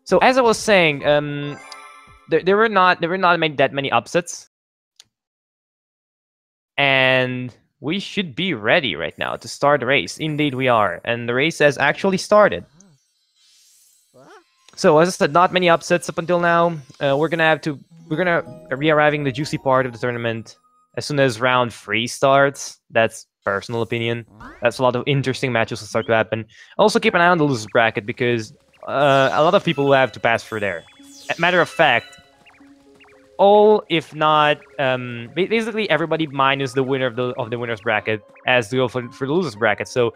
So as I was saying, there were not that many upsets, and we should be ready right now to start the race. Indeed, we are, and the race has actually started. So as I said, not many upsets up until now. We're gonna be arriving the juicy part of the tournament as soon as round 3 starts. That's personal opinion. That's a lot of interesting matches will start to happen. Also keep an eye on the losers bracket because a lot of people will have to pass through there. Matter of fact, all if not basically everybody minus the winner of the winners bracket has to go for the losers bracket. So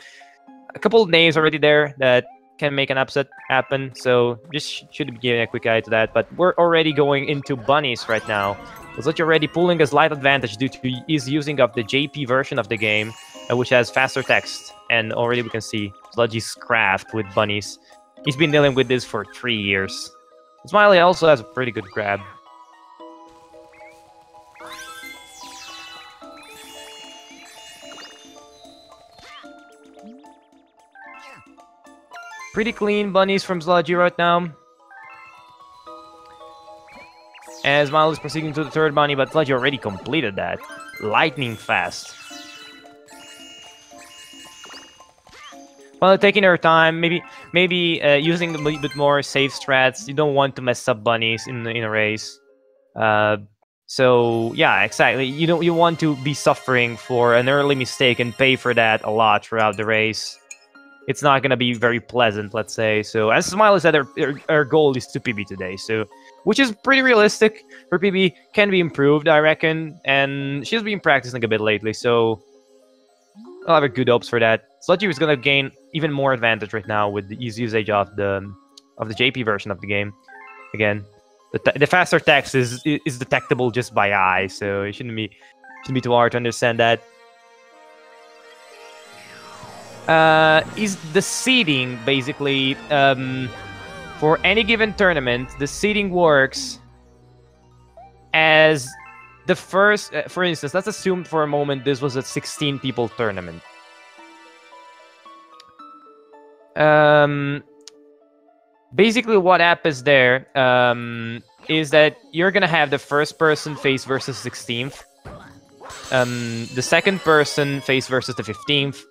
a couple of names already there that can make an upset happen, so just should be giving a quick eye to that. But we're already going into bunnies right now. SludgyGamer already pulling a slight advantage due to his using of the JP version of the game, which has faster text, and already we can see SludgyGamer's craft with bunnies. He's been dealing with this for 3 years. Smiley also has a pretty good grab. Pretty clean bunnies from SludgyGamer right now. As Miles is proceeding to the third bunny, but SludgyGamer already completed that. Lightning fast. Well, taking her time, maybe using a little bit more safe strats. You don't want to mess up bunnies in a race. So yeah, exactly. You want to be suffering for an early mistake and pay for that a lot throughout the race. It's not gonna be very pleasant, let's say. So as Smiley said, our goal is to PB today, so which is pretty realistic. Her PB can be improved, I reckon, and she's been practicing a bit lately, so I'll have a good hopes for that. SludgyGamer is gonna gain even more advantage right now with his usage of the JP version of the game. Again, the faster text is detectable just by eye, so it shouldn't be too hard to understand that. Is the seeding basically for any given tournament? The seeding works as the first. For instance, let's assume for a moment this was a 16-people tournament. Basically, what happens there is that you're gonna have the first person face versus 16th, the second person face versus the 15th.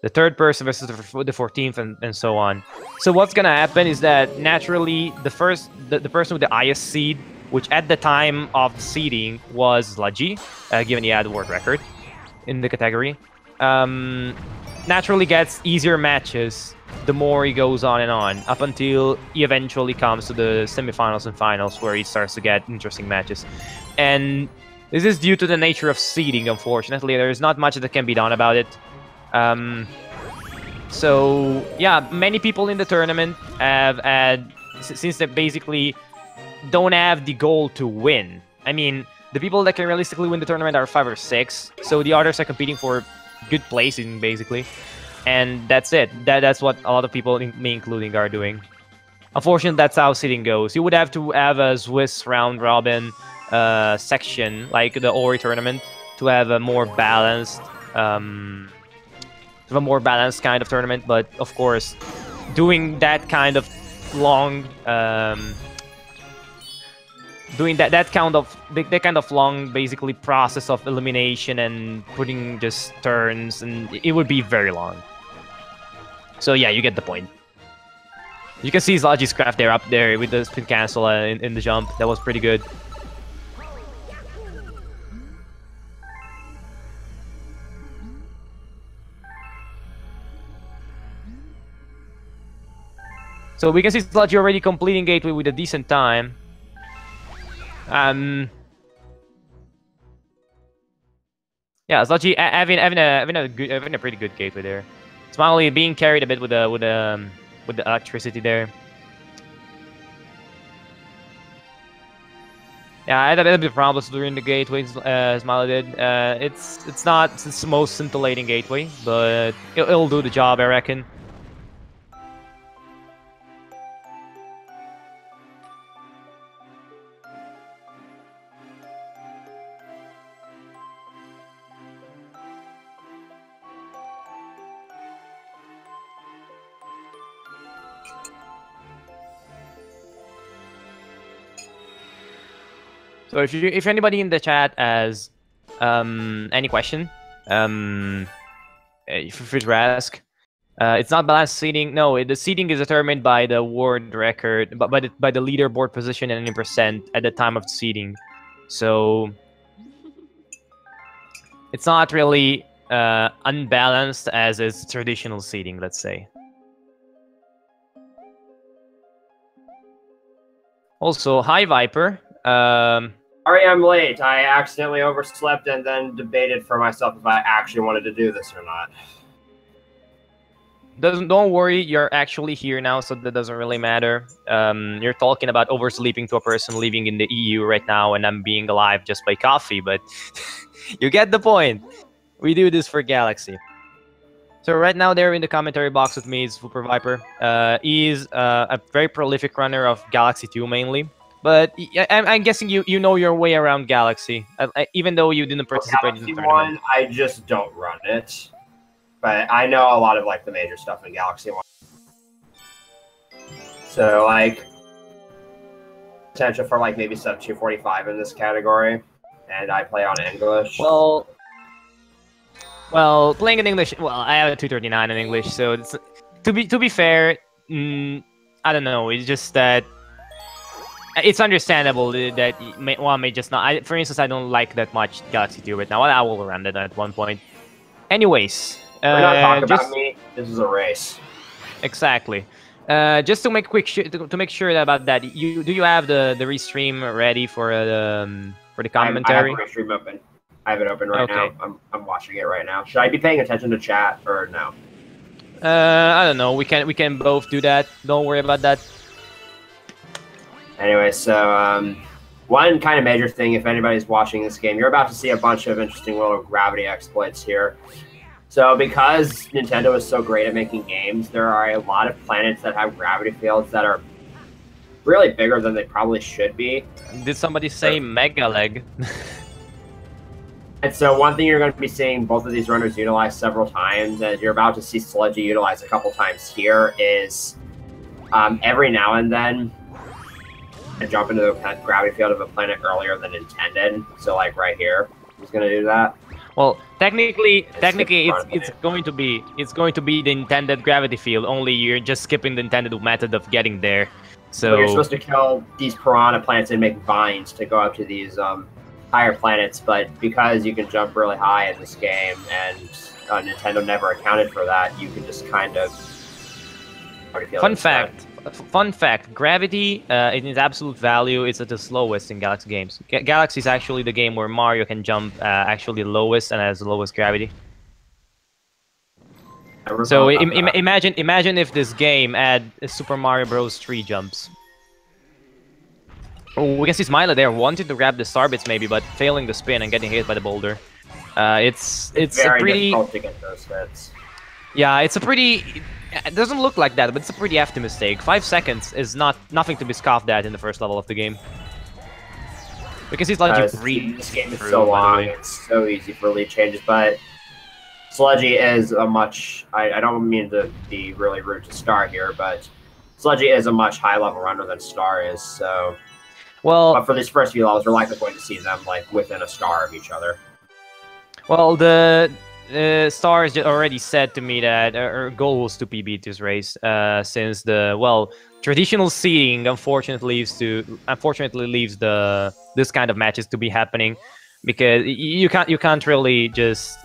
The third person versus the 14th, and so on. So what's gonna happen is that naturally the person with the highest seed, which at the time of the seeding was SludgyGamer, given he had the world record in the category, naturally gets easier matches the more he goes on and on, up until he eventually comes to the semifinals and finals, where he starts to get interesting matches. And this is due to the nature of seeding, unfortunately. There is not much that can be done about it. So yeah, many people in the tournament have had, since they basically don't have the goal to win. I mean, the people that can realistically win the tournament are 5 or 6, so the others are competing for good placing, basically. And that's it. That's what a lot of people, me including, are doing. Unfortunately, that's how seeding goes. You would have to have a Swiss round robin section, like the Ori tournament, to have a more balanced kind of tournament. But of course, doing that kind of long long basically process of elimination and putting just turns, and it would be very long. So yeah, you get the point. You can see SludgyGamer's craft there, up there with the spin cancel in the jump. That was pretty good. So we can see SludgyGamer already completing gateway with a decent time. Yeah, SludgyGamer having a pretty good gateway there. Smiley being carried a bit with the electricity there. Yeah, I had a bit of problems during the gateway. Smiley did. It's not the most scintillating gateway, but it'll do the job, I reckon. So if anybody in the chat has any question, feel free to ask. It's not balanced seating. No, the seating is determined by the world record, but by the leaderboard position and in percent at the time of the seating. So it's not really unbalanced as is traditional seating, let's say. Also, hi Viper. Sorry I'm late. I accidentally overslept and then debated for myself if I actually wanted to do this or not. Don't worry, you're actually here now, so that doesn't really matter. You're talking about oversleeping to a person living in the EU right now, and I'm being alive just by coffee, but you get the point. We do this for Galaxy. So right now there in the commentary box with me is Super Viper. He's a very prolific runner of Galaxy 2 mainly. But I'm guessing you know your way around Galaxy, even though you didn't participate in the tournament. I just don't run it. But I know a lot of like the major stuff in Galaxy 1. So like potential for like maybe sub 245 in this category. And I play on English. Well, playing in English, well, I have a 239 in English, so it's, to be fair, I don't know, it's just that it's understandable that one may just not. For instance, I don't like that much Galaxy 2 right now. I will run it at one point. Anyways, we're not talking about me. This is a race. Exactly. Just to make to make sure about that, do you have the restream ready for the commentary? I have the restream open. I have it open right now. I'm watching it right now. Should I be paying attention to chat or no? I don't know. We can both do that. Don't worry about that. Anyway, so one kind of major thing, if anybody's watching this game, you're about to see a bunch of interesting little gravity exploits here. So because Nintendo is so great at making games, there are a lot of planets that have gravity fields that are really bigger than they probably should be. Did somebody say Mega Leg? And so one thing you're going to be seeing both of these runners utilize several times, and you're about to see Sludgy utilize a couple times here, is every now and then jump into the gravity field of a planet earlier than intended. So like right here, he's going to do that. Well, technically, it's going to be the intended gravity field. Only you're just skipping the intended method of getting there. So you're supposed to kill these piranha plants and make vines to go up to these higher planets. But because you can jump really high in this game, and Nintendo never accounted for that, you can just kind of. Fun fact, gravity in its absolute value is at the slowest in Galaxy games. Galaxy is actually the game where Mario can jump actually lowest and has the lowest gravity. So imagine if this game had Super Mario Bros. 3 jumps. Oh, we can see Smiley there wanting to grab the star bits maybe, but failing the spin and getting hit by the boulder. It's very pretty difficult to get those hits. Yeah, it's a pretty. It doesn't look like that, but it's a pretty hefty mistake. 5 seconds is nothing to be scoffed at in the first level of the game. We can see Sludgy breathe. This game is so long, it's so easy for lead changes, but Sludgy is a much. I don't mean to be really rude to Star here, but Sludgy is a much high level runner than Star is. So, but for these first few levels, we're likely going to see them like within a star of each other. Well, the Stars already said to me that our goal was to PB this race, since the traditional seeding unfortunately leaves this kind of matches to be happening, because you can't really just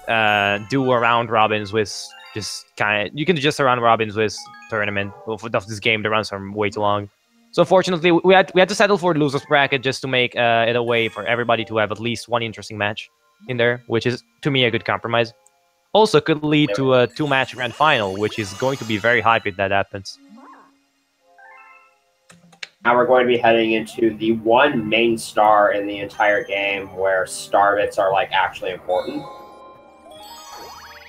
do a round robins with you can just round robins with tournament of this game. The runs are way too long. So unfortunately we had to settle for the losers bracket just to make it a way for everybody to have at least one interesting match in there, which is to me a good compromise. Also could lead to a 2-match grand final, which is going to be very hype if that happens. Now we're going to be heading into the one main star in the entire game where star bits are like actually important.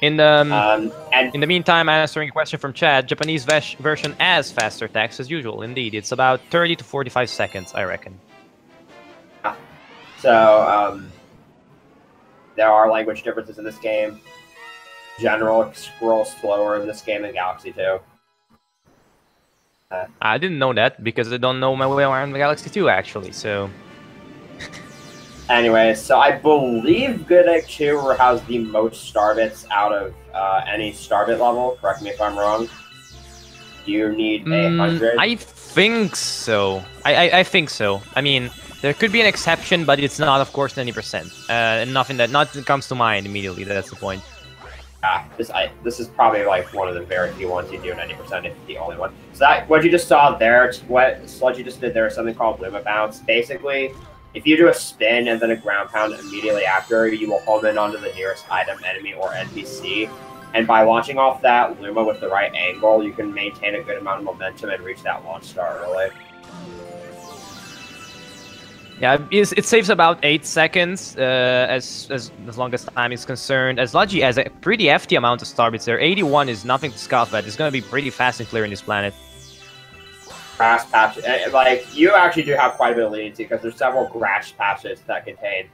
In the meantime, answering a question from Chad, Japanese version has faster text as usual. Indeed, it's about 30 to 45 seconds, I reckon. So there are language differences in this game. General scrolls slower in this game than Galaxy 2. I didn't know that because I don't know my way around Galaxy 2 actually. So Anyway, so I believe Good Egg 2 has the most star bits out of any star bit level. Correct me if I'm wrong. You need 100. I think so. I think so. I mean, there could be an exception, but it's not, of course, 90%. And nothing comes to mind immediately. That's the point. This is probably like one of the very few ones you do 90%, if the only one. So what you just saw there, what Sludgy just did there is something called Luma Bounce. Basically, if you do a spin and then a ground pound immediately after, you will home in onto the nearest item, enemy, or NPC. And by launching off that Luma with the right angle, you can maintain a good amount of momentum and reach that launch star early. Yeah, it saves about 8 seconds as long as time is concerned. As Sludgy has a pretty hefty amount of star bits there. 81 is nothing to scoff at. It's going to be pretty fast in clearing this planet. Grass patch, like, you actually do have quite a bit of leniency because there's several grass patches that contain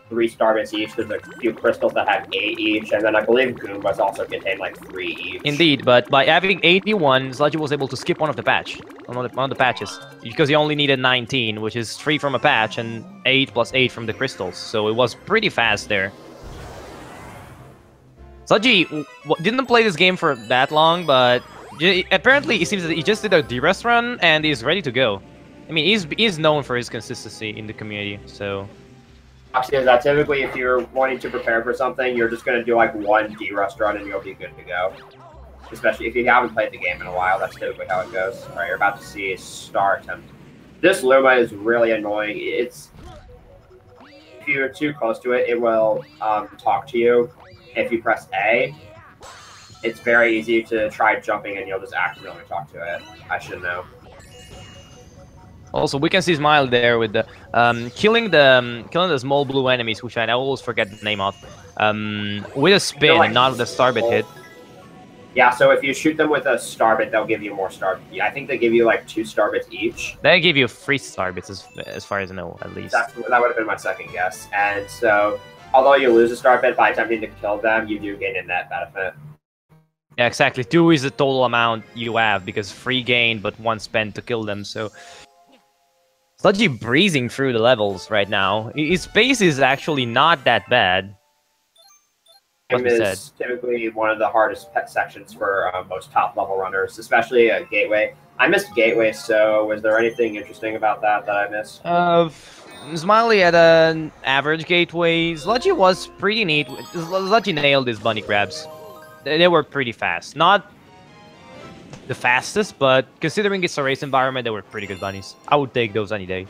3 star bits each. There's a few crystals that have 8 each, and then I believe Goombas also contain like 3 each. Indeed, but by having 81, Sludgy was able to skip one of the patches, because he only needed 19, which is 3 from a patch and 8 plus 8 from the crystals. So it was pretty fast there. Sludgy didn't play this game for that long, but apparently it seems that he just did a D-Rest run and he's ready to go. I mean, he's known for his consistency in the community, so... Is that typically if you're wanting to prepare for something, you're just going to do like one D-Rust run and you'll be good to go. Especially if you haven't played the game in a while, that's typically how it goes. Alright, you're about to see a star attempt. This Luma is really annoying. If you're too close to it, it will talk to you. If you press A, it's very easy to try jumping and you'll just accidentally talk to it. I should know. Also, we can see Smile there with the killing the small blue enemies, which I always forget the name of, with a spin, like, not with a starbit hit. Yeah, so if you shoot them with a starbit, they'll give you more star. Yeah, I think they give you like 2 starbits each. They give you 3 starbits, as far as I know, at least. That would have been my second guess. And so, although you lose a starbit by attempting to kill them, you do gain a net benefit. Yeah, exactly. 2 is the total amount you have, because 3 gained, but 1 spent to kill them, so... Sludgy breezing through the levels right now. His pace is actually not that bad. It is typically one of the hardest sections for most top-level runners, especially Gateway. I missed Gateway, so was there anything interesting about that I missed? Smiley had an average Gateway. Sludgy was pretty neat. Sludgy nailed his bunny grabs. They were pretty fast. Not the fastest, but considering it's a race environment, they were pretty good bunnies. I would take those any day.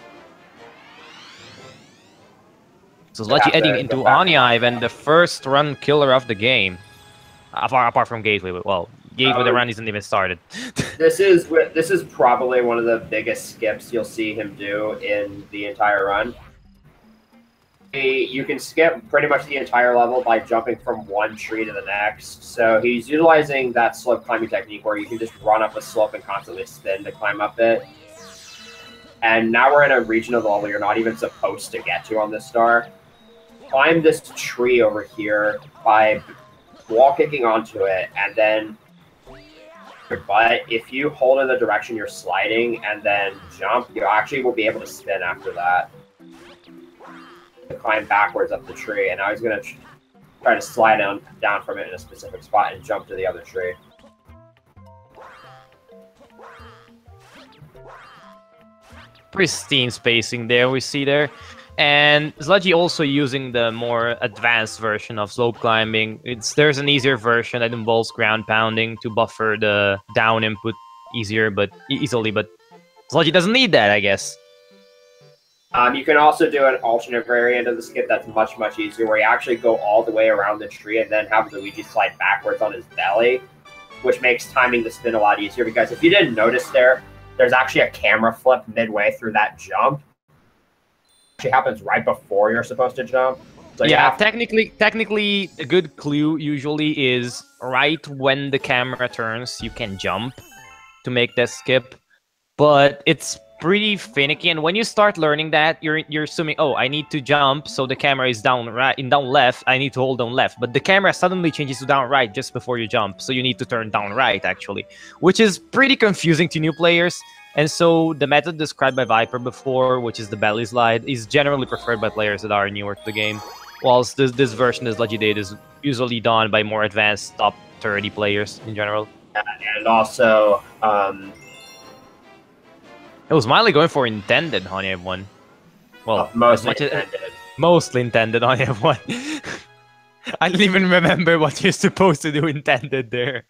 So Sludgy heading into Onive and the first run killer of the game. Apart from Gateway, well, Gateway the run isn't even started. This is probably one of the biggest skips you'll see him do in the entire run. You can skip pretty much the entire level by jumping from one tree to the next. So he's utilizing that slope climbing technique where you can just run up a slope and constantly spin to climb up it. And now we're in a region of the level you're not even supposed to get to on this star. Climb this tree over here by wall kicking onto it, and then but if you hold in the direction you're sliding and then jump, you actually will be able to spin after that. Climb backwards up the tree, and now he's going to try to slide down from it in a specific spot and jump to the other tree. Pristine spacing there, we see there. And Sludgy also using the more advanced version of slope climbing. There's an easier version that involves ground pounding to buffer the down input easily, but Sludgy doesn't need that, I guess. You can also do an alternate variant of the skip that's much, much easier, where you actually go all the way around the tree and then have Luigi slide backwards on his belly, which makes timing the spin a lot easier, because if you didn't notice there's actually a camera flip midway through that jump. It actually happens right before you're supposed to jump. So yeah, technically, a good clue usually is right when the camera turns, you can jump to make that skip, but it's pretty finicky, and when you start learning that, you're assuming, oh, I need to jump, so the camera is down left, I need to hold down left, but the camera suddenly changes to down right just before you jump, so you need to turn down right, actually, which is pretty confusing to new players. And so the method described by Viper before, which is the belly slide, is generally preferred by players that are newer to the game, whilst this version, the Sludgy did, is usually done by more advanced top 30 players in general. And also, it was Smiley going for intended on F1. Well, mostly intended. Mostly intended on F1. I don't even remember what you're supposed to do intended there.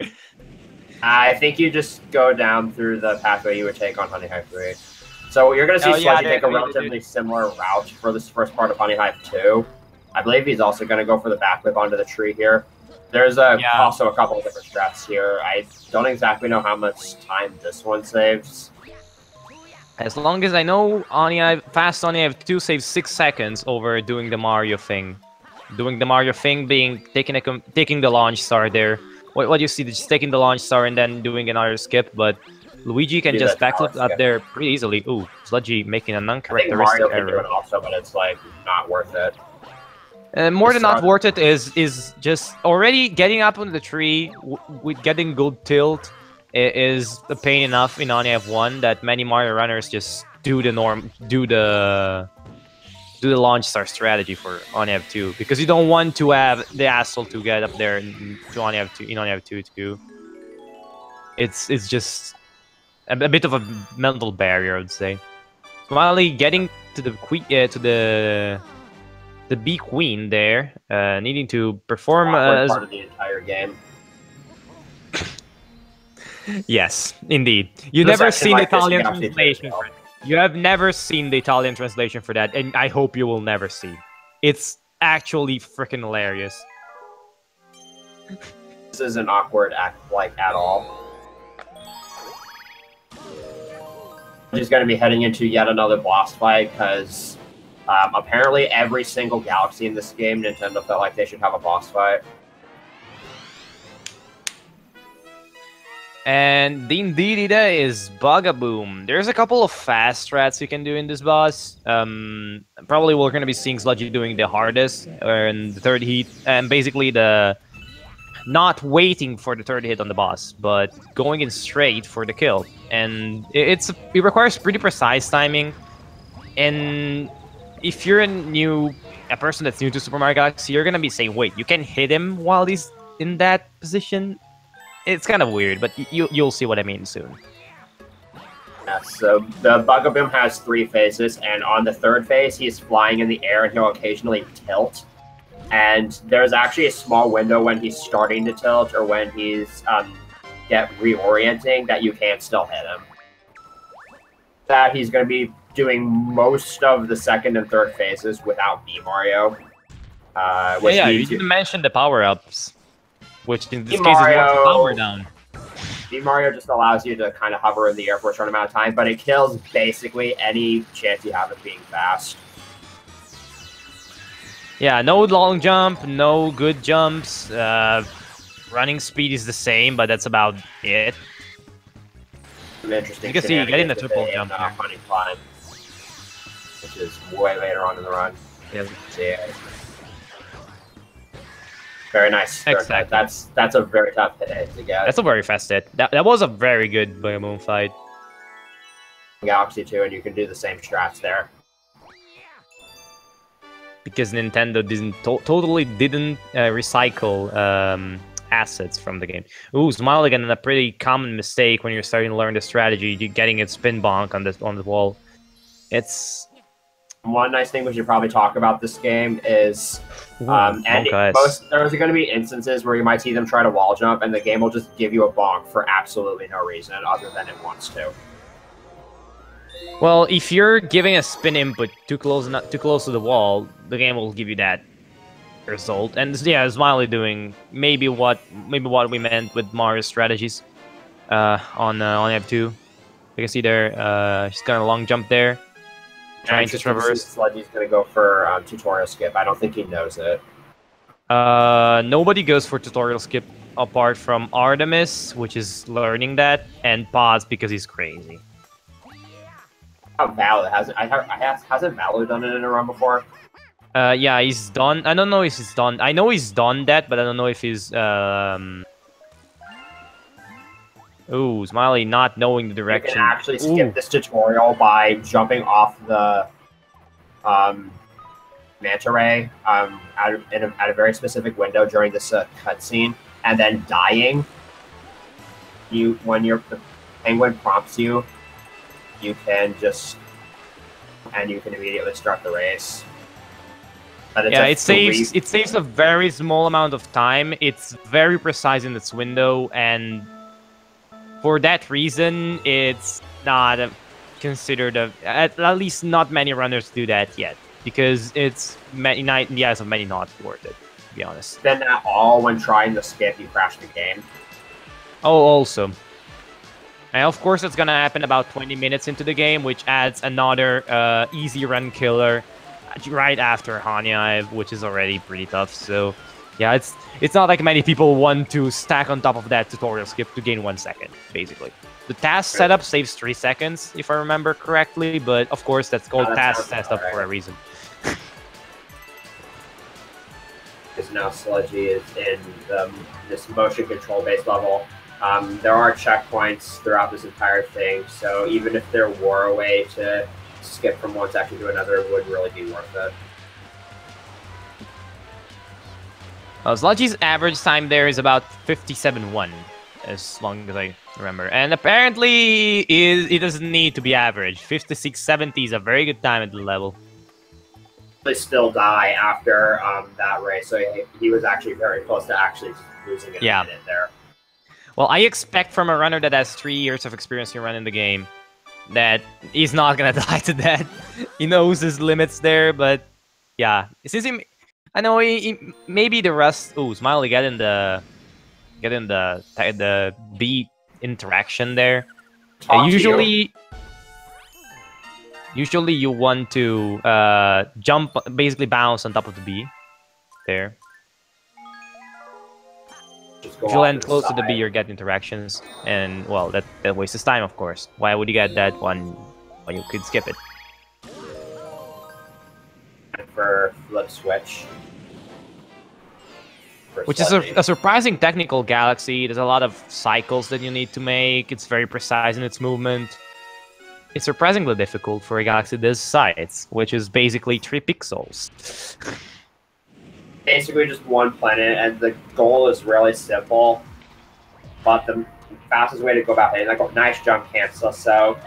I think you just go down through the pathway you would take on Honey Hive 3. So you're going to see Sludgy take a relatively similar route for this first part of Honey Hive 2. I believe he's also going to go for the backflip onto the tree here. There's also a couple of different strats here. I don't exactly know how much time this one saves. As long as I know, fast Honey Hive 2 saves 6 seconds over doing the Mario thing. Doing the Mario thing being taking the launch star there. What you see, just taking the launch star and then doing another skip, but Luigi can just backflip up there pretty easily. Ooh, Sludgy making an uncharacteristic error. Mario can do it also, but it's like not worth it. More than not worth it is just already getting up on the tree with getting good tilt is a pain enough in Honey F1 that many Mario runners just do the launch star strategy for Honey F2 because you don't want to have the asshole to get up there to Honey F2 in Honey F2 too. It's just a bit of a mental barrier, I would say. Smiley getting to the B Queen there, needing to perform part of the entire game. Yes, indeed. You never seen the Italian translation for it. You have never seen the Italian translation for that, and I hope you will never see. It's actually freaking hilarious. This isn't awkward at all. He's going to be heading into yet another boss fight because apparently every single galaxy in this game, Nintendo felt like they should have a boss fight. And indeed it is Bugaboom. There's a couple of fast strats you can do in this boss. Probably we're going to be seeing Sludgy doing the hardest in the third hit, and basically the not waiting for the third hit on the boss, but going in straight for the kill. And it requires pretty precise timing. And if you're a person that's new to Super Mario Galaxy, you're going to be saying, wait, you can hit him while he's in that position? It's kind of weird, but you'll see what I mean soon. Yeah, so the Bugaboom has 3 phases, and on the third phase, he's flying in the air and he'll occasionally tilt. And there's actually a small window when he's starting to tilt or when he's reorienting that you can still hit him. That he's going to be doing most of the second and third phases without B Mario. You didn't mention the power-ups. Which in this case is more power down. B Mario just allows you to kind of hover in the air for a short amount of time, but it kills basically any chance you have of being fast. Yeah, no long jump, no good jumps. Running speed is the same, but that's about it. Some interesting. You can see you get in the triple jump here. Funny climb, which is way later on in the run. Yeah. Very nice. Exactly. That's a very tough hit to get. That's a very fast hit. That was a very good Bugaboom fight. Galaxy 2, and you can do the same strats there. Because Nintendo totally didn't recycle assets from the game. Ooh, Smiley again, a pretty common mistake when you're starting to learn the strategy. You're getting it spin bonk on the wall. It's one nice thing we should probably talk about this game is there's going to be instances where you might see them try to wall jump and the game will just give you a bonk for absolutely no reason other than it wants to. Well, if you're giving a spin input too close to the wall, the game will give you that result. And yeah, Smiley doing maybe what we meant with Mario's strategies on F2. You can see there, she's got a long jump there. Trying to traverse. Sludgy's going to go for tutorial skip. I don't think he knows it. Nobody goes for tutorial skip apart from Artemis, which is learning that, and Paz because he's crazy. Valor hasn't Valor done it in a run before? Yeah, he's done. I don't know if he's done. I know he's done that, but I don't know if he's Ooh, Smiley not knowing the You direction. can actually skip this tutorial by jumping off the manta ray at a very specific window during this cutscene, and then dying. When the penguin prompts you, you can immediately start the race. Yeah, it saves a very small amount of time. It's very precise in its window, and for that reason, it's not considered at least not many runners do that yet, because it's in the eyes of many not worth it, to be honest. Then at all when trying to skip, you crash the game. Oh, also. And of course, it's gonna happen about 20 minutes into the game, which adds another easy run killer right after Hanya, which is already pretty tough. So, yeah, it's not like many people want to stack on top of that tutorial skip to gain 1 second, basically. The task setup saves 3 seconds, if I remember correctly, but of course, that's called task setup for a reason. Because now Sludgy is in this motion control based level. There are checkpoints throughout this entire thing, so even if there were a way to skip from one section to another, it wouldn't really be worth it. Sludgy's average time there is about 57.1, as long as I remember. And apparently, it doesn't need to be average. 56.70 is a very good time at the level. They still die after that race, so he was actually very close to actually losing it a minute there. Well, I expect from a runner that has 3 years of experience in running the game that he's not gonna die to that. He knows his limits there, but yeah, since I know maybe the rust. Oh, Smiley get in the B interaction there. Usually you want to jump, basically bounce on top of the B there. If you land close to the B, you get interactions, and well, that wastes time, of course. Why would you get that one when you could skip it? For flip switch. Which is a surprising technical galaxy. There's a lot of cycles that you need to make. It's very precise in its movement. It's surprisingly difficult for a galaxy this size, which is basically 3 pixels. Basically just one planet, and the goal is really simple. But the fastest way to go about it is like a nice jump cancel. So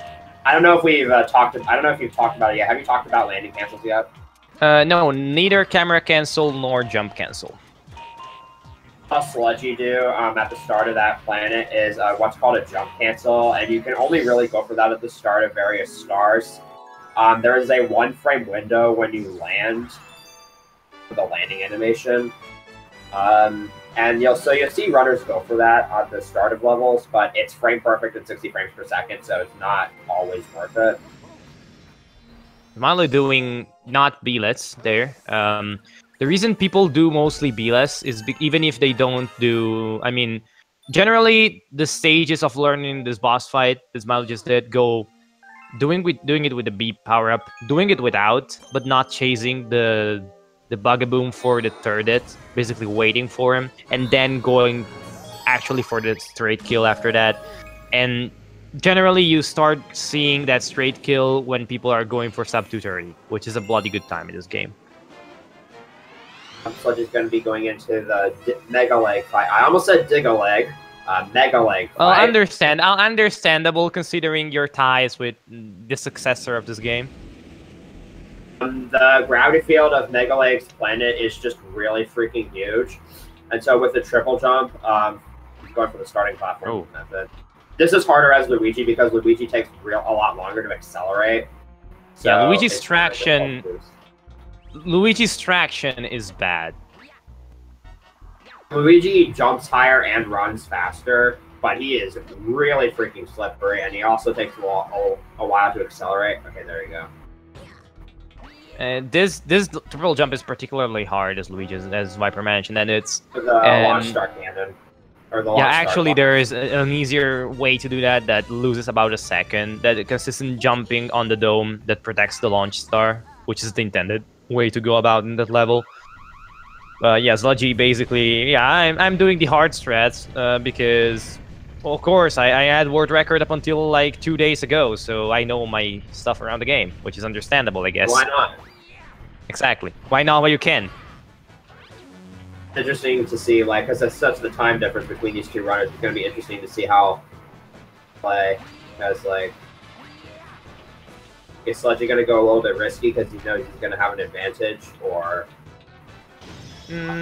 I don't know if we've talked. I don't know if you've talked about it yet. Have you talked about landing cancels yet? No, neither camera cancel nor jump cancel. What Sludgy do at the start of that planet is what's called a jump cancel, and you can only really go for that at the start of various stars. There is a 1-frame window when you land for the landing animation, and you'll see runners go for that at the start of levels, but it's frame perfect at 60 frames per second, so it's not always worth it. Smiley doing not B-lets there. The reason people do mostly B-less is even if they don't do... I mean, generally, the stages of learning this boss fight, as Smiley just did, go doing it with the B power-up, doing it without, but not chasing the Bugaboom for the turret, basically waiting for him, and then going actually for the straight kill after that. And generally, you start seeing that straight kill when people are going for sub 230, which is a bloody good time in this game. Sludgy's going to be going into the Mega Leg fight. I almost said Dig-a-Leg. Mega Leg fight. Understandable considering your ties with the successor of this game. The gravity field of Mega Leg's planet is just really freaking huge. And so with the triple jump, going for the starting platform method. This is harder as Luigi because Luigi takes a lot longer to accelerate. So yeah, Luigi's traction is bad. Luigi jumps higher and runs faster, but he is really freaking slippery, and he also takes a while to accelerate. Okay, there you go. This triple jump is particularly hard as Luigi's, as Viper mentioned, and it's the launch star cannon. Yeah, actually, there is an easier way to do that that loses about a second. That consistent jumping on the dome that protects the launch star, which is the intended way to go about in that level. Yeah, Sludgy basically, yeah, I'm doing the hard strats because Well, of course, I had world record up until like 2 days ago, so I know my stuff around the game, which is understandable, I guess. Why not? Exactly. Why not? Well, you can. Interesting to see, like, because that's such the time difference between these two runners. It's going to be interesting to see how play. Because, like, is Sludgy going to go a little bit risky because he knows he's going to have an advantage, or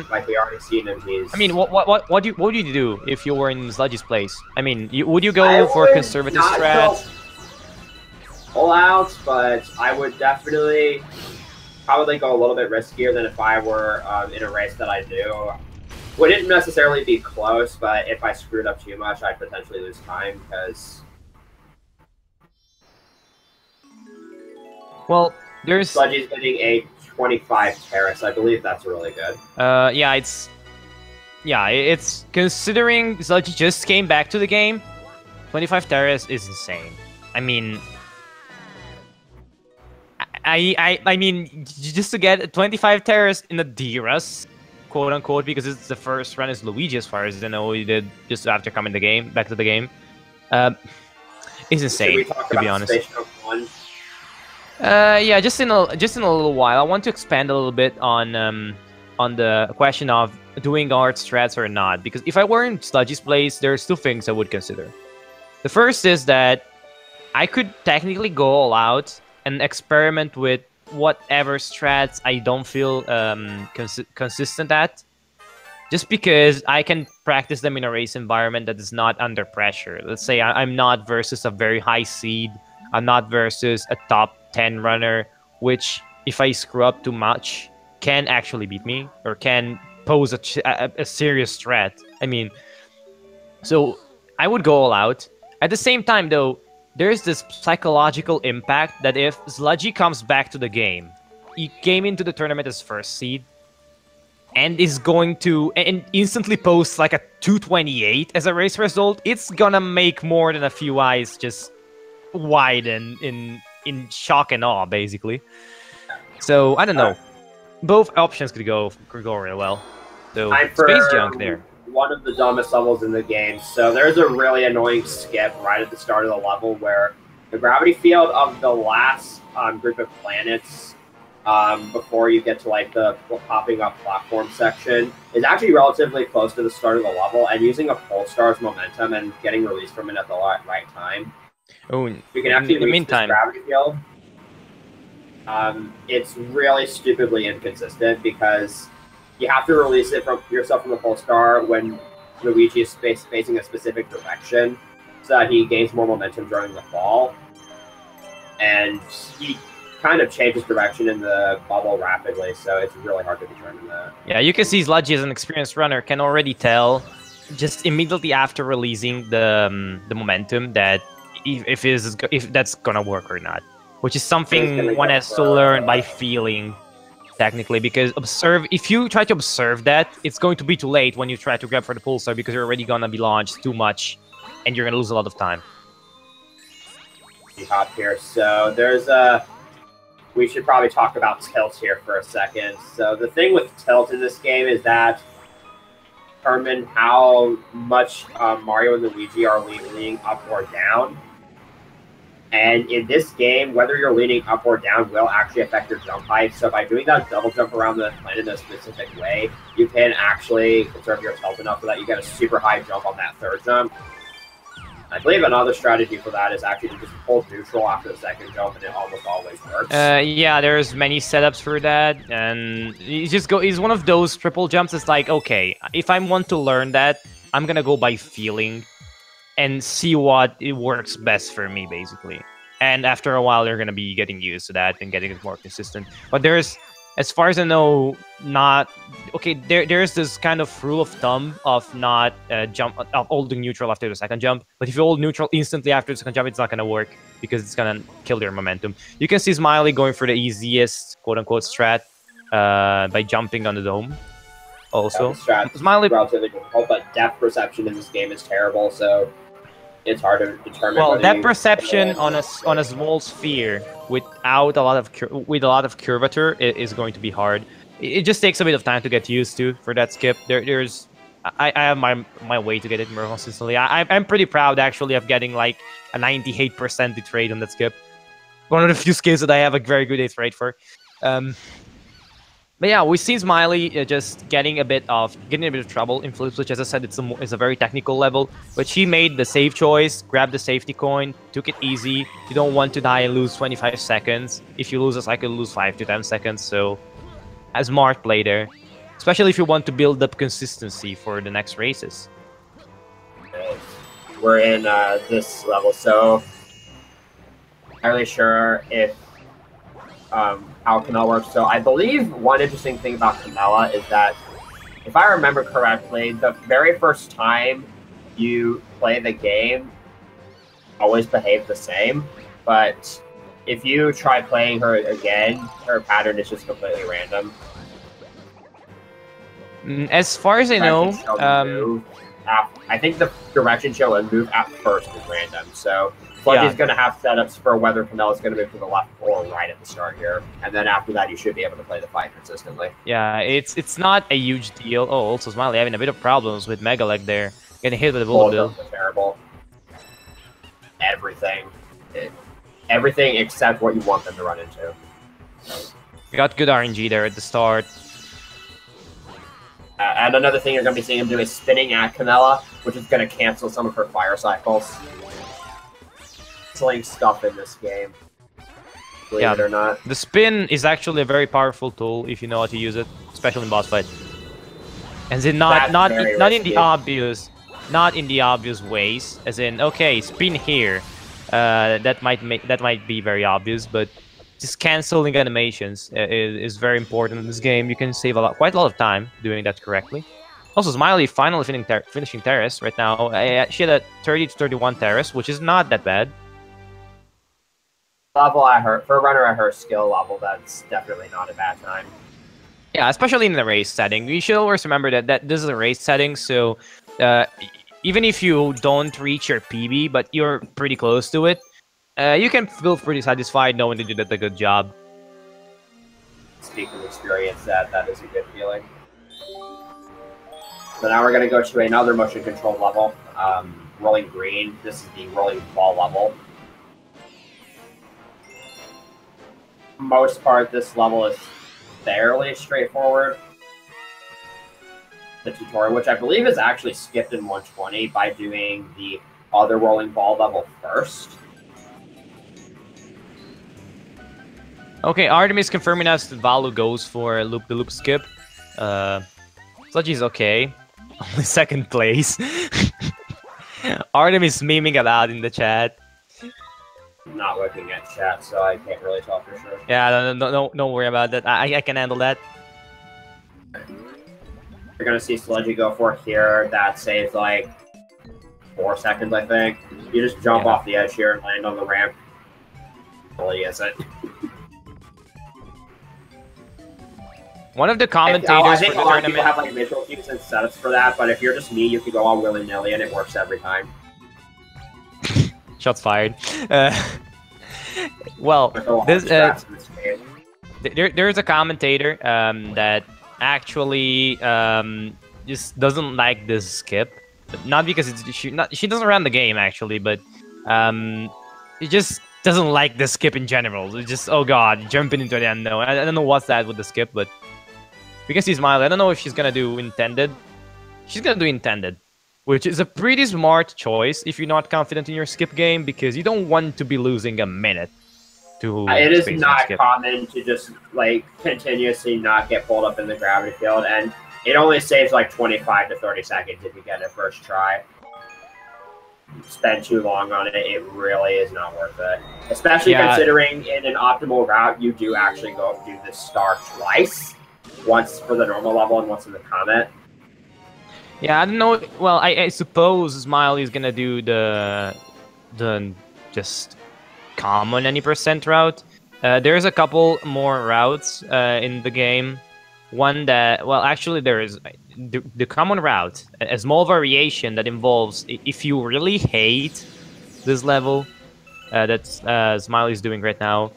like we already seen him, he's. I mean, what would you do if you were in Sludgy's place? I mean, would you go for a conservative strat? All out, but I would definitely probably go a little bit riskier than if I were in a race that I knew. Wouldn't necessarily be close, but if I screwed up too much, I'd potentially lose time because. Well, there's. Sludgy's getting a 25 terrace. I believe that's really good. Yeah, it's considering Sludgy just came back to the game. 25 terrace is insane. I mean, I mean, just to get 25 terrace in the DRS, quote unquote, because it's the first run as Luigi, as far as I know, he did just after coming back to the game. Is insane, to be honest. Yeah, just in a little while. I want to expand a little bit on the question of doing art strats or not, because if I were in Sludgy's place, there's two things I would consider. The first is that I could technically go all out and experiment with whatever strats I don't feel consistent at, just because I can practice them in a race environment that is not under pressure. Let's say I'm not versus a very high seed, I'm not versus a top 10 runner, which if I screw up too much can actually beat me or can pose a serious threat. I mean, so I would go all out. At the same time, though, there's this psychological impact that if Sludgy comes back to the game, he came into the tournament as first seed, and is going to and instantly posts like a 228 as a race result, it's gonna make more than a few eyes just widen in shock and awe, basically. So I don't know. Both options could go really well. So space junk there. One of the dumbest levels in the game. So there's a really annoying skip right at the start of the level where the gravity field of the last group of planets before you get to like the popping up platform section is actually relatively close to the start of the level, and using a Polestar's momentum and getting released from it at the right time. Oh, you can actually reach this gravity field. It's really stupidly inconsistent because you have to release it from yourself from the Polestar when Luigi is facing a specific direction, so that he gains more momentum during the fall. And he kind of changes direction in the bubble rapidly, so it's really hard to determine that. Yeah, you can see Sludgy as an experienced runner can already tell just immediately after releasing the momentum that if that's gonna work or not, which is something one has to learn by feeling, technically, because if you try to observe that, it's going to be too late when you try to grab for the pulsar because you're already gonna be launched too much and you're gonna lose a lot of time. Hop here, so there's we should probably talk about tilt here for a second. So the thing with tilt in this game is that determine how much Mario and Luigi are leaning up or down. And in this game, whether you're leaning up or down will actually affect your jump height. So by doing that double jump around the planet in a specific way, you can actually conserve your tilt enough so that you get a super high jump on that third jump. I believe another strategy for that is actually to just hold neutral after the second jump, and it almost always works. Yeah, there's many setups for that, and he's one of those triple jumps. It's like, okay, if I want to learn that, I'm gonna go by feeling and see what it works best for me, basically. And after a while, you're gonna be getting used to that and getting it more consistent. But there's, as far as I know, not okay. There's this kind of rule of thumb of not holding neutral after the second jump. But if you hold neutral instantly after the second jump, it's not gonna work because it's gonna kill your momentum. You can see Smiley going for the easiest quote-unquote strat by jumping on the dome. Also, Smiley relatively difficult, but depth perception in this game is terrible, so it's hard to determine. Well, depth perception on a small sphere without a lot of curvature is going to be hard. It just takes a bit of time to get used to for that skip. There's I have my way to get it more consistently. I'm pretty proud actually of getting like a 98% hit rate on that skip. One of the few skills that I have a very good hit rate for. But yeah, we see Smiley just getting a bit of trouble in flips, which, as I said, it's a very technical level. But she made the safe choice, grabbed the safety coin, took it easy. You don't want to die and lose 25 seconds. If you lose a cycle, you lose 5 to 10 seconds. So, a smart play there, especially if you want to build up consistency for the next races. We're in this level, so I'm not really sure if how Camilla works. So I believe one interesting thing about Camilla is that, if I remember correctly, the very first time you play the game always behave the same, but if you try playing her again, her pattern is just completely random. As far as I know, I think the direction show and move at first is random, so Sludgy's going to have setups for whether Camilla's going to move to the left or right at the start here, and then after that you should be able to play the fight consistently. Yeah, it's not a huge deal. Oh, also Smiley having a bit of problems with Mega Leg there, getting hit with a bullet bill. Terrible. Everything except what you want them to run into. We got good RNG there at the start. And another thing you're going to be seeing him do is spinning at Camilla, which is going to cancel some of her fire cycles. Canceling stuff in this game. Believe it or not. The spin is actually a very powerful tool if you know how to use it, especially in boss fight. And then not in the obvious ways, as in, okay, spin here. That might be very obvious, but just canceling animations is very important in this game. You can save quite a lot of time doing that correctly. Also, Smiley finally finishing Terrace right now. She had a 30 to 31 Terrace, which is not that bad. Level at her, for a runner at her skill level, that's definitely not a bad time. Yeah, especially in the race setting. You should always remember that this is a race setting, so even if you don't reach your PB, but you're pretty close to it, you can feel pretty satisfied knowing that you did a good job. Speaking of experience, that is a good feeling. So now we're going to go to another motion control level, rolling green. This is the rolling ball level. Most part, this level is fairly straightforward. The tutorial, which I believe is actually skipped in 120 by doing the other rolling ball level first. Okay, Artemis confirming us that Valu goes for a loop-the-loop skip. Sludgy's okay. Only second place. Artemis memeing it out in the chat. I'm not looking at chat, so I can't really talk for sure. Yeah, don't worry about that. I can handle that. You're gonna see Sludgy go for here. That saves like 4 seconds, I think. You just jump off the edge here and land on the ramp. Really isn't. One of the commentators I think for a the lot of people tournament... have like visual cues and setups for that, but if you're just me, you can go all willy-nilly and it works every time. Shots fired. Well, there's a commentator that actually just doesn't like this skip. Not because she doesn't run the game actually, but she just doesn't like the skip in general. It's just, oh god, jumping into the unknown. I don't know what's that with the skip, but we can see Smiley. I don't know if she's gonna do intended. She's gonna do intended, which is a pretty smart choice if you're not confident in your skip game, because you don't want to be losing a minute to it is not common to just like continuously not get pulled up in the gravity field, and it only saves like 25 to 30 seconds if you get it first try. Spend too long on it, it really is not worth it. Especially considering in an optimal route, you do actually go do the star twice. Once for the normal level and once in the Comet. Yeah, I don't know. Well, I suppose Smiley's gonna do the just common any % route. There's a couple more routes in the game. One that, well, actually there is the common route, a small variation that involves, if you really hate this level that Smiley's doing right now,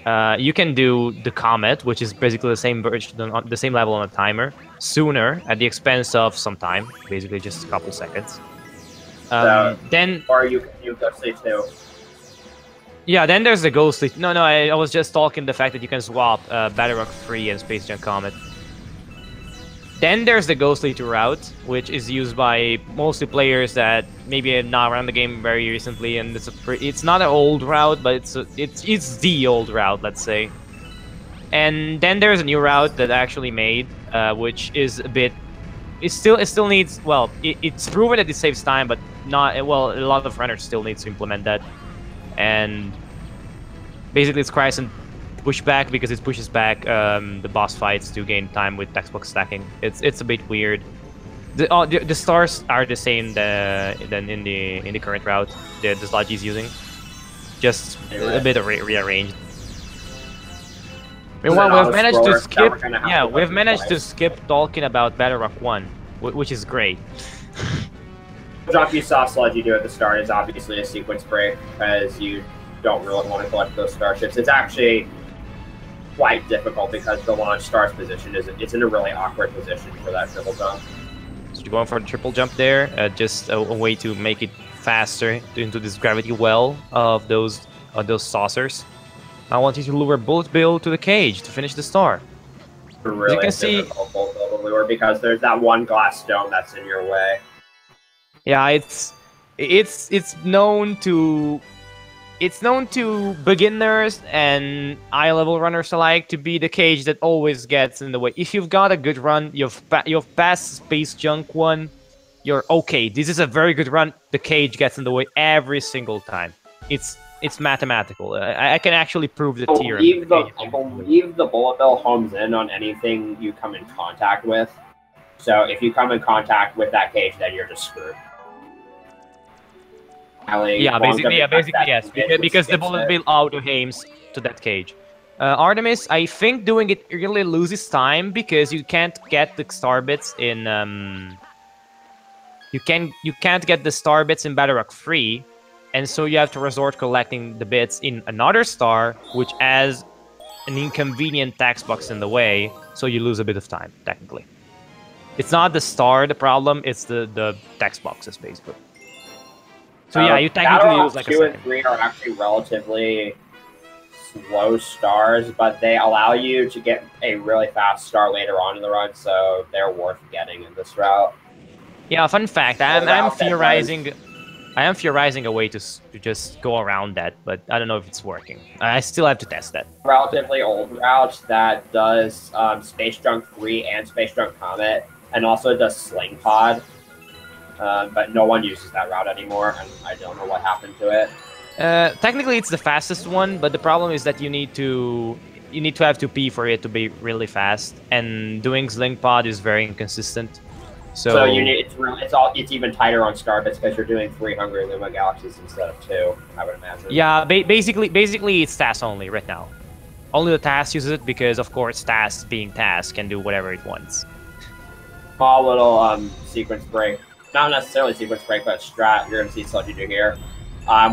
You can do the Comet, which is basically the same version, the same level on a timer, sooner at the expense of some time, basically just a couple seconds. Then, or you can do Ghostly too. Yeah, then there's the Ghostly. No, I was just talking the fact that you can swap Battle Rock 3 and Space Junk Comet. Then there's the Ghostly 2 route, which is used by mostly players that maybe have not run the game very recently, and it's not an old route, but it's the old route, let's say. And then there's a new route that I actually made, which is a bit. It still needs. Well, it's proven that it saves time, but not well. A lot of runners still need to implement that, and basically it's Cryson pushback because it pushes back the boss fights to gain time with text box stacking. It's a bit weird. The stars are the same than in the current route the Sludgy is using, just a bit of rearranged. Meanwhile, we've managed to skip. Yeah, we've managed to skip talking about Battle Rock 1, which is great. The drop you saw Sludgy do at the start is obviously a sequence break because you don't really want to collect those starships. It's actually quite difficult because the launch star's position it's in a really awkward position for that triple jump. So you're going for the triple jump there, just a way to make it faster into this gravity well of those saucers. I want you to lure Bullet Bill to the cage to finich the star. Really, you can see Bullet Bill to lure because there's that one glass stone that's in your way. Yeah, it's known to beginners and eye-level runners alike to be the cage that always gets in the way. If you've got a good run, you've passed Space Junk 1, you're okay. This is a very good run. The cage gets in the way every single time. It's mathematical. I can actually prove the theorem. I believe the Bullet Bill homes in on anything you come in contact with. So if you come in contact with that cage, then you're just screwed. Yeah, basically yes, because the Bullet Bill auto-aims to that cage. Artemis, I think doing it really loses time because you can't get the star bits in you can't get the star bits in Battle Rock 3, and so you have to resort collecting the bits in another star, which has an inconvenient text box in the way, so you lose a bit of time technically. It's not the star the problem; it's the text boxes basically. So yeah, you technically lose like a second. 2 and 3 are actually relatively slow stars, but they allow you to get a really fast star later on in the run, so they're worth getting in this route. Yeah, fun fact, I am theorizing a way to just go around that, but I don't know if it's working. I still have to test that. Relatively old route that does Space Junk 3 and Space Junk Comet, and also does Sling Pod. But no one uses that route anymore, and I don't know what happened to it. Technically, it's the fastest one, but the problem is that you need to have 2P for it to be really fast, and doing Sling Pod is very inconsistent. So you need it's even tighter on Starbits because you're doing 3 Hungry Luma Galaxies instead of 2. I would imagine. Yeah, basically it's TAS only right now. Only the TAS uses it because, of course, TAS being TAS can do whatever it wants. Small little sequence break. Not necessarily sequence break, but strat. You're gonna see Sludgy do here.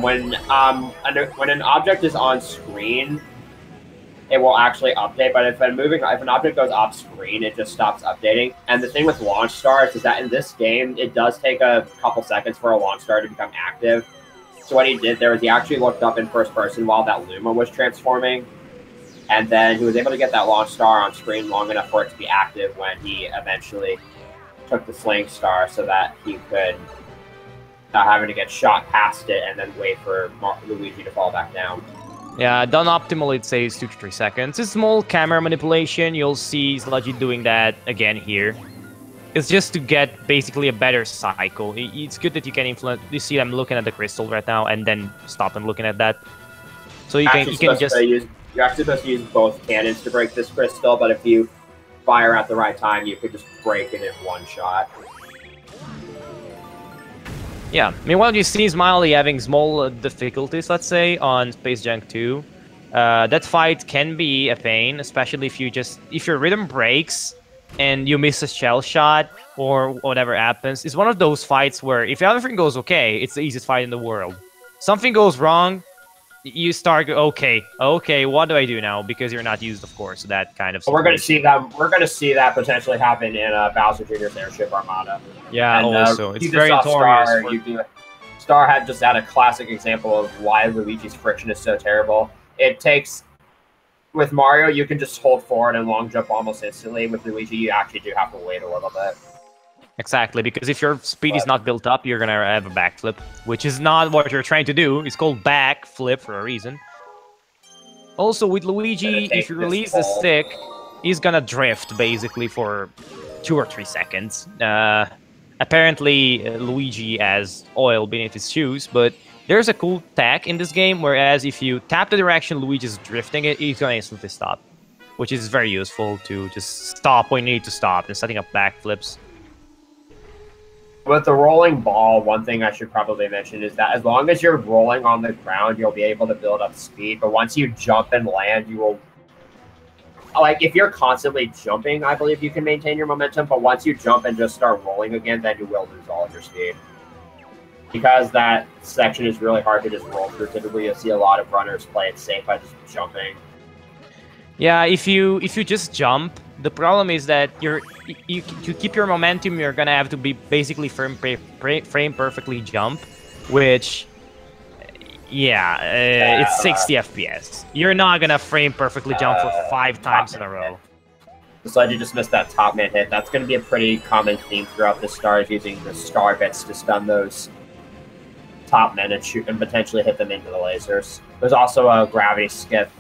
When an object is on screen, it will actually update. But if an object goes off screen, it just stops updating. And the thing with launch stars is that in this game, it does take a couple seconds for a launch star to become active. So what he did there is he actually looked up in first person while that Luma was transforming, and then he was able to get that launch star on screen long enough for it to be active when he eventually took the Sling Star so that he could not having to get shot past it and then wait for Luigi to fall back down. Yeah, done optimal, it saves 2 to 3 seconds. It's small camera manipulation. You'll see Sludgy doing that again here. It's just to get basically a better cycle. It's good that you can influence. You see, I'm looking at the crystal right now, and then stop and looking at that. So you can just. You're actually supposed to use both cannons to break this crystal, but if you fire at the right time, you could just break it in one shot. Yeah, meanwhile you see Smiley having small difficulties, let's say, on Space Junk 2. That fight can be a pain, especially if your rhythm breaks and you miss a shell shot or whatever happens. It's one of those fights where if everything goes okay, it's the easiest fight in the world. Something goes wrong, you start, okay, what do I do now? Because you're not used, of course, that kind of We're going to situation. see that potentially happen in Bowser Jr.'s Airship Armada. Yeah, And, also, it's you very just saw notorious. Star had just had a classic example of why Luigi's friction is so terrible. It takes, with Mario, you can just hold forward and long jump almost instantly. With Luigi, you actually do have to wait a little bit. Exactly, because if your speed is not built up, you're gonna have a backflip, which is not what you're trying to do. It's called backflip for a reason. Also, with Luigi, if you release the stick, he's gonna drift, basically, for 2 or 3 seconds. Apparently, Luigi has oil beneath his shoes, but there's a cool tech in this game, whereas if you tap the direction Luigi's drifting it, he's gonna instantly stop, which is very useful to just stop when you need to stop and setting up backflips. With the rolling ball, one thing I should probably mention is that as long as you're rolling on the ground, you'll be able to build up speed. But once you jump and land, you will... Like, if you're constantly jumping, I believe you can maintain your momentum. But once you jump and just start rolling again, then you will lose all of your speed. Because that section is really hard to just roll through. Typically, you'll see a lot of runners play it safe by just jumping. Yeah, if you just jump, the problem is that you to keep your momentum, you're gonna have to be basically frame perfectly jump, which, yeah, it's 60 FPS. You're not gonna frame perfectly jump for 5 times in a row. TheSludgy just missed that top man hit. That's gonna be a pretty common theme throughout the stars, using the star bits to stun those top men and shoot and potentially hit them into the lasers. There's also a gravity skip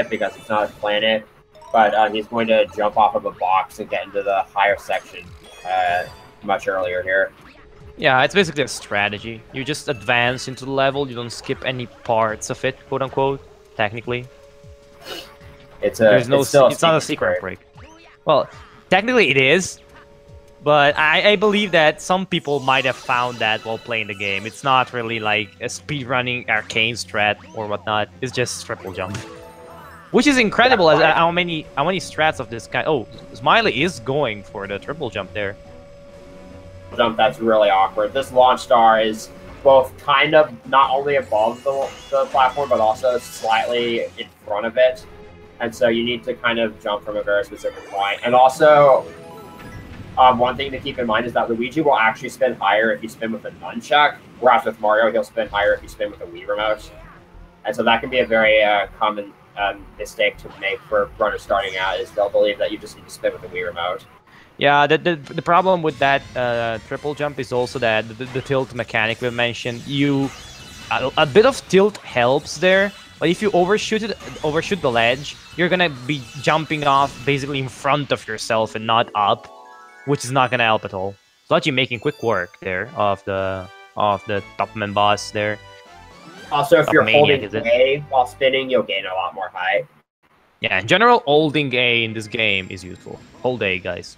because it's not a planet, but he's going to jump off of a box and get into the higher section much earlier here. Yeah, it's basically a strategy. You just advance into the level, you don't skip any parts of it, quote unquote, technically. It's not a secret break. Well, technically it is, but I believe that some people might have found that while playing the game. It's not really like a speedrunning arcane strat or whatnot, it's just triple jump. Which is incredible, as how many strats of this kind. Oh, Smiley is going for the triple jump there. Jump, that's really awkward. This launch star is both kind of not only above the platform, but also slightly in front of it. And so you need to kind of jump from a very specific point. And also, one thing to keep in mind is that Luigi will actually spin higher if you spin with a nunchuck, whereas with Mario, he'll spin higher if you spin with a Wii remote. And so that can be a very common mistake to make for runners starting out, is they'll believe that you just need to spin with a Wii remote. Yeah, the problem with that triple jump is also that the tilt mechanic we mentioned. A bit of tilt helps there, but if you overshoot the ledge, you're gonna be jumping off basically in front of yourself and not up, which is not gonna help at all. Sludgy making quick work there of the Topman boss there. Also, if you're holding A while spinning, you'll gain a lot more height. Yeah, in general, holding A in this game is useful. Hold A, guys.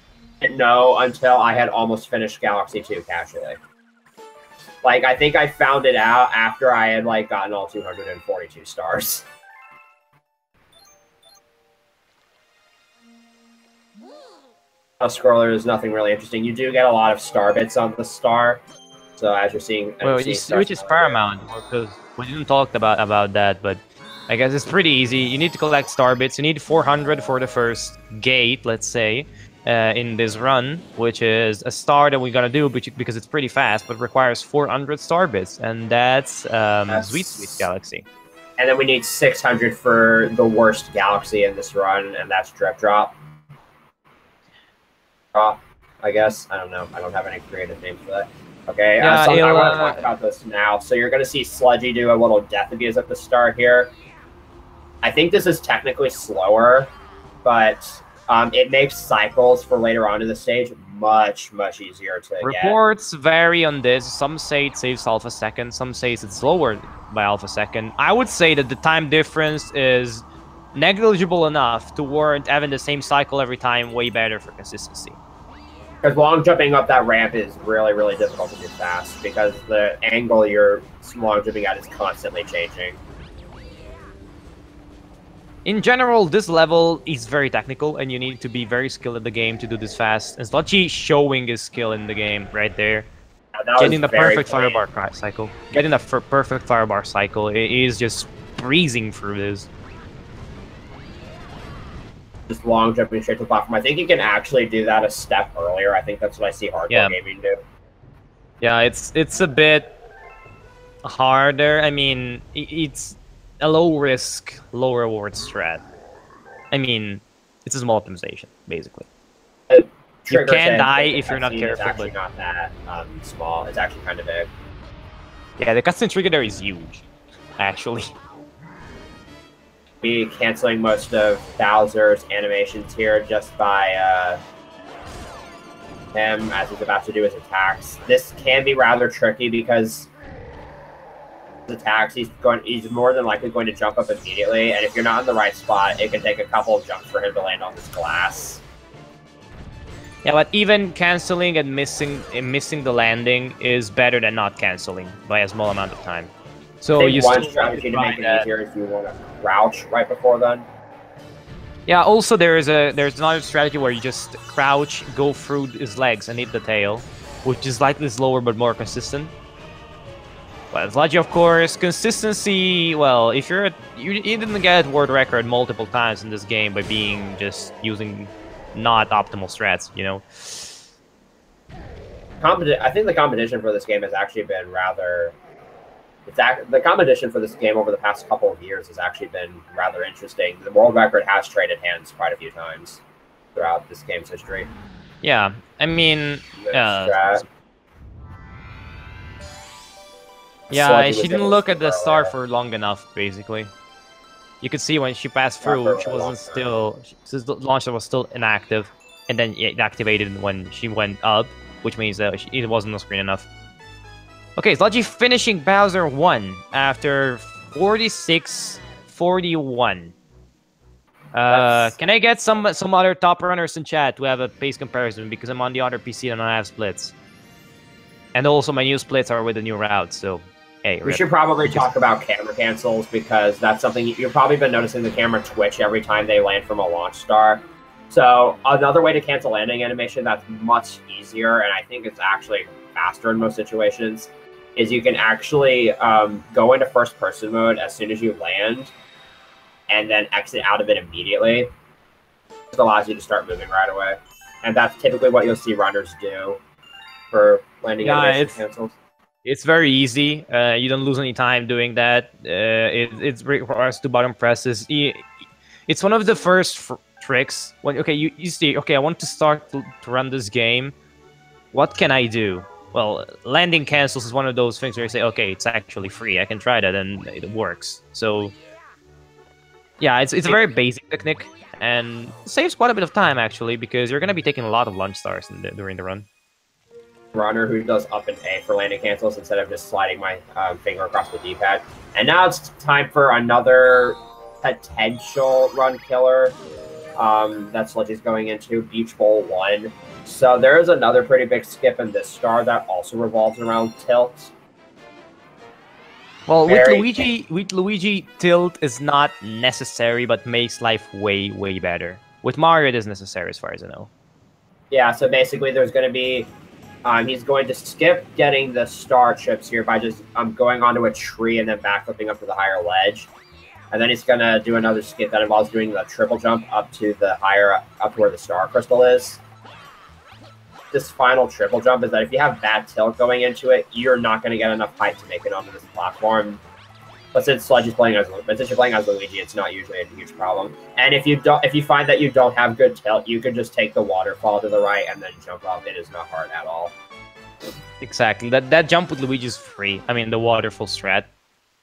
No, until I had almost finished Galaxy 2 casually. Like, I think I found it out after I had, like, gotten all 242 stars. A scroller is nothing really interesting. You do get a lot of star bits on the star. So as you're seeing... Well, which is paramount, because we didn't talk about that, but I guess it's pretty easy. You need to collect star bits. You need 400 for the first gate, let's say, in this run, which is a star that we're gonna do because it's pretty fast, but requires 400 star bits, and that's Sweet Galaxy. And then we need 600 for the worst galaxy in this run, and that's Drip Drop. I guess. I don't know. I don't have any creative name for that. Okay, I want to talk about this now. So you're going to see Sludgy do a little death abuse at the start here. I think this is technically slower, but it makes cycles for later on in the stage much, much easier to get. Reports vary on this. Some say it saves half a second. Some say it's slower by half a second. I would say that the time difference is negligible enough to warrant having the same cycle every time, way better for consistency. Because long jumping up that ramp is really, really difficult to do fast, because the angle you're long jumping at is constantly changing. In general, this level is very technical, and you need to be very skilled at the game to do this fast. And Sludgy showing his skill in the game right there. that getting was the very perfect clean. firebar cycle. Getting the perfect firebar cycle is just breezing through this. Just long jumping straight to the platform. I think you can actually do that a step earlier. I think that's what I see hardcore gaming do. Yeah, it's a bit harder. I mean, it's a low risk, low reward strat. I mean, it's a small optimization, basically. You can die if you're not careful. It's actually not that small. It's actually kind of big. Yeah, the cutscene trigger there is huge, actually. Be canceling most of Bowser's animations here just by him as he's about to do his attacks. This can be rather tricky because his attacks, he's more than likely going to jump up immediately, and if you're not in the right spot, it can take a couple of jumps for him to land on this glass. Yeah, but even canceling and missing the landing is better than not canceling by a small amount of time. So I think you one still strategy to make it easier is you want to crouch right before then. Yeah, also there's another strategy where you just crouch, go through his legs and hit the tail, which is slightly slower but more consistent. But Sludgy, of course, consistency, well, if you didn't get world record multiple times in this game by being just using not optimal strats, you know. I think the competition for this game has actually been rather... the competition for this game over the past couple of years has actually been rather interesting. The world record has traded hands quite a few times throughout this game's history. Yeah, I mean... yeah, she didn't look at the star for long enough, basically. You could see when she passed through, she wasn't still... the launcher was still inactive, and then it activated when she went up, which means that it wasn't on screen enough. Okay, Sludgy finishing Bowser 1 after 46-41. Can I get some other top runners in chat to have a pace comparison, because I'm on the other PC and I have splits. And also my new splits are with the new route, so hey. We should probably talk about camera cancels, because that's something you've probably been noticing the camera twitch every time they land from a launch star. So another way to cancel landing animation that's much easier, and I think it's actually faster in most situations, is you can actually go into first-person mode as soon as you land, and then exit out of it immediately. It allows you to start moving right away. And that's typically what you'll see runners do for landing animation cancels. It's very easy. You don't lose any time doing that. It requires 2 button presses. It's one of the first tricks. When you see, okay, I want to start to run this game. What can I do? Well, landing cancels is one of those things where you say, okay, it's actually free. I can try that, and it works. So, yeah, it's a very basic technique, and it saves quite a bit of time, actually, because you're going to be taking a lot of launch stars during the run. Runner who does up and A for landing cancels instead of just sliding my finger across the D-pad. And now it's time for another potential run killer that Sludgy's going into, Beach Bowl 1. So there is another pretty big skip in this star that also revolves around tilt. Well, with Luigi, tilt is not necessary, but makes life way, way better. With Mario, it is necessary, as far as I know. Yeah, so basically there's going to be... he's going to skip getting the star chips here by just going onto a tree and then backflipping up to the higher ledge. And then he's going to do another skip that involves doing the triple jump up to the up to where the star crystal is. This final triple jump is that if you have bad tilt going into it, you're not going to get enough height to make it onto this platform. But since you're playing as Luigi, it's not usually a huge problem. And if you find that you don't have good tilt, you can just take the waterfall to the right and then jump up. It is not hard at all. Exactly. That jump with Luigi is free. I mean, the waterfall strat.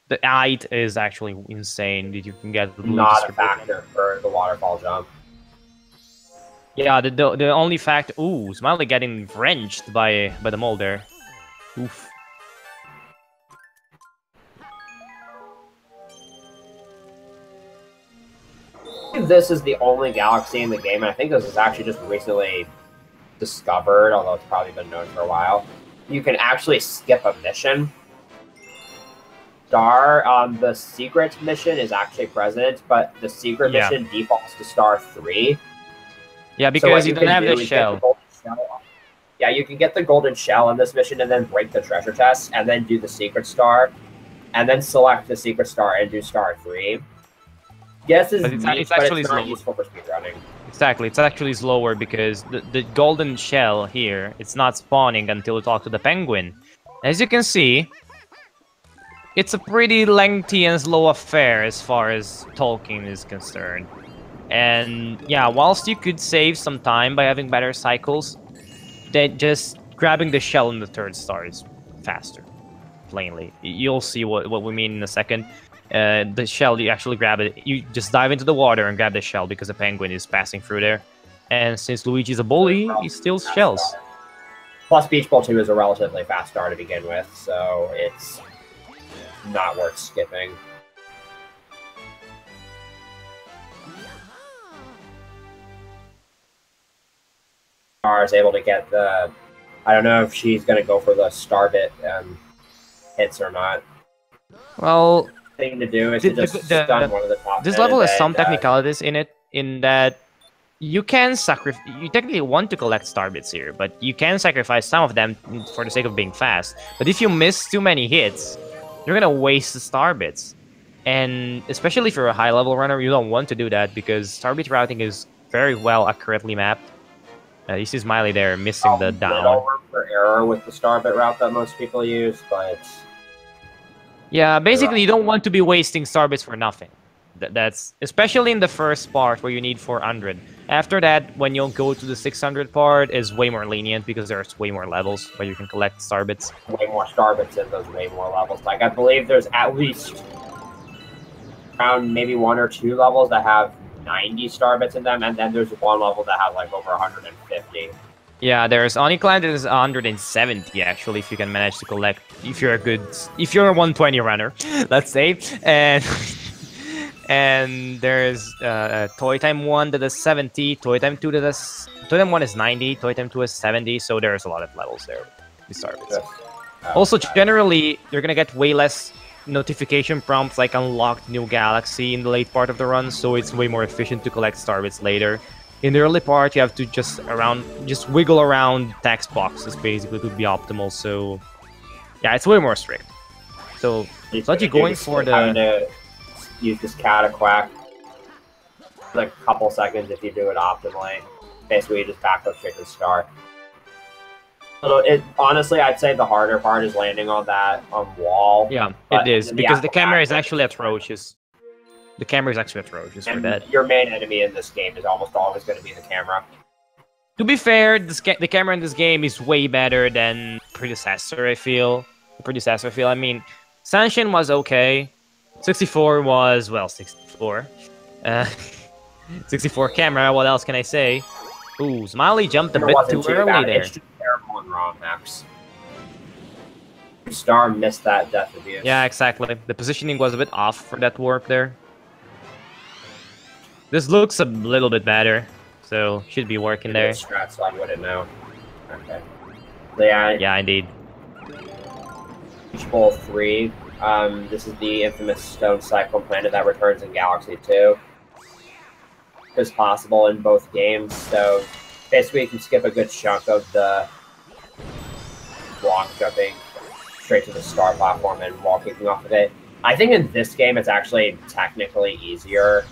The height is actually insane that you can get. Not a factor for the waterfall jump. Yeah, the only fact. Ooh, Smiley getting wrenched by the mole there. Oof. This is the only galaxy in the game, and I think this is actually just recently discovered, although it's probably been known for a while. You can actually skip a mission. The secret mission is actually present, but the secret mission defaults to star 3. Yeah, because you don't have the shell. Yeah, you can get the golden shell in this mission and then break the treasure chest and then do the secret star and then select the secret star and do star 3. Yes, is neat, but it's not useful for speedrunning. Exactly, it's actually slower because the golden shell here, it's not spawning until you talk to the penguin. As you can see, it's a pretty lengthy and slow affair as far as talking is concerned. And yeah, whilst you could save some time by having better cycles, then just grabbing the shell in the 3rd star is faster, plainly. You'll see what we mean in a second. The shell, you actually grab it. You just dive into the water and grab the shell because the penguin is passing through there. And since Luigi's a bully, he steals shells. Plus, Beach Bowl 2 is a relatively fast star to begin with, so it's not worth skipping. Star is able to get the... I don't know if she's going to go for the star bit hits or not. Well... thing to do is to just stun one of the top. This level has some technicalities in it, in that you can sacrifice. You technically want to collect star bits here, but you can sacrifice some of them for the sake of being fast. But if you miss too many hits, you're gonna waste the star bits. And especially if you're a high level runner, you don't want to do that because star bit routing is very well accurately mapped. You see Smiley there missing the down. Room for error with the star bit route that most people use, but. Yeah, basically you don't want to be wasting star bits for nothing. That's especially in the first part where you need 400. After that, when you'll go to the 600 part, is way more lenient because there's way more levels where you can collect star bits. Way more star bits in those way more levels. Like I believe there's at least around maybe 1 or 2 levels that have 90 star bits in them, and then there's one level that has like over 150. Yeah, there's Onicland is 170 actually if you can manage to collect, if you're a 120 runner, let's say, and there's Toy Time 1 that is 70, Toy Time 2 that is, Toy Time 1 is 90, Toy Time 2 is 70, so there's a lot of levels there with star bits. Also, generally, you're gonna get way less notification prompts like unlocked new galaxy in the late part of the run, so it's way more efficient to collect star bits later. In the early part, you have to just wiggle around text boxes basically to be optimal. So, yeah, it's way more strict. So, Sludgy going for the. Having to use this cataquack like a couple seconds if you do it optimally. Basically, you just back up straight to the star. So honestly, I'd say the harder part is landing on that wall. Yeah, it is because the camera is actually atrocious. The camera is actually atrocious for that. Your main enemy in this game is almost always going to be the camera. To be fair, the camera in this game is way better than predecessor, I feel. I mean, Sunshine was okay. 64 was, well, 64. 64 camera, what else can I say? Ooh, Smiley jumped a bit too early there. It's just terrible and wrong maps. Star missed that death abuse. Yeah, exactly. The positioning was a bit off for that warp there. This looks a little bit better, so should be working there. Strat, so I wouldn't know. Okay. So yeah, indeed. Beach Bowl 3. This is the infamous stone cyclone planet that returns in Galaxy 2. It's possible in both games, so basically you can skip a good chunk of the block jumping straight to the star platform and wall kicking off of it. I think in this game it's actually technically easier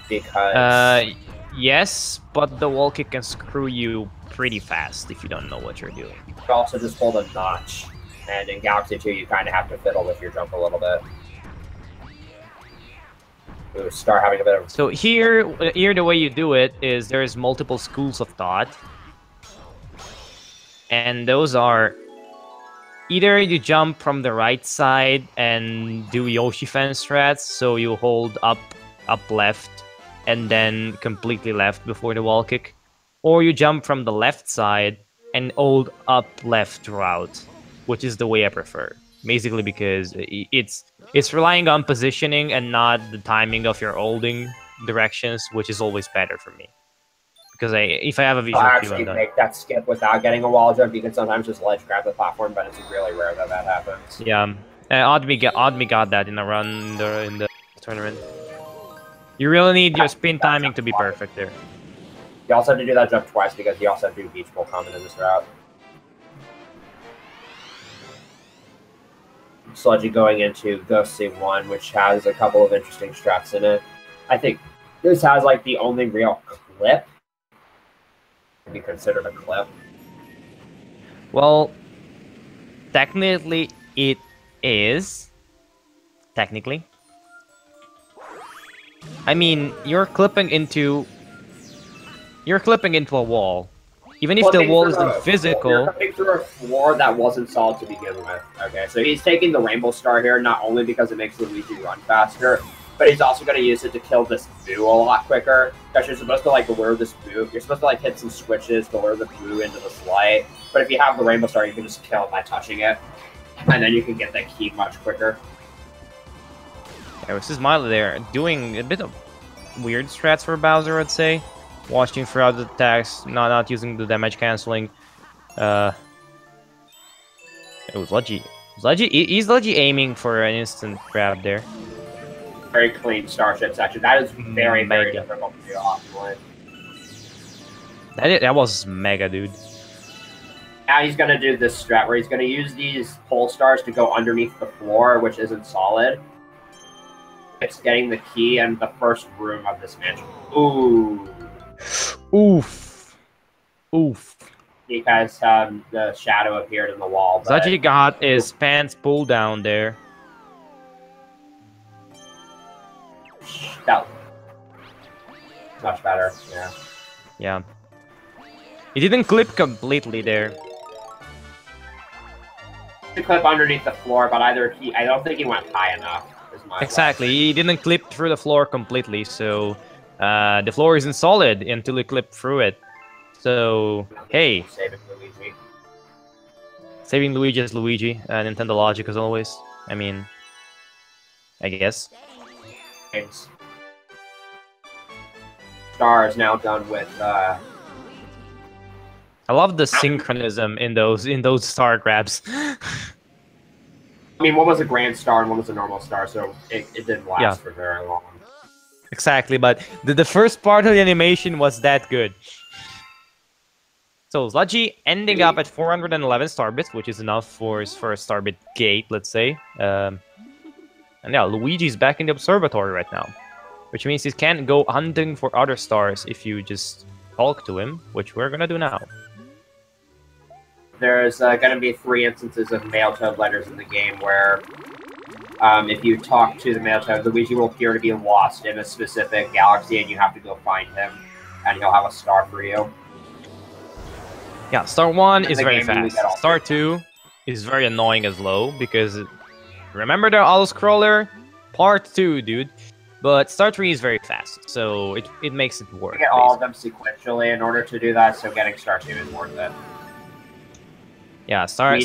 because... yes, but the wall kick can screw you pretty fast if you don't know what you're doing. You can also just hold a notch, and in Galaxy 2 you kind of have to fiddle with your jump a little bit. Ooh, Star having a bit of... So here the way you do it is there's multiple schools of thought. And those are... either you jump from the right side and do Yoshi fan strats, so you hold up left, and then completely left before the wall kick. Or you jump from the left side and hold up left route, which is the way I prefer. Basically because it's relying on positioning and not the timing of your holding directions, which is always better for me. Because if I have a visual cue, actually make that skip without getting a wall jump. You can sometimes just ledge grab the platform, but it's really rare that that happens. Yeah, Oddme got that in a run in the tournament. You really need your spin timing to be perfect there. You also have to do that jump twice because you also have to do Beach Bowl coming in this route. Sludgy going into Ghostly 1, which has a couple of interesting strats in it. I think this has like the only real clip. Can be considered a clip. Well, technically it is. Technically. I mean, you're clipping into a wall. Even if the wall isn't physical. You're clipping through a floor that wasn't solid to begin with. Okay, so he's taking the Rainbow Star here, not only because it makes Luigi run faster, but he's also going to use it to kill this boo a lot quicker. Because you're supposed to like lure this boo. You're supposed to like hit some switches to lure the boo into the light. But if you have the Rainbow Star, you can just kill it by touching it, and then you can get that key much quicker. Yeah, this is Smiley there, doing a bit of weird strats for Bowser, I'd say. Watching throughout the attacks, not using the damage canceling. It was Sludgy. He's Sludgy aiming for an instant grab there. Very clean Starship section. That is very difficult to do optimally. That was mega, dude. Now he's going to do this strat where he's going to use these pole stars to go underneath the floor, which isn't solid. It's getting the key and the first room of this mansion. Ooh. Oof. Oof. Because the shadow appeared in the wall. Sludgy got his pants pulled down there. That much better, yeah. Yeah. He didn't clip completely there. He clip underneath the floor, but I don't think he went high enough. Exactly, he didn't clip through the floor completely, so the floor isn't solid until you clip through it. So, hey. Saving Luigi. Saving Luigi is Luigi, Nintendo logic as always. I mean, I guess. Star is now done with. I love the synchronism in those star grabs. I mean, one was a grand star and one was a normal star, so it didn't last for very long. Exactly, but the first part of the animation was that good. So Sludgy ending up at 411 star bits, which is enough for his first star bit gate, let's say. And yeah, Luigi's back in the observatory right now, which means he can go hunting for other stars if you just talk to him, which we're gonna do now. There's going to be 3 instances of male toad letters in the game where if you talk to the male toad, Luigi will appear to be lost in a specific galaxy and you have to go find him, and he'll have a star for you. Yeah, star 1 is very fast. Star 2 is very annoying as low, because remember the auto-scroller? Part 2, dude. But star 3 is very fast, so it makes it work. You get all of them sequentially in order to do that, so getting star 2 is worth it. Yeah, star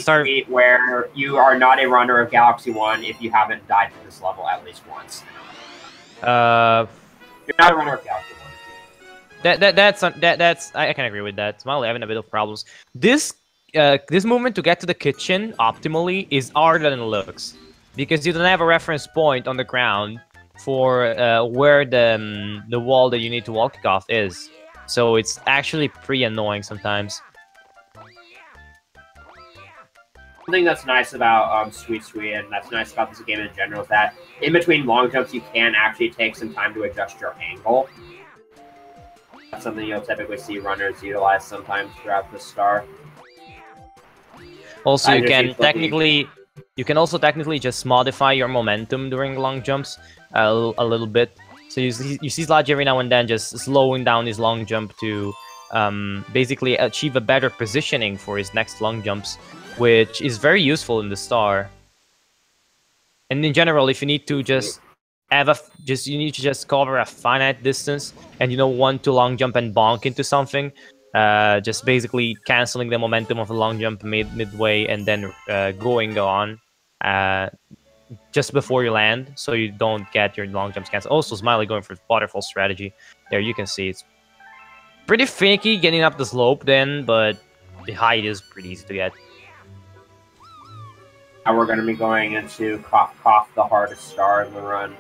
where you are not a runner of Galaxy 1 if you haven't died to this level at least once. You're not a runner of Galaxy 1. That's I can agree with that. Smiley having a bit of problems. This movement to get to the kitchen optimally is harder than it looks, because you don't have a reference point on the ground for where the wall that you need to walk off is. So it's actually pretty annoying sometimes. Something that's nice about Sweet and that's nice about this game in general is that in between long jumps you can actually take some time to adjust your angle. That's something you'll typically see runners utilize sometimes throughout the star. Also, you can also technically just modify your momentum during long jumps a little bit. So you see Sludgy every now and then just slowing down his long jump to basically achieve a better positioning for his next long jumps, which is very useful in the star. And in general, if you need to just have you need to just cover a finite distance, and you don't want to long jump and bonk into something, just basically canceling the momentum of a long jump midway and then going on just before you land, so you don't get your long jumps canceled. Also, Smiley going for waterfall strategy. There you can see it's pretty finicky getting up the slope then, but the height is pretty easy to get. Now we're going to be going into Cough Cough, the hardest star in the run.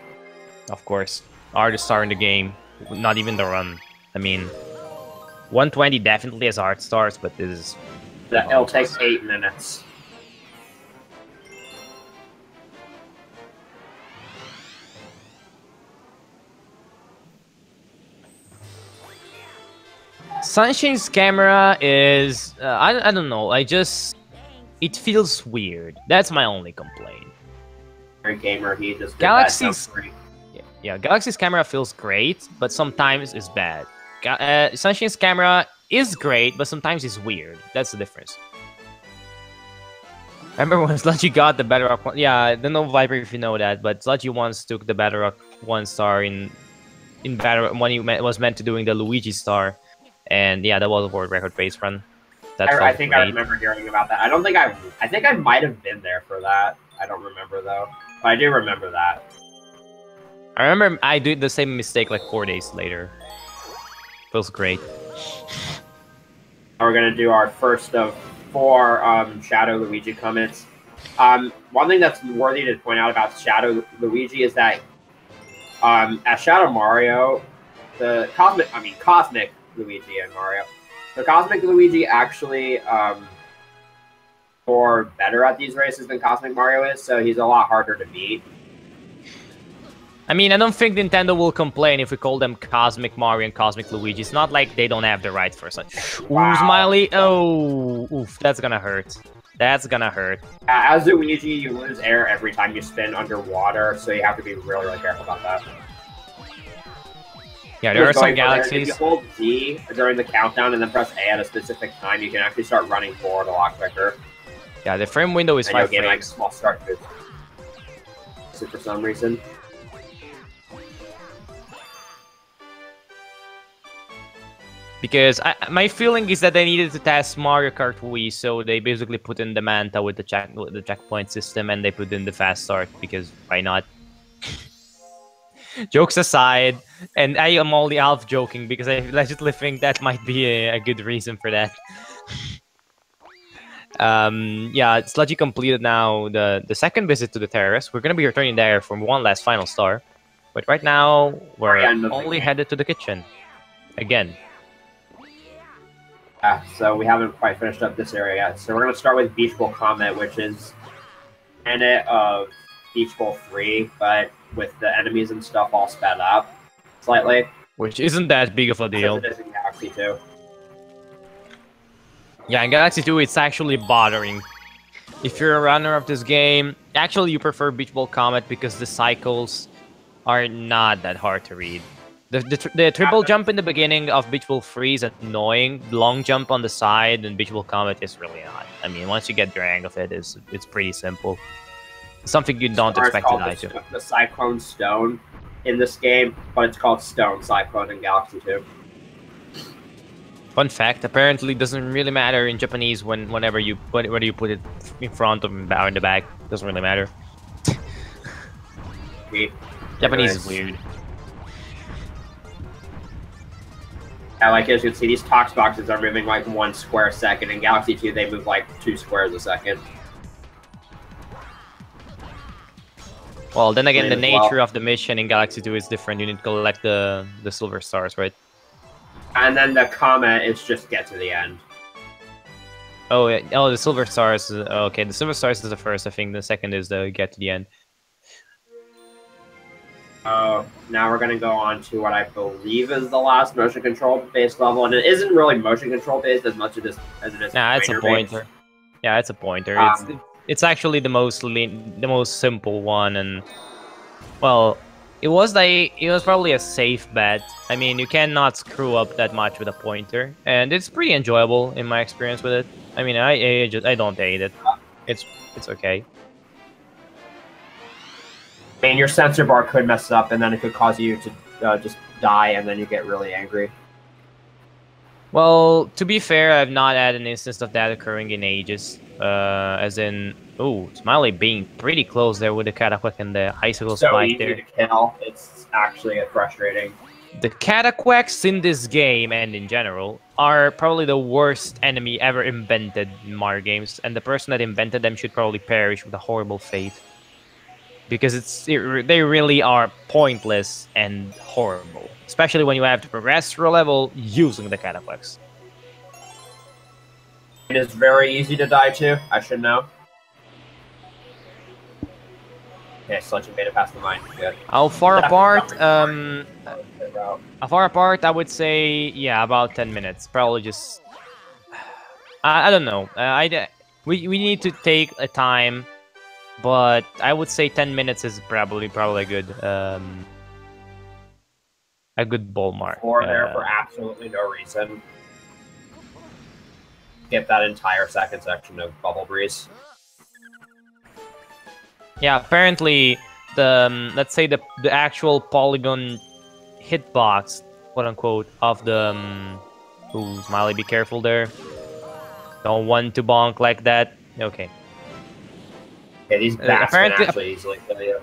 Of course. Hardest star in the game. Not even the run. I mean, 120 definitely has hard stars, but this is... It'll take 8 minutes. Sunshine's camera is I don't know. It feels weird. That's my only complaint. Gamer, he just did Galaxy's Galaxy's camera feels great, but sometimes it's bad. Sunshine's camera is great, but sometimes it's weird. That's the difference. I remember when Sludgy got the Bedrock one. Yeah, I don't know, Viper, if you know that, but Sludgy once took the Bedrock 1-star in Bedrock when he was meant to doing the Luigi star, and yeah, that was a world record pace run. I think I remember hearing about that. I think I might have been there for that. I don't remember though, but I do remember that. I remember I did the same mistake like 4 days later. Feels great. We're gonna do our first of 4 Shadow Luigi comments. One thing that's worthy to point out about Shadow Luigi is that as Shadow Mario, the Cosmic Luigi and Mario, the Cosmic Luigi actually more better at these races than Cosmic Mario is, so he's a lot harder to beat. I mean, I don't think Nintendo will complain if we call them Cosmic Mario and Cosmic Luigi. It's not like they don't have the rights for such. Wow. Ooh, Smiley. Oh, oof, that's gonna hurt. That's gonna hurt. As Luigi, you lose air every time you spin underwater, so you have to be really, really careful about that. Yeah, there are some galaxies. If you hold D during the countdown and then press A at a specific time, you can actually start running forward a lot quicker. Yeah, the frame window is 5 frames. Like a small start boost. So for some reason. Because my feeling is that they needed to test Mario Kart Wii, so they basically put in the Manta with the checkpoint system, and they put in the fast start because why not? Jokes aside, and I am only half joking because I legitimately think that might be a good reason for that. Yeah, Sludgy completed now the second visit to the terrace. We're gonna be returning there for one last final star, but right now we're only headed to the kitchen again. Yeah, so we haven't quite finished up this area yet. So we're going to start with Beach Bowl Comet, which is an edit of Beach Bowl 3, but with the enemies and stuff all sped up slightly. Which isn't that big of a deal. It is in Galaxy 2. Yeah, in Galaxy 2, it's actually bothering. If you're a runner of this game, actually you prefer Beach Bowl Comet because the cycles are not that hard to read. The triple jump in the beginning of Beach Bowl 3 is annoying. Long jump on the side and Beach Bowl Comet is really not. I mean, once you get the hang of it, it's pretty simple. It's something you don't expect to die to. The Cyclone Stone in this game, but it's called Stone Cyclone in Galaxy 2. Fun fact: apparently, it doesn't really matter in Japanese whether you put it in front or in the back. Doesn't really matter. Japanese is weird. Yeah, like as you can see, these tox boxes are moving like 1 square a second. In Galaxy 2, they move like 2 squares a second. Well, then again, the nature of the mission in Galaxy 2 is different. You need to collect the silver stars, right? And then the Comet is just get to the end. Oh, yeah. Oh, the silver stars. Okay, the silver stars is the first. I think the second is the get to the end. Now we're going to go on to what I believe is the last motion control based level, and it isn't really motion control based as much as it is. Nah, it's a pointer. Yeah, it's a pointer. It's actually the most simple one, and well, it was probably a safe bet. I mean, you cannot screw up that much with a pointer, and it's pretty enjoyable in my experience with it. I mean, I don't hate it. It's okay. I mean, your sensor bar could mess up, and then it could cause you to just die, and then you get really angry. Well, to be fair, I've not had an instance of that occurring in ages. As in, oh, Smiley being pretty close there with the Cataquack and the icicle spike there. So easy to kill. It's actually frustrating. The Cataquacks in this game, and in general, are probably the worst enemy ever invented in Mario games, and the person that invented them should probably perish with a horrible fate. Because they really are pointless and horrible. Especially when you have to progress through a level using the Cataquacks. It is very easy to die to, I should know. Okay, Sludgy made it past the mine. Good. How far apart? Route. How far apart? I would say, yeah, about 10 minutes. Probably just... I don't know. We need to take a time, but I would say 10 minutes is probably a good ball mark. Or there for absolutely no reason. Skip that entire second section of Bubble Breeze. Yeah, apparently let's say the actual polygon hitbox, quote unquote, of the ooh, Smiley, be careful there. Don't want to bonk like that. Okay. Okay, these bats can actually easily kill you.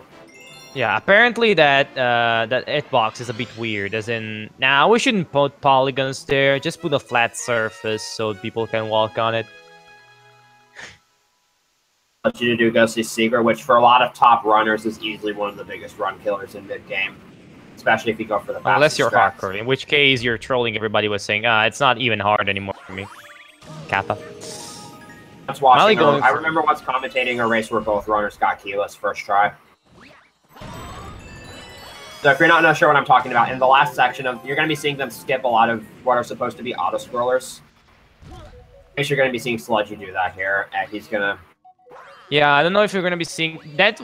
Yeah, apparently that hitbox is a bit weird. As in, now we shouldn't put polygons there. Just put a flat surface so people can walk on it. Want you to do Ghostly Seeker, which for a lot of top runners is easily one of the biggest run killers in mid-game. Especially if you go for the fastest unless you're strats. hardcore, in which case you're trolling everybody with saying, it's not even hard anymore for me. Kappa. I remember once commentating a race where both runners got keyless first try. So if you're not sure what I'm talking about, in the last section, you're going to be seeing them skip a lot of what are supposed to be auto-scrollers. I guess you're going to be seeing Sludgy do that here, and he's going to... Yeah, I don't know if you're going to be seeing...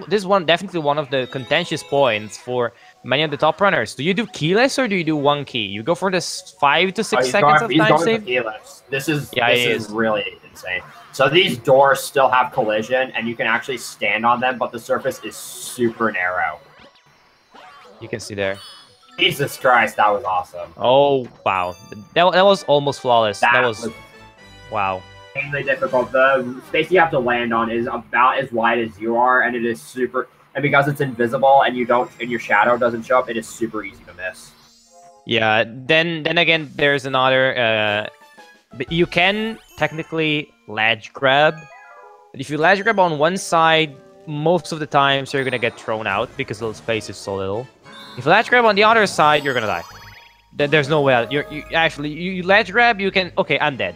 This one definitely one of the contentious points for many of the top runners. Do you do keyless or do you do one key? You go for this 5 to 6 seconds of time save? Keyless. This is really insane. So these doors still have collision, and you can actually stand on them, but the surface is super narrow. You can see there. Jesus Christ, that was awesome. Oh, wow. That was almost flawless. That was... Wow. Extremely difficult. The space you have to land on is about as wide as you are, and it is super... And because it's invisible and your shadow doesn't show up, it is super easy to miss. Yeah, then again, there's another... you can technically ledge grab. But if you ledge grab on one side, most of the times you're gonna get thrown out because the space is so little. If you ledge grab on the other side, you're gonna die. There's no way out. You ledge grab, you can... Okay, I'm dead.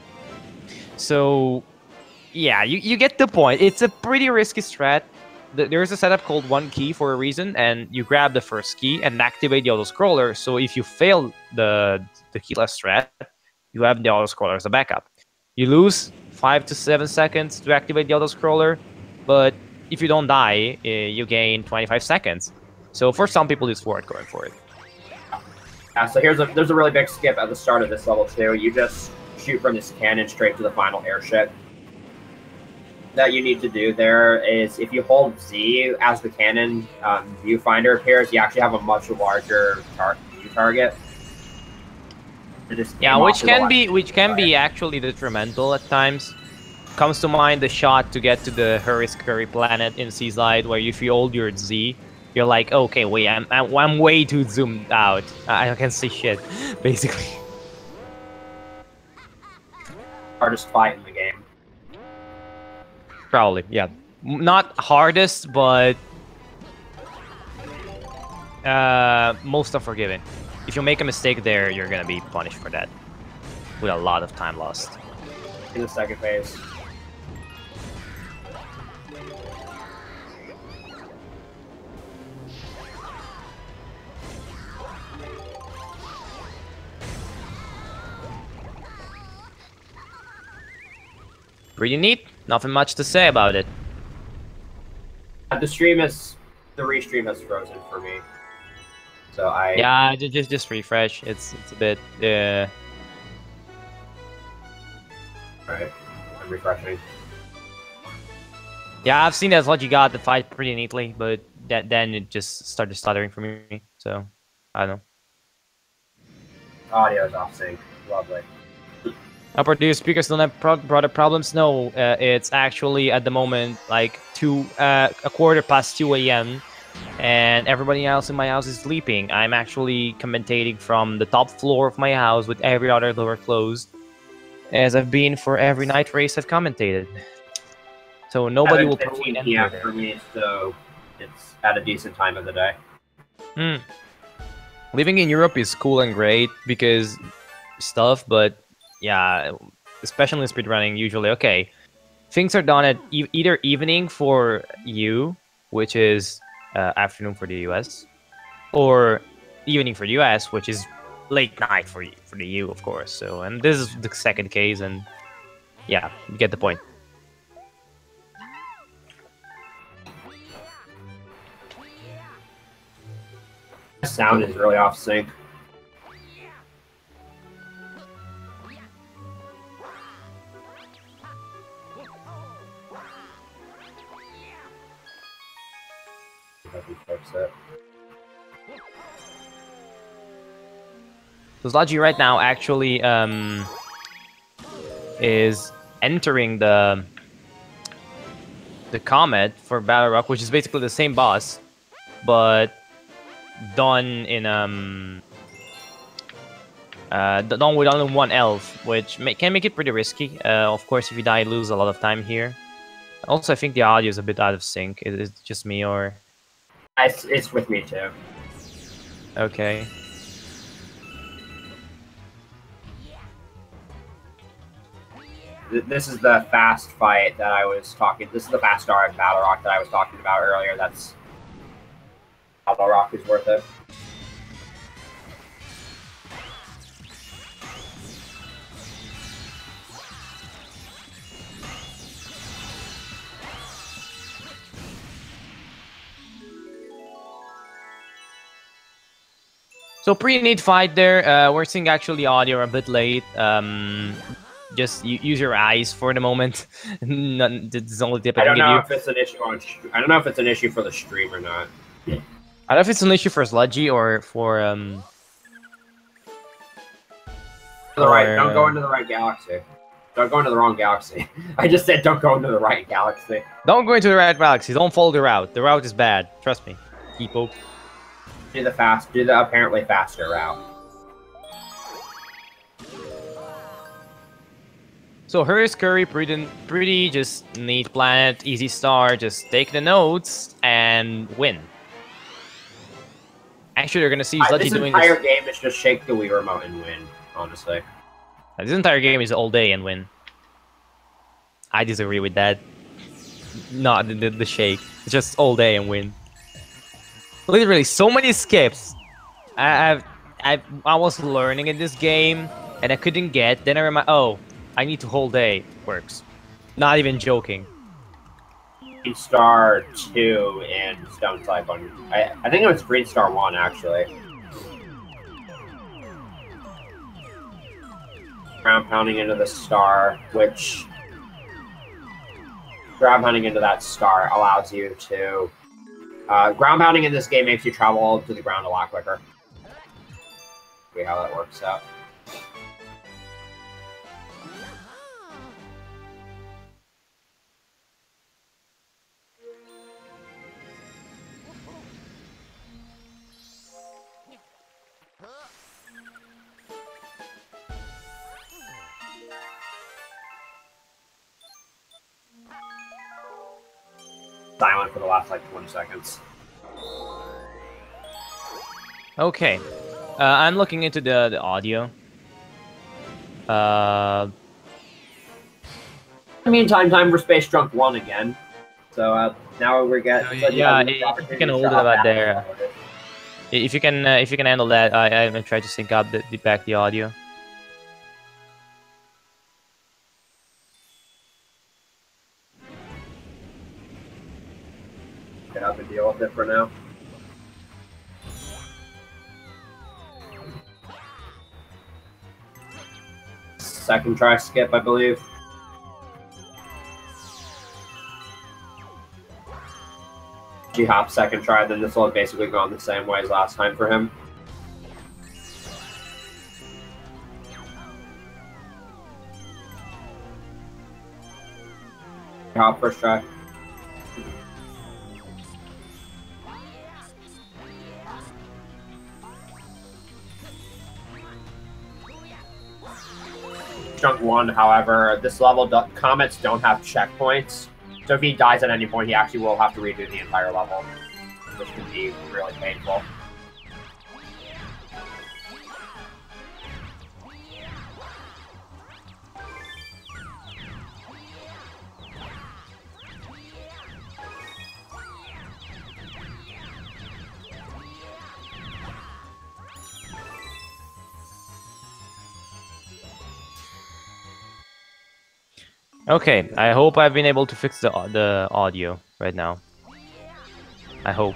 So, yeah, you get the point. It's a pretty risky strat. There's a setup called one key for a reason, and you grab the first key and activate the auto-scroller. So if you fail the keyless strat, you have the auto-scroller as a backup. You lose 5 to 7 seconds to activate the auto-scroller, but if you don't die, you gain 25 seconds. So for some people, it's worth going for it. Yeah, so there's a really big skip at the start of this level too. You just shoot from this cannon straight to the final airship. That you need to do there is if you hold Z as the cannon viewfinder appears, you actually have a much larger target. Yeah, which can be actually detrimental at times. Comes to mind the shot to get to the Hurrisk Curry planet in SeaSlide, where if you hold your Z, you're like, okay, wait, I'm way too zoomed out. I can't see shit, basically. Hardest fight in the game. Probably, yeah. Not hardest, but most unforgiving. If you make a mistake there, you're gonna be punished for that. With a lot of time lost. In the second phase. Pretty neat. Nothing much to say about it. The restream has frozen for me. So yeah, just refresh. It's a bit Alright, I'm refreshing. Yeah, I've seen TheSludgy got the fight pretty neatly, but then it just started stuttering for me. So I don't know. Audio is off sync. Lovely. Do speakers don't have broader problems? No, it's actually at the moment like 2:15 a.m. and everybody else in my house is sleeping. I'm actually commentating from the top floor of my house with every other door closed, as I've been for every night race I've commentated. So nobody will probably enter for me, so it's at a decent time of the day. Living in Europe is cool and great because stuff, but yeah, especially in speedrunning, usually, okay, things are done at either evening for you, which is afternoon for the US, or evening for the US, which is late night for the EU, of course. So, and this is the second case, and yeah, you get the point. The sound is really off sync. Let me fix it. So Sludgy right now actually is entering the Comet for Battle Rock, which is basically the same boss, but done in done with only one elf, which can make it pretty risky. Of course, if you die, you lose a lot of time here. Also, I think the audio is a bit out of sync. Is it just me, or? It's with me too. Okay. This is the fast fight that I was talking. This is the fast star in Battle Rock that I was talking about earlier. That's Battle Rock is worth it. So pretty neat fight there. We're seeing actually audio a bit late. Just use your eyes for the moment. It's the only tip I can give you. I don't know if it's an issue I don't know if it's an issue for the stream or not. I don't know if it's an issue for Sludgy or for the right. Don't go into the right galaxy. Don't go into the wrong galaxy. I just said don't go into the right galaxy. Don't go into the right galaxy. Don't follow the route. The route is bad. Trust me. Keepo. Do the apparently faster route. So Hers Curry, pretty just neat planet, easy star. Just take the notes and win. Actually, you're gonna see Sludgy doing this. This entire game is just shake the Wii remote and win. Honestly, this entire game is all day and win. I disagree with that. Not the shake. It's just all day and win. Literally, so many skips. I was learning in this game, and I couldn't get. Then I remember, oh, I need to whole day. Works. Not even joking. Green Star 2 and Stone Type on. I think it was Green Star 1 actually. Ground pounding into the star, which ground pounding into that star allows you to. Ground pounding in this game makes you travel to the ground a lot quicker. See how that works out. Silent for the last like 20 seconds. Okay, I'm looking into the audio. Meantime, time for Space Drunk 1 again. So now we're getting. Yeah, if you can hold it about there. If you can handle that, I'm gonna try to sync up back the audio. Get up and deal with it for now. Second try skip, I believe. G-hop second try, then this will have basically gone the same way as last time for him. G-hop first try. Chunk 1, however, this level, comets don't have checkpoints, so if he dies at any point, he actually will have to redo the entire level, which can be really painful. Okay, I hope I've been able to fix the audio right now. I hope.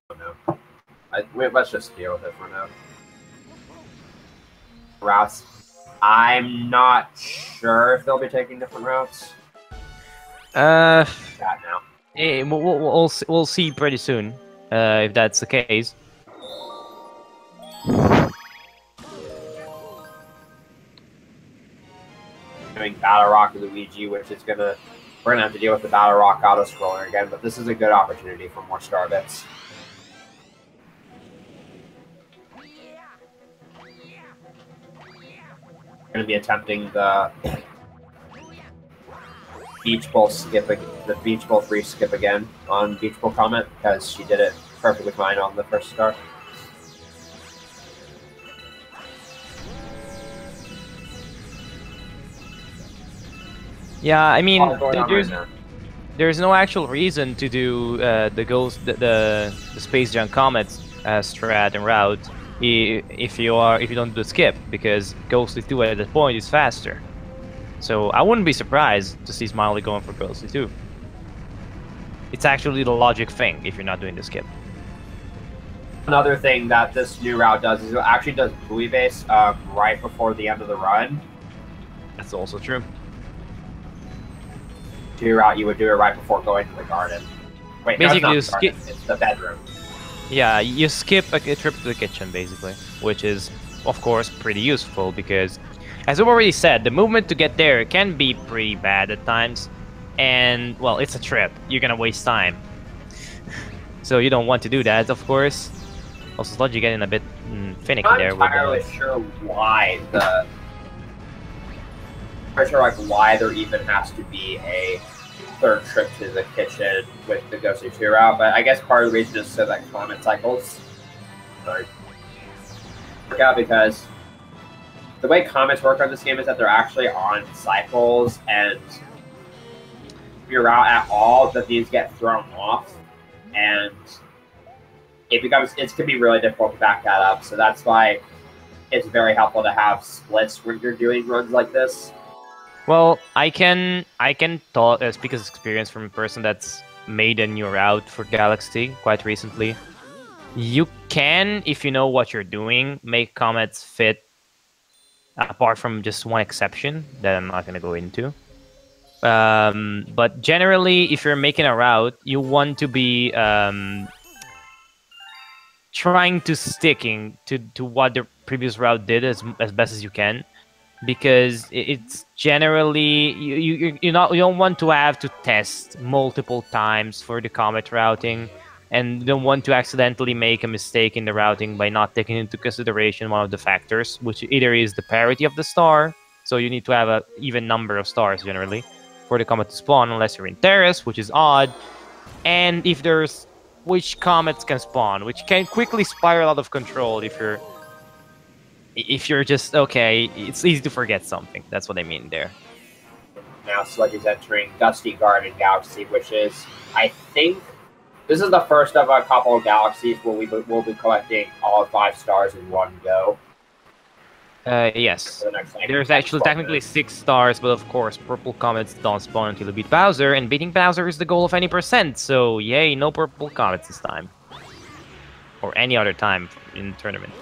No. Let's just deal with it for now. Routes. I'm not sure if they'll be taking different routes. That now. We'll see pretty soon, if that's the case. Doing Battle Rock Luigi, which is we're gonna have to deal with the Battle Rock auto scroller again, but this is a good opportunity for more star bits. Going to be attempting the Beach Bowl free skip again on Beach Bowl Comet because she did it perfectly fine on the first star. Yeah, I mean, there's no actual reason to do the Space Junk Comets strat and route if you don't do the skip, because Ghostly 2 at that point is faster. So I wouldn't be surprised to see Smiley going for Ghostly 2. It's actually the logic thing if you're not doing the skip. Another thing that this new route does is it actually does buoy base right before the end of the run. That's also true. To route, you would do it right before going to the garden. Wait, basically, no, you it's not the garden, it's the bedroom. Yeah, you skip a trip to the kitchen, basically, which is, of course, pretty useful because, as we've already said, the movement to get there can be pretty bad at times, and, well, it's a trip. You're gonna waste time. So you don't want to do that, of course. Also, Sludgy getting a bit finicky there. I'm not entirely sure why why there even has to be a third trip to the kitchen with the Ghostly 2 route, but I guess part of the reason is so that Comet cycles work out, because the way Comets work on this game is that they're actually on cycles, and if you're out at all, that these get thrown off, and it can be really difficult to back that up. So that's why it's very helpful to have splits when you're doing runs like this. Well, I can speak as experience from a person that's made a new route for Galaxy quite recently. You can, if you know what you're doing, make comets fit, apart from just one exception that I'm not going to go into. But generally, if you're making a route, you want to be trying to sticking to what the previous route did as best as you can, because it's generally you don't want to have to test multiple times for the comet routing, and you don't want to accidentally make a mistake in the routing by not taking into consideration one of the factors, which either is the parity of the star, so you need to have an even number of stars generally for the comet to spawn, unless you're in Terrace, which is odd, and if there's which comets can spawn, which can quickly spiral out of control if you're just, okay, it's easy to forget something. That's what I mean there. Now Sludgy's entering Dusty Garden Galaxy, which is, I think, this is the first of a couple of galaxies where we'll be collecting all 5 stars in one go. Yes. There's actually technically 6 stars, but of course, purple comets don't spawn until you beat Bowser, and beating Bowser is the goal of any percent, so yay, no purple comets this time. Or any other time in the tournament.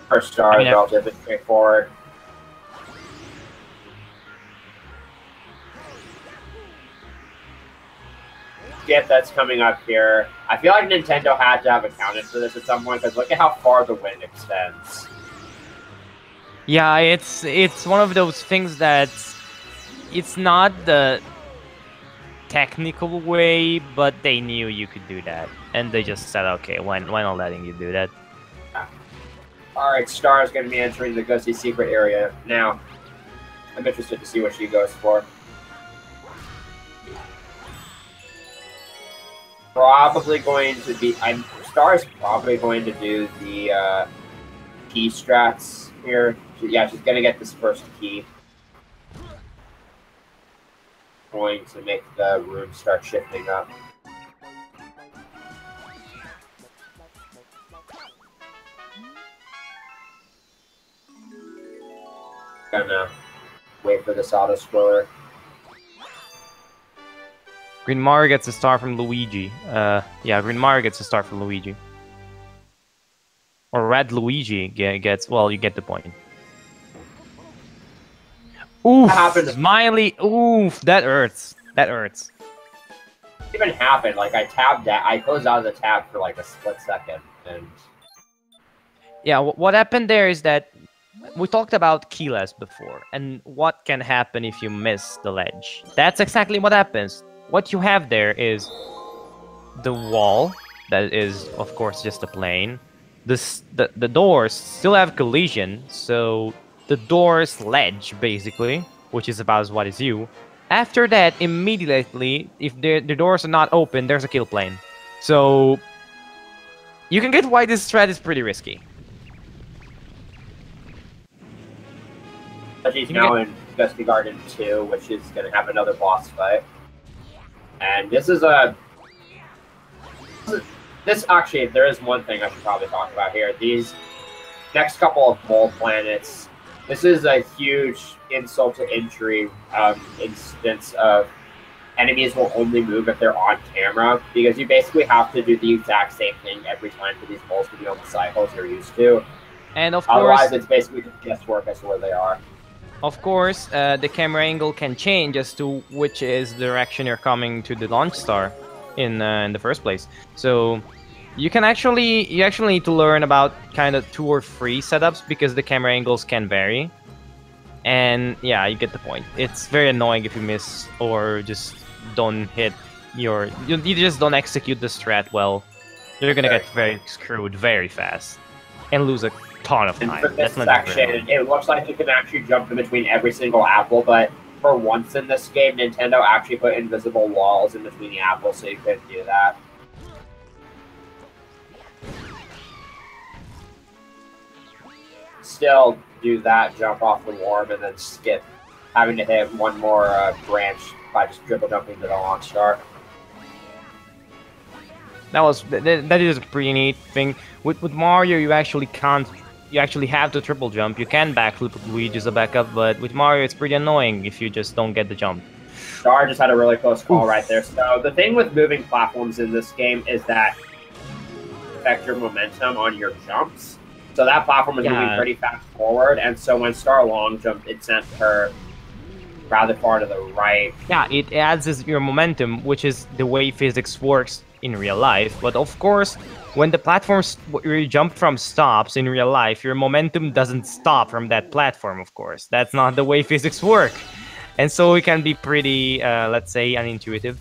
First star is relatively straightforward. Skip that's coming up here. I feel like Nintendo had to have accounted for this at some point, because look at how far the wind extends. Yeah, it's one of those things that it's not the technical way, but they knew you could do that, and they just said, okay, why not letting you do that? Yeah. Alright, Star is going to be entering the Ghostly Secret area. Now, I'm interested to see what she goes for. Probably going to be... Star is probably going to do the key strats here. Yeah, she's going to get this first key. Going to make the room start shifting up. gonna wait for this auto scroller. Green Mario gets a star from Luigi. Yeah, Green Mario gets a star from Luigi. Or Red Luigi gets... Well, you get the point. Oof! Smiley! Oof! That hurts. That hurts. It even happened. Like, I tabbed that. I closed out of the tab for like a split second. And yeah, what happened there is that we talked about keyless before, and what can happen if you miss the ledge. That's exactly what happens. What you have there is the wall, that is, of course, just a plane. The doors still have collision, so the door's ledge, basically, which is about what is you. After that, immediately, if the doors are not open, there's a kill plane. So you can get why this strat is pretty risky. He's now in Gusty Garden 2, which is going to have another boss fight. And this is a... This, actually, there is one thing I should probably talk about here. These next couple of bowl planets, this is a huge insult to injury instance of enemies will only move if they're on camera, because you basically have to do the exact same thing every time for these bowls to be on the cycles you're used to. And of course... Otherwise, it's basically just guesswork as to where they are. Of course, the camera angle can change as to which is the direction you're coming to the launch star in the first place. So you actually need to learn about kind of 2 or 3 setups, because the camera angles can vary. And yeah, you get the point. It's very annoying if you miss or just don't hit your... You just don't execute the strat well. You're gonna get very screwed very fast and lose a ton of time. And for this section, it looks like you can actually jump in between every single apple, but for once in this game, Nintendo actually put invisible walls in between the apples, so you couldn't do that. Still do that, jump off the worm, and then skip having to hit one more branch by just triple jumping to the launch star. That is a pretty neat thing. With Mario, you actually can't. You actually have to triple jump. You can backflip with Luigi as a backup, but with Mario, it's pretty annoying if you just don't get the jump. Star just had a really close call right there. So the thing with moving platforms in this game is that affect your momentum on your jumps. So that platform is moving pretty fast forward, and so when Star long jumped, it sent her rather far to the right. Yeah, it adds your momentum, which is the way physics works in real life. But of course, when the platform you jump from stops in real life, your momentum doesn't stop from that platform, of course. That's not the way physics work. And so it can be pretty, let's say, unintuitive,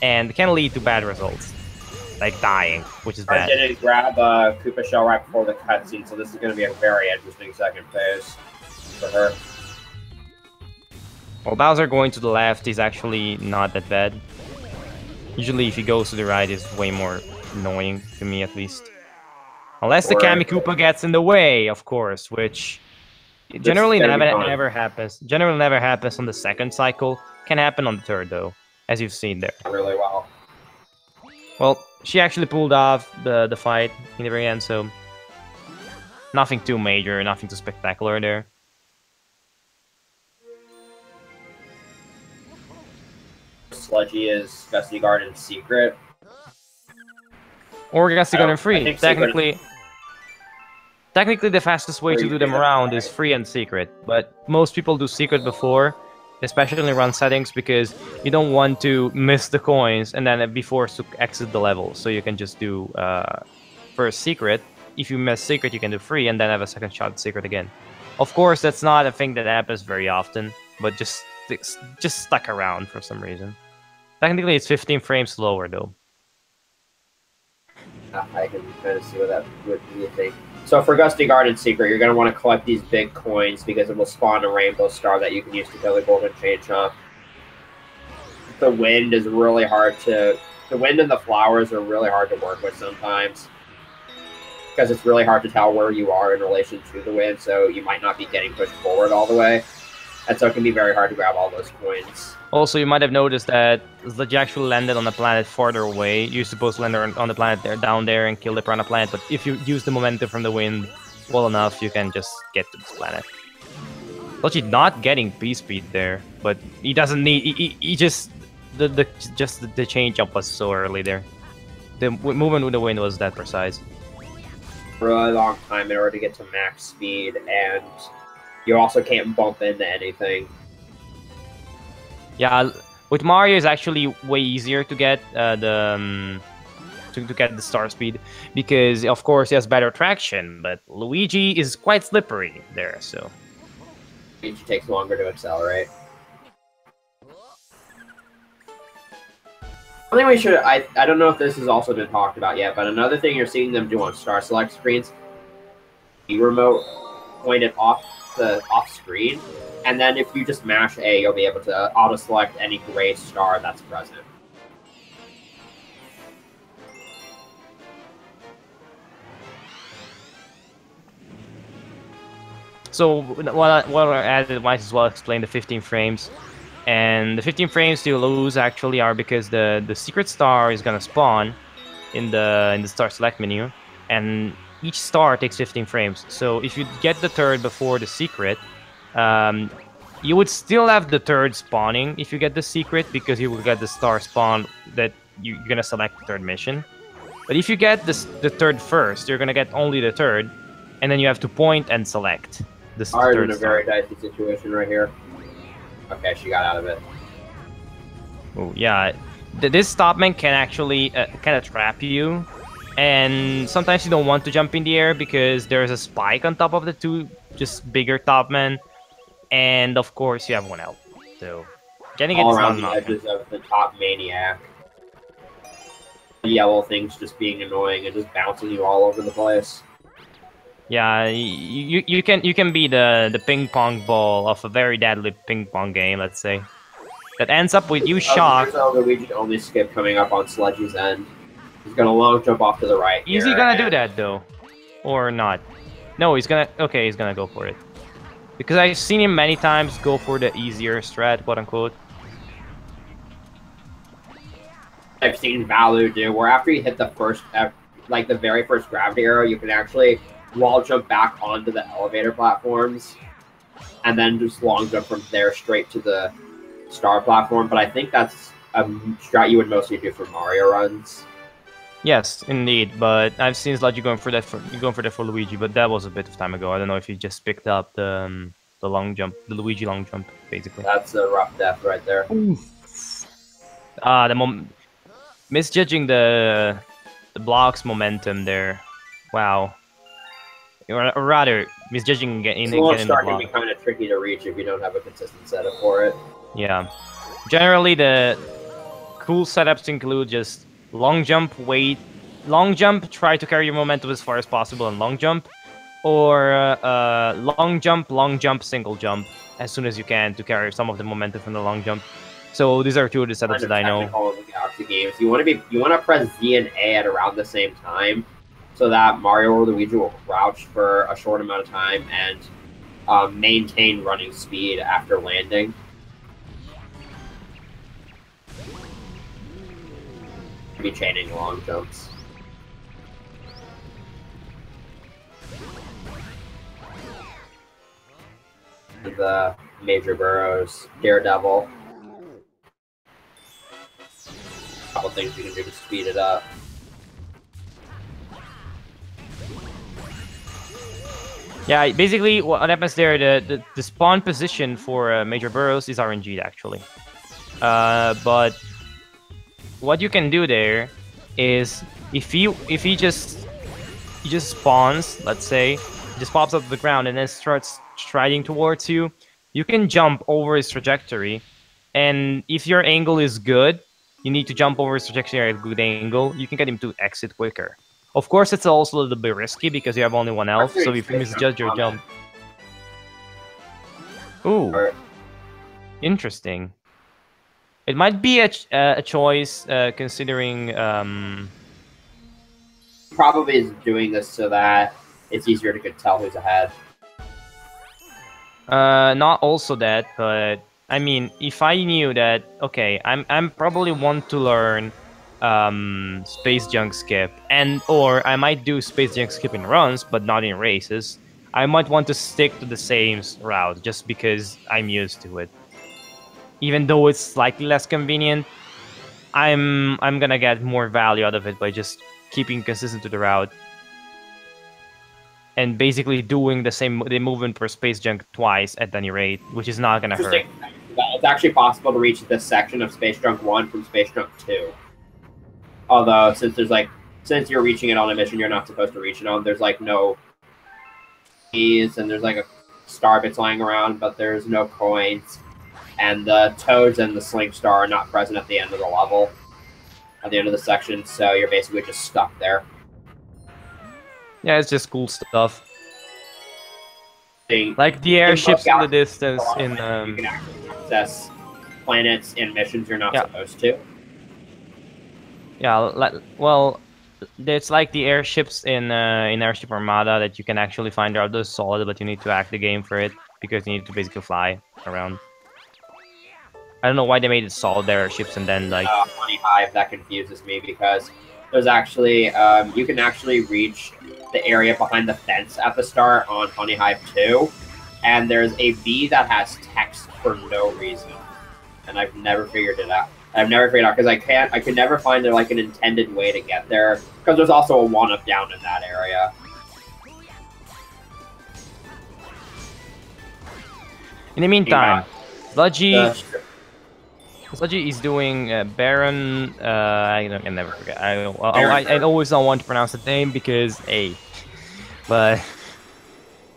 and can lead to bad results. Like dying, which is bad. I didn't grab Koopa Shell right before the cutscene, so this is going to be a very interesting second phase for her. Well, Bowser going to the left is actually not that bad. Usually if he goes to the right, it's way more annoying, to me at least. Unless the Kami Koopa gets in the way, of course, which generally never happens. Generally never happens on the second cycle. Can happen on the third, though, as you've seen there. Really well. Well, she actually pulled off the fight in the very end, so nothing too major, nothing too spectacular there. Sludgy is Gusty Garden Secret. Or Gusty Garden Free. Technically, the fastest way to do them around is free and secret, but most people do secret before, especially in run settings, because you don't want to miss the coins and then be forced to exit the level. So you can just do first secret. If you miss secret, you can do free and then have a second shot at secret again. Of course, that's not a thing that happens very often, but just stuck around for some reason. Technically, it's 15 frames slower, though. I can kind of see what you think. So for Gusty Garden Secret, you're going to want to collect these big coins because it will spawn a rainbow star that you can use to kill the golden chain chomp. The wind is really hard to... The wind and the flowers are really hard to work with sometimes, because it's really hard to tell where you are in relation to the wind, so you might not be getting pushed forward all the way. And so it can be very hard to grab all those coins. Also, you might have noticed that Sludgy actually landed on a planet farther away. You're supposed to land on the planet down there and kill the piranha planet, but if you use the momentum from the wind well enough, you can just get to this planet. Sludgy not getting P-Speed there, but he doesn't need... He just... The change up was so early there. The movement with the wind was that precise. For a really long time in order to get to max speed, and you also can't bump into anything. Yeah, with Mario it's actually way easier to get to get the star speed because of course he has better traction, but Luigi is quite slippery there, so Luigi takes longer to accelerate. I think we should. I don't know if this has also been talked about yet, but another thing you're seeing them do on Star Select screens, the remote pointed off screen, and then if you just mash A, you'll be able to auto select any gray star that's present. So what I added might as well explain the 15 frames. And the 15 frames you lose actually are because the secret star is gonna spawn in the star select menu, and each star takes 15 frames. So if you get the third before the secret, you would still have the third spawning if you get the secret, because you will get the star spawn that you're gonna select the third mission. But if you get the third first, you're gonna get only the third, and then you have to point and select the third. In a very dicey situation right here. Okay, she got out of it. Oh yeah, this stopman can actually kind of trap you, and sometimes you don't want to jump in the air because there's a spike on top of the two just bigger topmen, and of course you have one health. So getting all it around the edges of the top maniac. The yellow things just being annoying and just bouncing you all over the place. Yeah, you can be the ping pong ball of a very deadly ping pong game, let's say. That ends up with you shocked. There's Luigi's only skip coming up on Sludgy's end. He's gonna long jump off to the right. Is he gonna do that though, or not? No, he's gonna. Okay, he's gonna go for it. Because I've seen him many times go for the easier strat, quote unquote. I've seen Valu do, where after you hit the first, like the very first gravity arrow, you can actually wall jump back onto the elevator platforms, and then just long jump from there straight to the star platform. But I think that's a strat you would mostly do for Mario runs. Yes, indeed. But I've seen Sludgy going for that for Luigi, but that was a bit of time ago. I don't know if he just picked up the long jump, the Luigi long jump, basically. That's a rough death right there. Misjudging the block's momentum there. Wow. Or rather, misjudging getting the block. It's starting to be kind of tricky to reach if you don't have a consistent setup for it. Yeah. Generally, the cool setups include just long jump, wait, long jump, try to carry your momentum as far as possible, and long jump, or long jump, single jump as soon as you can to carry some of the momentum from the long jump. So these are two of the setups that I know. Of the Galaxy games, you want to press Z and A at around the same time, so that Mario or Luigi will crouch for a short amount of time and maintain running speed after landing. Be chaining long jumps. The Major Burrows, Daredevil. A couple things you can do to speed it up. Yeah, basically what happens there, the spawn position for Major Burrows is RNG'd actually. But what you can do there is if he just spawns, let's say, just pops up the ground and then starts striding towards you, you can jump over his trajectory, and if your angle is good, you need to jump over his trajectory at a good angle, you can get him to exit quicker. Of course, it's also a little bit risky because you have only one health, so if you misjudge your jump... Ooh. Interesting. It might be a choice, considering... Probably is doing this so that it's easier to tell who's ahead. Not also that, but... I mean, if I knew that... Okay, I'm probably want to learn... Space Junk Skip, or I might do Space Junk Skip in runs, but not in races. I might want to stick to the same route just because I'm used to it. Even though it's slightly less convenient, I'm gonna get more value out of it by just keeping consistent to the route. And basically doing the movement per space junk twice at any rate, which is not gonna hurt. It's actually possible to reach this section of Space Junk 1 from Space Junk 2. Although, since you're reaching it on a mission you're not supposed to reach it on, there's like no keys, and there's like a star bits lying around, but there's no coins. And the toads and the sling star are not present at the end of the level, at the end of the section, so you're basically just stuck there. Yeah, it's just cool stuff. Like the airships in the distance in you can actually access planets in missions you're not supposed to. Yeah, well, it's like the airships in Airship Armada that you can actually find out those solid, but you need to hack the game for it because you need to basically fly around. I don't know why they made it solid airships and then like Honey Hive. That confuses me because there's actually you can actually reach the area behind the fence at the start on Honey Hive 2, and there's a bee that has text for no reason, and I've never figured it out. Because I could never find like an intended way to get there because there's also a 1-up down in that area. In the meantime, Sludgy is doing Baron. I can never forget. I always don't want to pronounce the name because but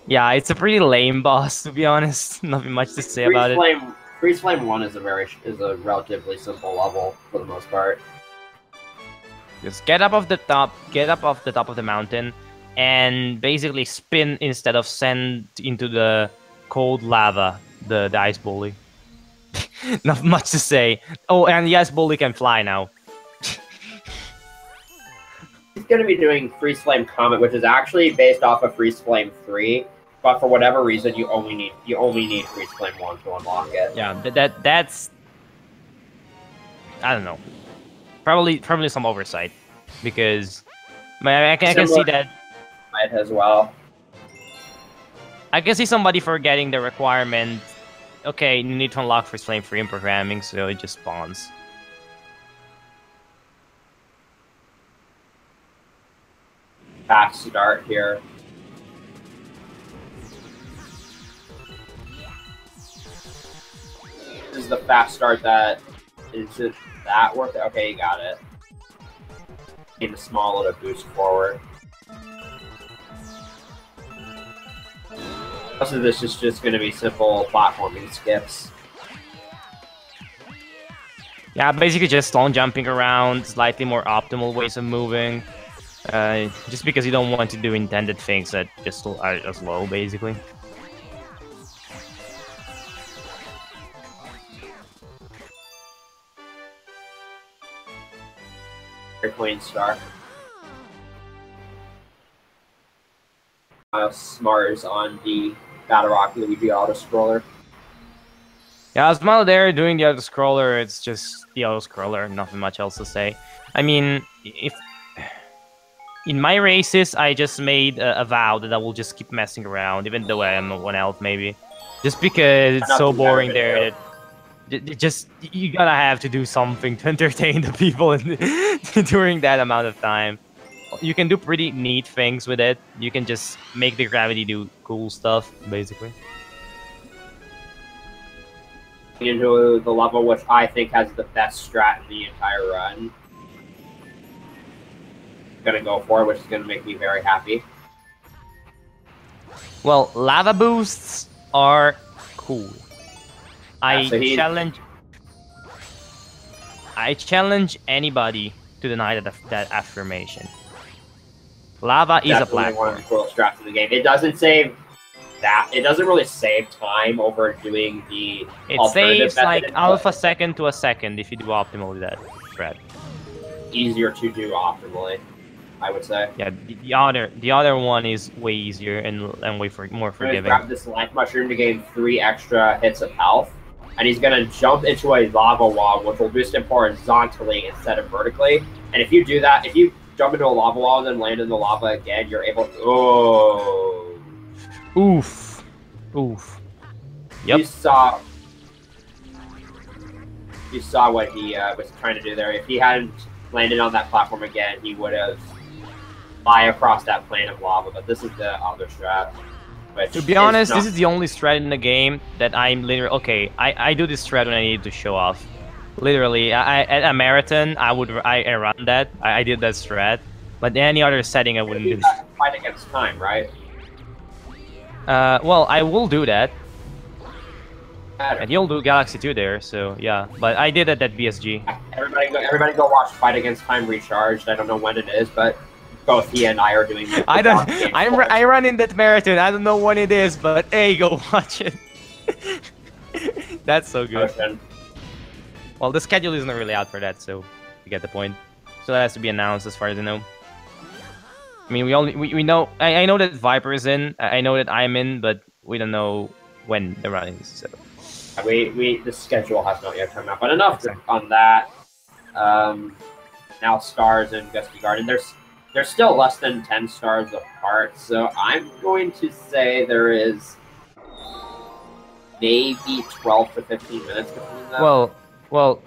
yeah, it's a pretty lame boss to be honest. Nothing much to say about it. Freeze Flame 1 is a relatively simple level for the most part. Just get up off the top of the mountain, and basically spin instead of send into the cold lava, the ice bully. Not much to say. Oh, and the ice bully can fly now. He's going to be doing Freeze Flame Comet, which is actually based off of Freeze Flame 3. But for whatever reason, you only need Freeze Flame 1 to unlock it. Yeah, that's I don't know. Probably some oversight because I can see that as well. I can see somebody forgetting the requirement. Okay, you need to unlock Freeze Flame 3 in programming, so it just spawns. Fast start here. This is the fast start that is it that worth it? Okay, you got it. Need a small little boost forward. Most of this is just going to be simple platforming skips. Yeah, basically just long jumping around, slightly more optimal ways of moving. Just because you don't want to do intended things that just are slow, basically. Queen Star. Mars on the Battle Rock Luigi auto-scroller. Yeah, Smile there doing the auto-scroller, it's just the auto-scroller, nothing much else to say. I mean, if in my races, I just made a vow that I will just keep messing around, even though I am a 1-elf maybe. Just because it's so boring there that you gotta have to do something to entertain the people during that amount of time. You can do pretty neat things with it. You can just make the gravity do cool stuff, basically. Into the level which I think has the best strat in the entire run. Gonna go for it, which is gonna make me very happy. Well, lava boosts are cool. I challenge anybody to deny that affirmation. Lava is a platform. One of the coolest strats in the game. It doesn't save that. It doesn't really save time over doing the. It saves like alpha second to a second if you do optimally that strat. Easier to do optimally, I would say. Yeah, the other one is way easier and way more forgiving. Grab this life mushroom to gain 3 extra hits of health, and he's gonna jump into a lava wall, which will boost him horizontally instead of vertically. And if you do that, if you jump into a lava wall and then land in the lava again, you're able to. Oh. Oof. Oof. Yep. You saw what he was trying to do there. If he hadn't landed on that platform again, he would have fly across that plane of lava. But this is the other strat. To be honest, this is the only strat in the game that I'm literally okay. I do this strat when I need to show off. Literally, at a marathon, I run that. I did that strat, but any other setting I wouldn't do. Fight against time, right? Well, I will do that. And you'll do Galaxy 2 there, so yeah. But I did it at BSG. Everybody go watch Fight Against Time Recharged. I don't know when it is, but both he and I are doing. I run in that marathon. I don't know when it is, but hey, go watch it. That's so good. Motion. Well, the schedule isn't really out for that, so you get the point. So that has to be announced, as far as I know. I mean, we know. I know that Viper is in. I know that I'm in, but we don't know when the run is. So. The schedule has not yet come out, but enough on that. Now stars and Gusty Garden. They're still less than 10 stars apart, so I'm going to say there is maybe 12 to 15 minutes between them. Well,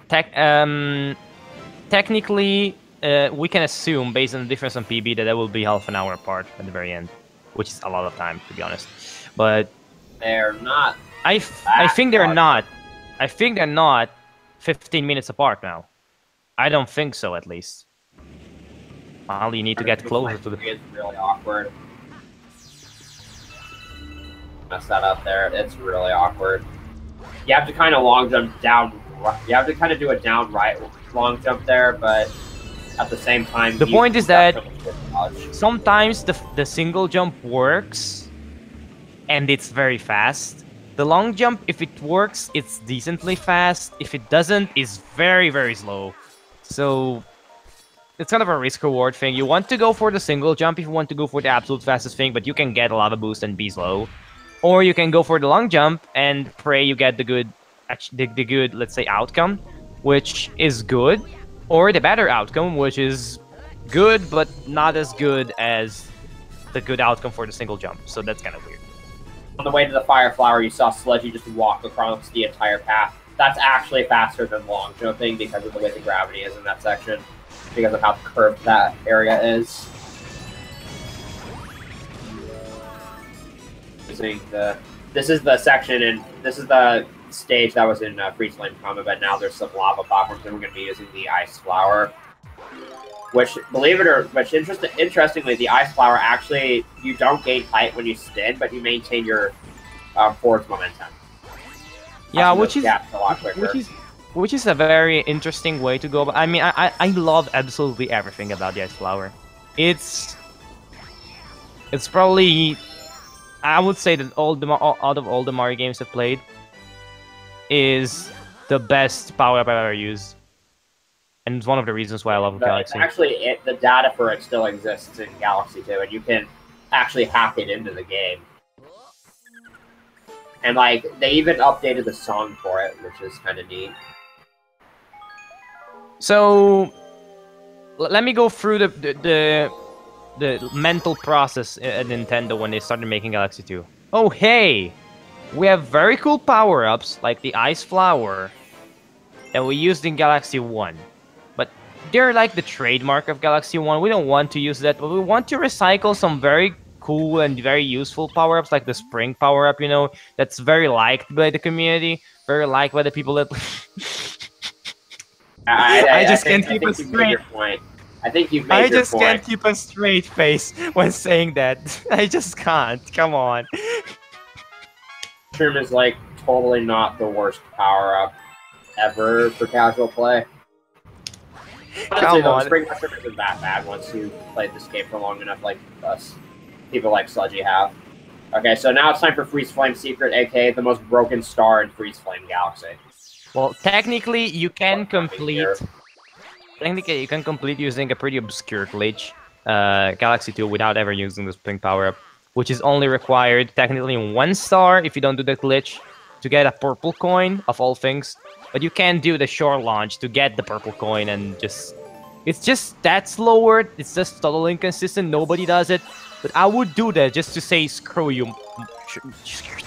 technically, we can assume based on the difference on PB that will be half an hour apart at the very end, which is a lot of time, to be honest. But they're not. I think they're not. I think they're not 15 minutes apart now. I don't think so, at least. Well, you need to get closer to the. It's really awkward. Mess that up there. It's really awkward. You have to kind of long jump down. You have to kind of do a down right long jump there, but at the same time. The point is that sometimes the single jump works, and it's very fast. The long jump, if it works, it's decently fast. If it doesn't, it's very, very slow. So it's kind of a risk-reward thing. You want to go for the single jump if you want to go for the absolute fastest thing, but you can get a lot of boost and be slow. Or you can go for the long jump and pray you get the good, let's say, outcome, which is good. Or the better outcome, which is good, but not as good as the good outcome for the single jump. So that's kind of weird. On the way to the Fire Flower, you saw Sludgy just walk across the entire path. That's actually faster than long jumping because of the way the gravity is in that section, because of how curved that area is. This is the section, and this is the stage that was in Freeze Flame Combat, but now there's some lava platforms, and we're going to be using the Ice Flower. Which, believe it or not, interestingly, the Ice Flower actually, you don't gain height when you spin, but you maintain your forward momentum. Yeah, which is a very interesting way to go. But I mean, I love absolutely everything about the Ice Flower. It's probably, I would say that out of all the Mario games I've played, is the best power-up I've ever used. And it's one of the reasons why I love Galaxy. Actually, the data for it still exists in Galaxy 2, and you can actually hack it into the game. And, like, they even updated the song for it, which is kind of neat. So, let me go through the mental process at Nintendo when they started making Galaxy 2. Oh, hey! We have very cool power-ups, like the Ice Flower, that we used in Galaxy 1. They're like the trademark of Galaxy 1. We don't want to use that, but we want to recycle some very cool and very useful power-ups, like the Spring power-up, you know, that's very liked by the community, very liked by the people that... I just can't keep a straight point. I think you've made your point. I just can't keep a straight face when saying that. I just can't. Come on. Shroom is, like, totally not the worst power-up ever for casual play. Honestly, though, Spring Mushroom isn't that bad once you played this game for long enough, like us, people like Sludgy have. Okay, so now it's time for Freeze Flame Secret, aka the most broken star in Freeze Flame Galaxy. Well, technically, you can complete. Technically, you can complete using a pretty obscure glitch, Galaxy 2, without ever using the Spring power-up, which is only required technically 1 star if you don't do that glitch to get a purple coin of all things. But you can do the shore launch to get the purple coin, and it's just that slower. It's just totally inconsistent. Nobody does it. but I would do that just to say screw you,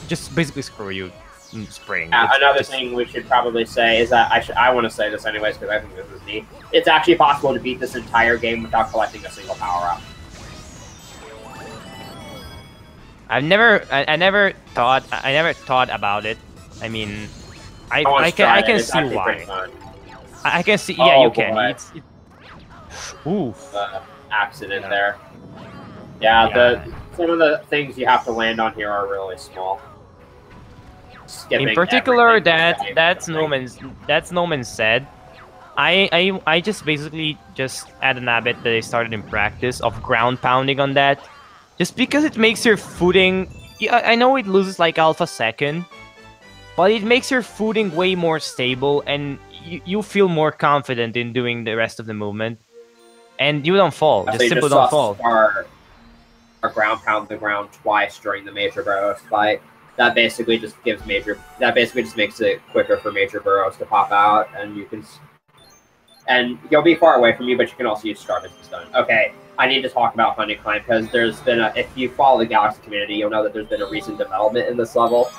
just basically screw you, spring. Another thing we should probably say is that I want to say this anyways because I think this is neat. It's actually possible to beat this entire game without collecting a single power-up. I never thought about it. I mean, I can see why. I can see. Yeah, you can. Oof. Accident there. Yeah, some of the things you have to land on here are really small. Skipping in particular, that's Noman said. I just basically just had an habit that I started in practice of ground pounding on that, just because it makes your footing. Yeah, I know it loses like alpha second, but it makes your footing way more stable, and you feel more confident in doing the rest of the movement, and you don't fall. Just simply don't fall. Or ground pound the ground twice during the Major Burrows fight. That basically just makes it quicker for Major Burrows to pop out, and you'll be far away from you, but you can also use Starman Stun. Okay, I need to talk about Honeyclimb because there's been if you follow the Galaxy community, you'll know that there's been a recent development in this level.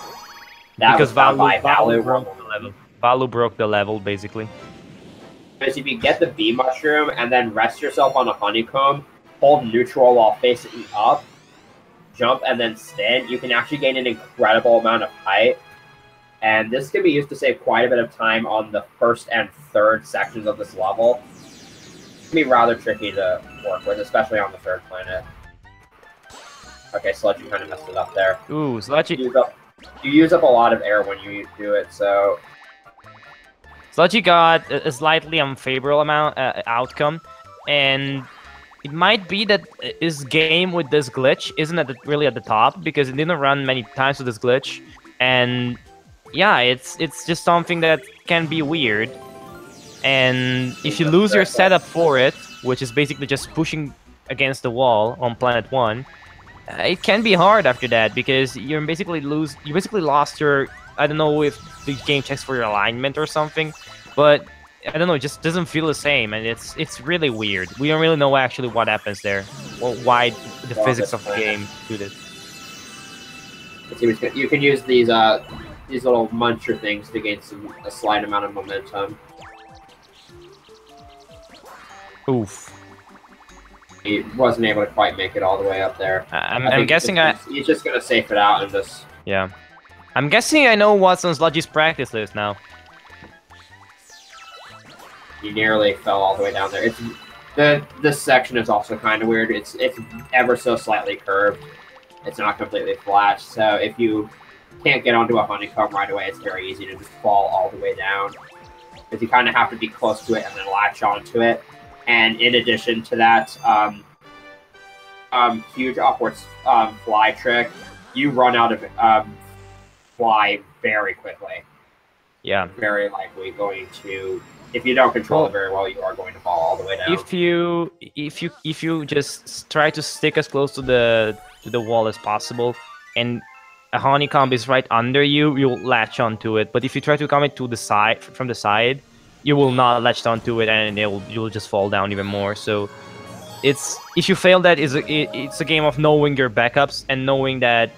Because Valu broke the level. Valu broke the level basically. Because if you get the bee mushroom and then rest yourself on a honeycomb, hold neutral while facing up, jump, and then stand, you can actually gain an incredible amount of height. And this can be used to save quite a bit of time on the first and third sections of this level. It can be rather tricky to work with, especially on the third planet. Okay, Sludgy kind of messed it up there. Ooh, Sludgy. You use up a lot of air when you do it, so... Sludgy got a slightly unfavorable outcome, and it might be that his game with this glitch isn't really at the top, because it didn't run many times with this glitch, and yeah, it's just something that can be weird. And if you lose your setup for it, which is basically just pushing against the wall on planet 1, it can be hard after that, because you basically lost your, I don't know if the game checks for your alignment or something, but I don't know, it just doesn't feel the same, and it's really weird. We don't really know actually what happens there, or why the physics of the game do this. You can use these little muncher things to gain a slight amount of momentum. Oof. He wasn't able to quite make it all the way up there. I'm guessing he's just gonna safe it out and just... Yeah. I'm guessing I know what's on Sludgy's practice list now. He nearly fell all the way down there. This section is also kind of weird. It's ever so slightly curved. It's not completely flat, so if you can't get onto a honeycomb right away, it's very easy to just fall all the way down. Because you kind of have to be close to it and then latch onto it. And in addition to that, huge upwards fly trick, you run out of fly very quickly. Yeah. Very likely going to, if you don't control it very well, you are going to fall all the way down. If you just try to stick as close to the wall as possible, and a honeycomb is right under you, you'll latch onto it. But if you try to come it to the side from the side, you will not latch onto it, and you'll just fall down even more. So if you fail that, it's a game of knowing your backups and knowing that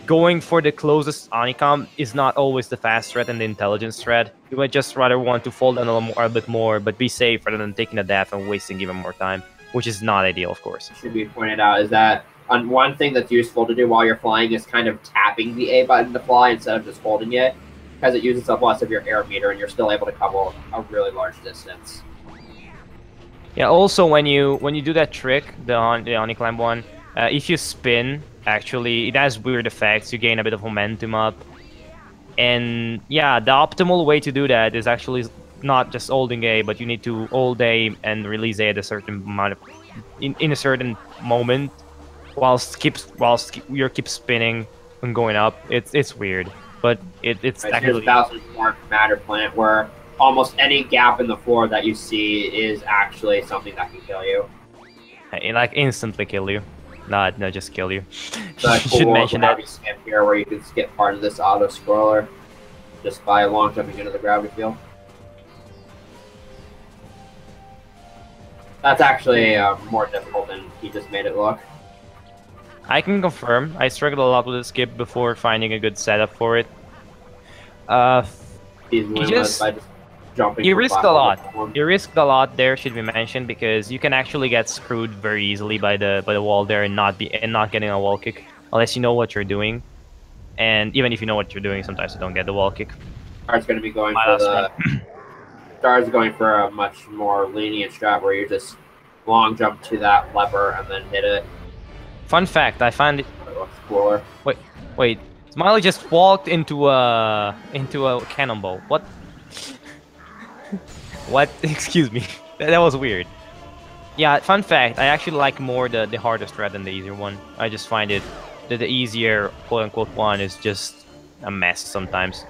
going for the closest honeycomb is not always the fast threat and the intelligence threat. You might just rather want to fall down a bit more, but be safe rather than taking a death and wasting even more time, which is not ideal, of course. Should be pointed out is that one thing that's useful to do while you're flying is kind of tapping the A button to fly instead of just holding it, because it uses up less of your air meter and you're still able to cover a really large distance. Yeah, also when you do that trick, the honeyclimb one, if you spin, actually, it has weird effects. You gain a bit of momentum up. And yeah, the optimal way to do that is actually not just holding A, but you need to hold A and release A at a certain amount of, in a certain moment, whilst you keep spinning and going up. It's weird, but it's actually... There's 1,000 matter plant where almost any gap in the floor that you see is actually something that can kill you. It like instantly kill you. No, just kill you. You should mention that. Skip here where you can skip part of this auto scroller just by long jumping into the gravity field. That's actually more difficult than he just made it look. I can confirm. I struggled a lot with the skip before finding a good setup for it. Uh, Easily you was by just jumping you from risk a platform to lot. platform. You risk a lot there, should be mentioned, because you can actually get screwed very easily by the wall there and not getting a wall kick unless you know what you're doing. And even if you know what you're doing, sometimes you don't get the wall kick. Star's going to be going My for last run. Star's going for a much more lenient strat where you just long jump to that lever and then hit it. Fun fact: I find it. Explorer. Wait. Smiley just walked into a cannonball. What? What? Excuse me. That was weird. Yeah, fun fact, I actually like more the hardest thread than the easier one. I just find it that the easier quote-unquote one is just a mess sometimes.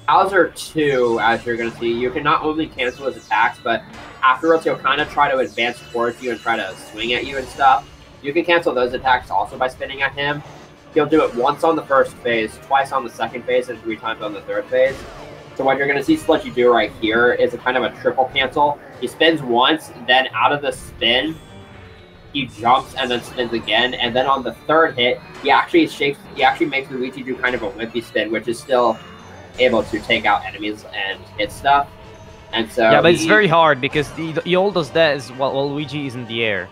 Bowser 2, as you're going to see, you can not only cancel his attacks, but afterwards he'll kind of try to advance towards you and try to swing at you and stuff. You can cancel those attacks also by spinning at him. He'll do it once on the first phase, twice on the second phase, and 3 times on the third phase. So what you're going to see Sludgy do right here is a kind of a triple cancel. He spins once, then out of the spin, he jumps and then spins again, and then on the third hit, he actually makes Luigi do kind of a wimpy spin, which is still able to take out enemies and hit stuff. And so yeah, but it's very hard because he all does that is while Luigi is in the air.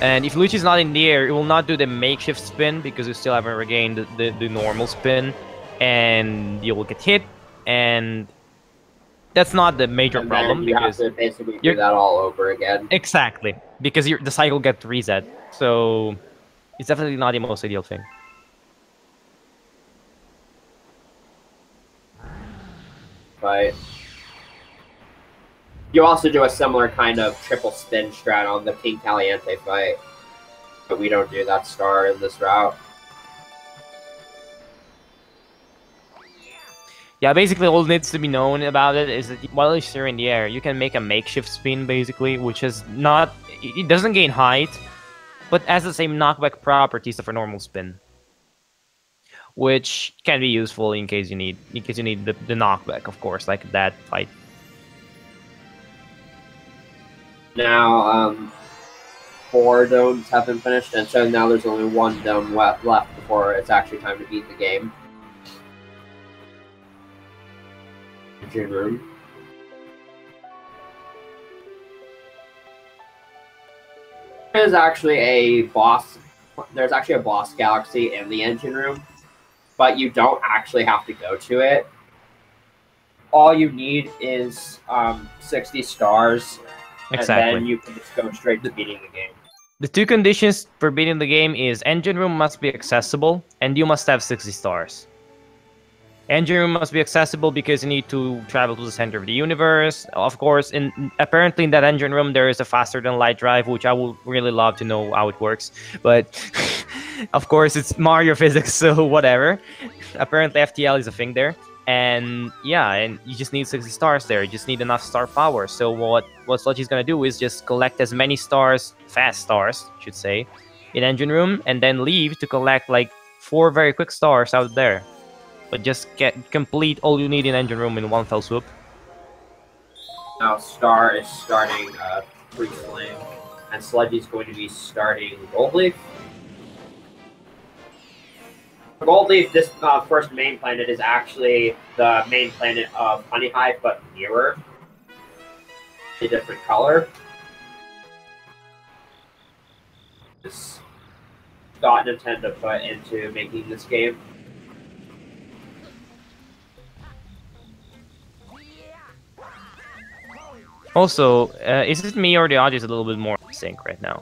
And if Luigi's not in the air, it will not do the makeshift spin because you still haven't regained the normal spin, and you will get hit, and that's not the major problem you because have to basically do that all over again. Exactly, because the cycle gets reset. So it's definitely not the most ideal thing. But you also do a similar kind of triple spin strat on the King Caliente fight, but we don't do that star in this route. Yeah, basically all needs to be known about it is that while you're in the air, you can make a makeshift spin, basically, which is not... It doesn't gain height, but has the same knockback properties of a normal spin, which can be useful in case you need the knockback, of course, like that fight. Now, 4 domes have been finished, and so now there's only 1 dome left before it's actually time to beat the game. Engine room. There's actually a boss. There's actually a boss galaxy in the engine room, but you don't actually have to go to it. All you need is 60 stars. Exactly. And then you can just go straight to beating the game. The 2 conditions for beating the game is engine room must be accessible, and you must have 60 stars. Engine room must be accessible because you need to travel to the center of the universe. Of course, apparently in that engine room there is a faster than light drive, which I would really love to know how it works. But of course, it's Mario physics, so whatever. Apparently FTL is a thing there. And yeah, and you just need 60 stars there. You just need enough star power. So what Sludgy's gonna do is just collect as many stars, fast stars, I should say, in engine room, and then leave to collect like 4 very quick stars out there. But just complete all you need in engine room in one fell swoop. Now Star is starting Free Flame, and Sludgy's going to be starting Gold Leaf. For Gold Leaf, this first main planet is actually the main planet of Honey Hive, but nearer. A different color. Just thought Nintendo put into making this game. Also, is it me or the audio is a little bit more sync right now?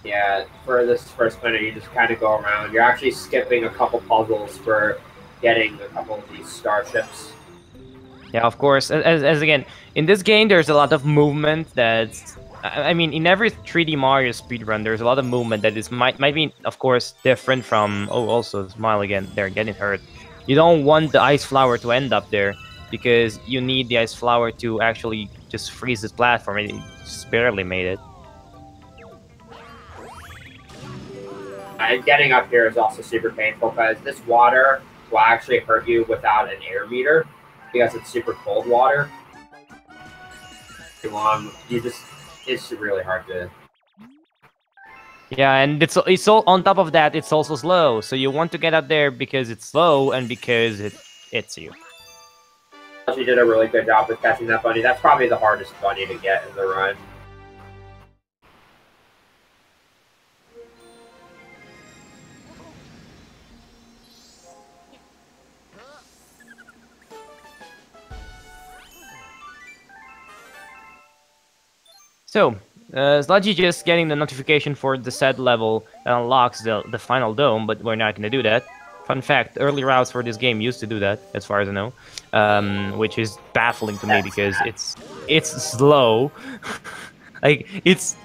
Yeah, for this first planet, you just kind of go around. You're actually skipping a couple puzzles for getting a couple of these starships. Yeah, of course. As again, in this game, there's a lot of movement that's... I mean, in every 3D Mario speedrun, there's a lot of movement that is might be, of course, different from... Oh, also, Smile again. They're getting hurt. You don't want the ice flower to end up there, because you need the ice flower to actually just freeze this platform. It just barely made it. And getting up here is also super painful because this water will actually hurt you without an air meter because it's super cold water. It's really hard to. Yeah, and it's all on top of that. It's also slow, so you want to get up there because it's slow and because it hits you. She did a really good job with catching that bunny. That's probably the hardest bunny to get in the run. So, Sludgy just getting the notification for the said level that unlocks the final dome, but we're not going to do that. Fun fact, early routes for this game used to do that, as far as I know, which is baffling to me because it's slow. Like, it's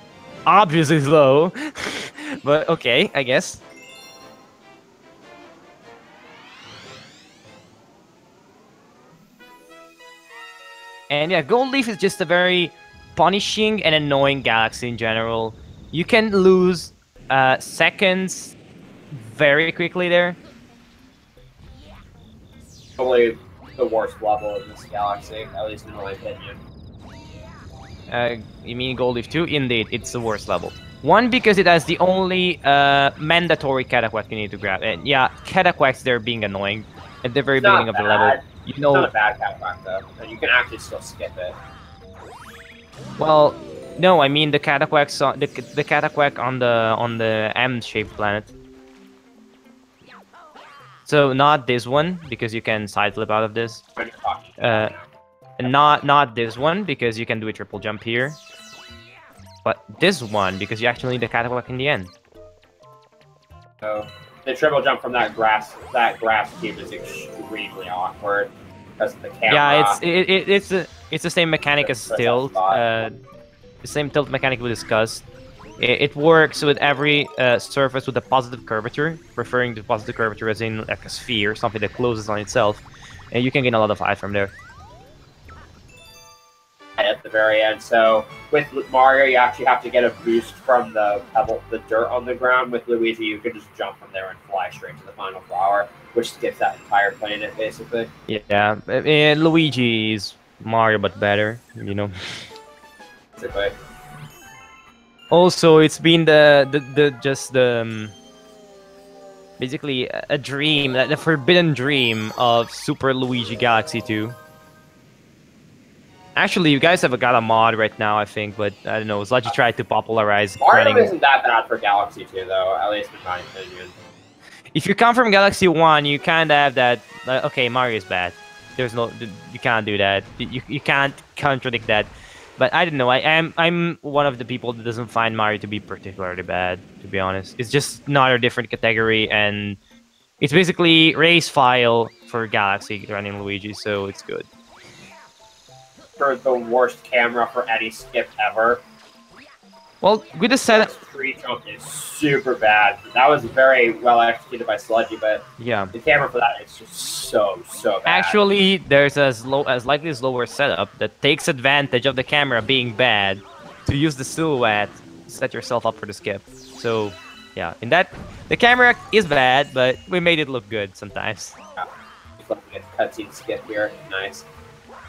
obviously slow, but okay, I guess. And yeah, Gold Leaf is just a very punishing and annoying galaxy in general. You can lose seconds very quickly there. Probably the worst level in this galaxy, at least in my opinion. You mean Gold Leaf 2? Indeed, it's the worst level. One, because it has the only mandatory Cataquack you need to grab. And yeah, Cataquacks, they're being annoying at the very beginning of the level. You know, it's not a bad Cataquack though, and you can actually still skip it. Well, no, I mean the Cataquacks, the Cataquack on the M-shaped planet. So not this one because you can side flip out of this. Not this one because you can do a triple jump here. But this one because you actually need the Cataquack in the end. So the triple jump from that grass cube is extremely awkward because of the camera. Yeah, it's the same mechanic as tilt. The same tilt mechanic we discussed. It works with every surface with a positive curvature, referring to positive curvature as in like a sphere, something that closes on itself, and you can gain a lot of height from there. At the very end, so with Mario, you actually have to get a boost from the dirt on the ground. With Luigi, you can just jump from there and fly straight to the final flower, which skips that entire planet, basically. Yeah, and Luigi is Mario, but better, you know. Basically. Also, it's been basically a dream, the forbidden dream of Super Luigi Galaxy 2. Actually, you guys have got a mod right now, I think, but I don't know. Sludgy tried to popularize Mario isn't that bad for Galaxy 2, though, at least in my opinion. If you come from Galaxy 1, you kind of have that. Okay, Mario is bad. There's no, you can't do that. You can't contradict that. But I don't know. I'm one of the people that doesn't find Mario to be particularly bad, to be honest. It's just not a different category, and it's basically race file for Galaxy running Luigi, so it's good. For the worst camera for any skip ever. Well, with the setup, tree jump is super bad. That was very well executed by Sludgy, but yeah, the camera for that is just so bad. Actually, there's a slightly slower setup that takes advantage of the camera being bad to use the silhouette to set yourself up for the skip. So, yeah, in that, the camera is bad, but we made it look good sometimes. Yeah. Looking at cutscene skip here, nice.